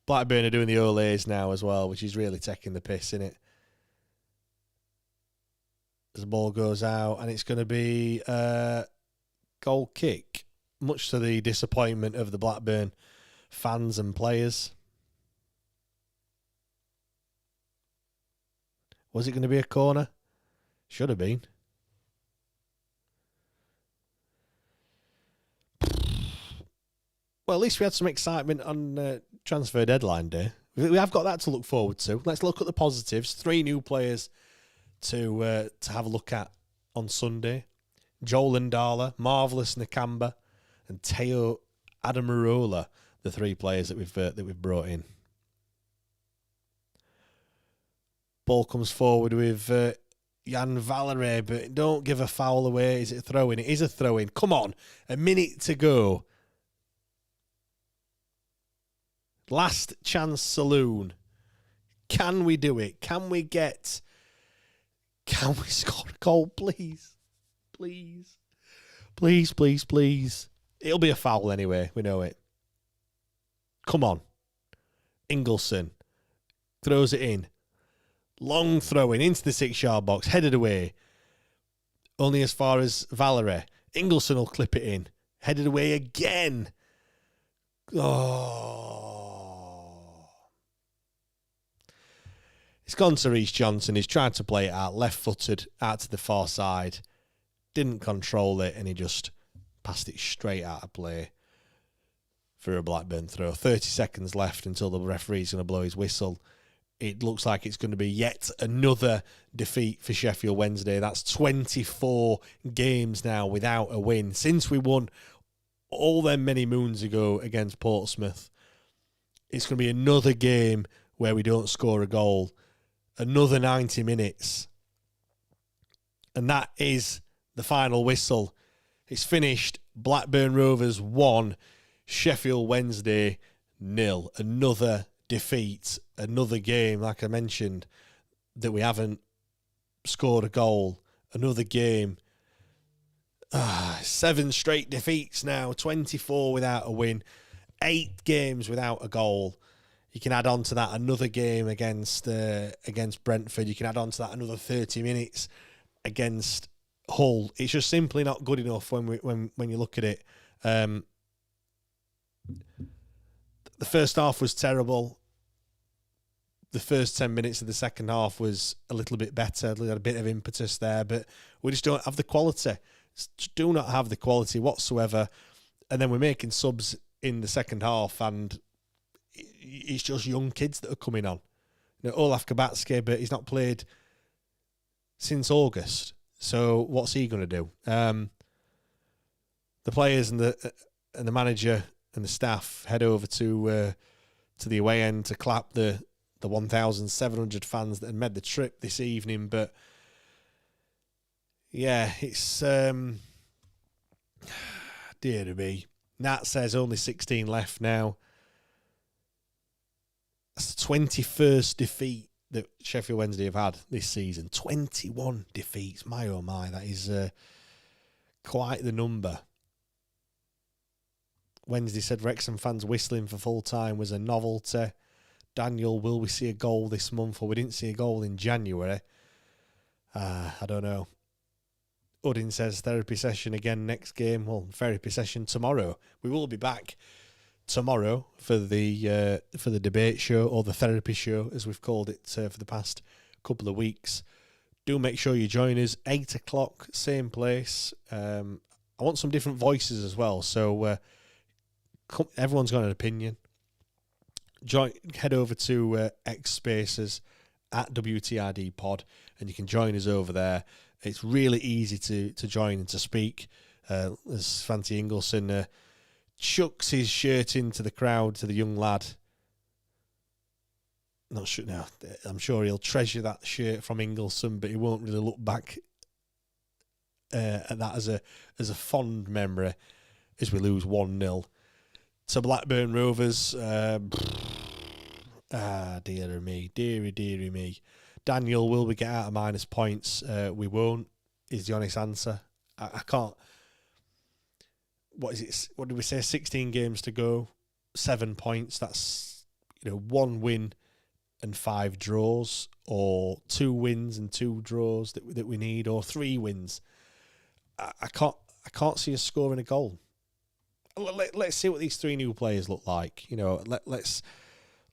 Speaker 3: Blackburn are doing the Olays now as well, which is really taking the piss, isn't it? As the ball goes out, and it's going to be a goal kick, much to the disappointment of the Blackburn fans and players. Was it going to be a corner? Should have been. Well, at least we had some excitement on transfer deadline day. We have got that to look forward to. Let's look at the positives. 3 new players to have a look at on Sunday. Joel Ndala, Marvellous Nakamba, and Teo Adamarola, the 3 players that we've brought in. Ball comes forward with Jan Valerie, but don't give a foul away. Is it a throw-in? It is a throw-in. Come on, a minute to go. Last chance saloon. Can we do it? Can we score a goal, please? Please. Please, please, please. It'll be a foul anyway. We know it. Come on. Ingleson throws it in. Long throwing into the 6-yard box. Headed away. Only as far as Valerie. Ingleson will clip it in. Headed away again. Oh. It's gone to Reece Johnson. He's tried to play it out, left-footed, out to the far side. Didn't control it, and he just passed it straight out of play for a Blackburn throw. 30 seconds left until the referee's going to blow his whistle. It looks like it's going to be yet another defeat for Sheffield Wednesday. That's 24 games now without a win. Since we won all them many moons ago against Portsmouth, it's going to be another game where we don't score a goal. Another 90 minutes. And that is the final whistle. It's finished. Blackburn Rovers 1, Sheffield Wednesday 0. Another defeat. Another game, like I mentioned, that we haven't scored a goal. Another game. 7 straight defeats now. 24 without a win. 8 games without a goal. You can add on to that another game against Brentford. You can add on to that another 30 minutes against Hull. It's just simply not good enough when you look at it. The first half was terrible. The first 10 minutes of the second half was a little bit better. We had a bit of impetus there, but we just don't have the quality. Just do not have the quality whatsoever. And then we're making subs in the second half, and it's just young kids that are coming on. You know, Olaf Kabatske, but he's not played since August. So what's he going to do? The players and the manager and the staff head over to the away end to clap the 1,700 fans that had made the trip this evening. But yeah, it's dear to me. Nat says only 16 left now. That's the 21st defeat that Sheffield Wednesday have had this season. 21 defeats. My, oh my, that is quite the number. Wednesday said Wrexham fans whistling for full time was a novelty. Daniel, will we see a goal this month? Or we didn't see a goal in January. I don't know. Udin says therapy session again next game. Well, therapy session tomorrow. We will be back tomorrow for the debate show, or the therapy show as we've called it for the past couple of weeks. Do make sure you join us 8 o'clock, same place. I want some different voices as well, so everyone's got an opinion. Head over to X Spaces at WTRD Pod, and you can join us over there. It's really easy to join and to speak. As Fanti Ingleson chucks his shirt into the crowd to the young lad. Not sure now. I'm sure he'll treasure that shirt from Ingleson, but he won't really look back at that as a fond memory as we lose 1-0 to Blackburn Rovers. Dearie me, dearie me. Daniel, will we get out of minus points? We won't, is the honest answer. I can't. What is it? What did we say? 16 games to go, 7 points. That's 1 win and 5 draws, or 2 wins and 2 draws that we need, or 3 wins. I can't see us scoring a goal. Let's see what these 3 new players look like. Let's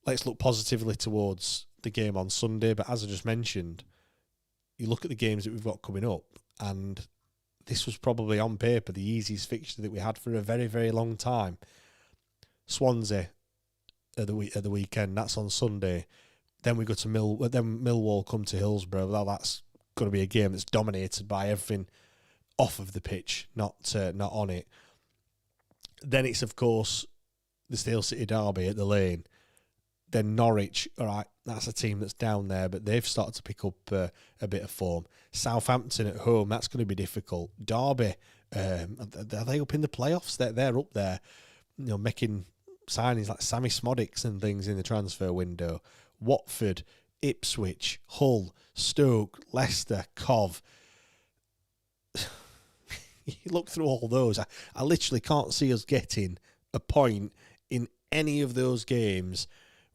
Speaker 3: look positively towards the game on Sunday. But as I just mentioned, you look at the games that we've got coming up, and this was probably on paper the easiest fixture that we had for a very, very long time. Swansea at the weekend. That's on Sunday. Then we go to Millwall come to Hillsborough. Well, that's going to be a game that's dominated by everything off of the pitch, not on it. Then it's, of course, the Steel City derby at the Lane. Then Norwich, all right, that's a team that's down there, but they've started to pick up a bit of form. Southampton at home, that's going to be difficult. Derby, are they up in the playoffs? They're up there, making signings like Sammy Smodics and things in the transfer window. Watford, Ipswich, Hull, Stoke, Leicester, Cov. You look through all those, I literally can't see us getting a point in any of those games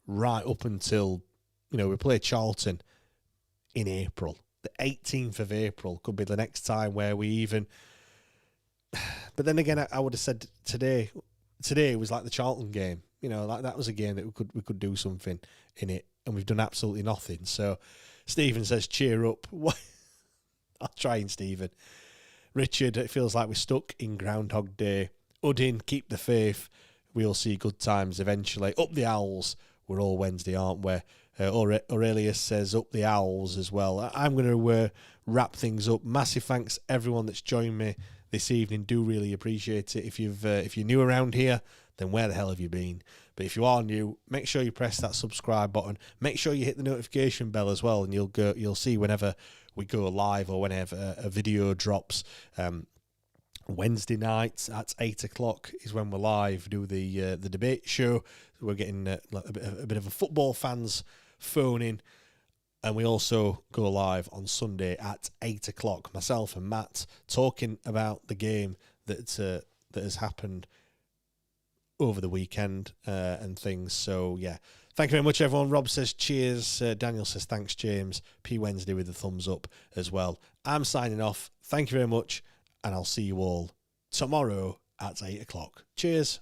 Speaker 3: right up until, we play Charlton in April. The 18th of April could be the next time where we even... But then again, I would have said today was like the Charlton game. That was a game that we could do something in it, and we've done absolutely nothing. So Stephen says, cheer up. I'll try and Stephen. Richard, it feels like we're stuck in Groundhog Day. Udin, keep the faith. We'll see good times eventually. Up the Owls. We're all Wednesday, aren't we? Aurelius says up the Owls as well. I'm going to wrap things up. Massive thanks everyone that's joined me this evening. Do really appreciate it. If you're new around here, then where the hell have you been? But if you are new, make sure you press that subscribe button. Make sure you hit the notification bell as well, and you'll see whenever we go live or whenever a video drops. Wednesday nights at 8 o'clock is when we're live. Do the debate show. We're getting a bit of a football fans phone in, and we also go live on Sunday at 8 o'clock. Myself and Matt talking about the game that has happened over the weekend and things. So yeah, thank you very much, everyone. Rob says cheers. Daniel says thanks, James. P Wednesday with a thumbs up as well. I'm signing off. Thank you very much, and I'll see you all tomorrow at 8 o'clock. Cheers.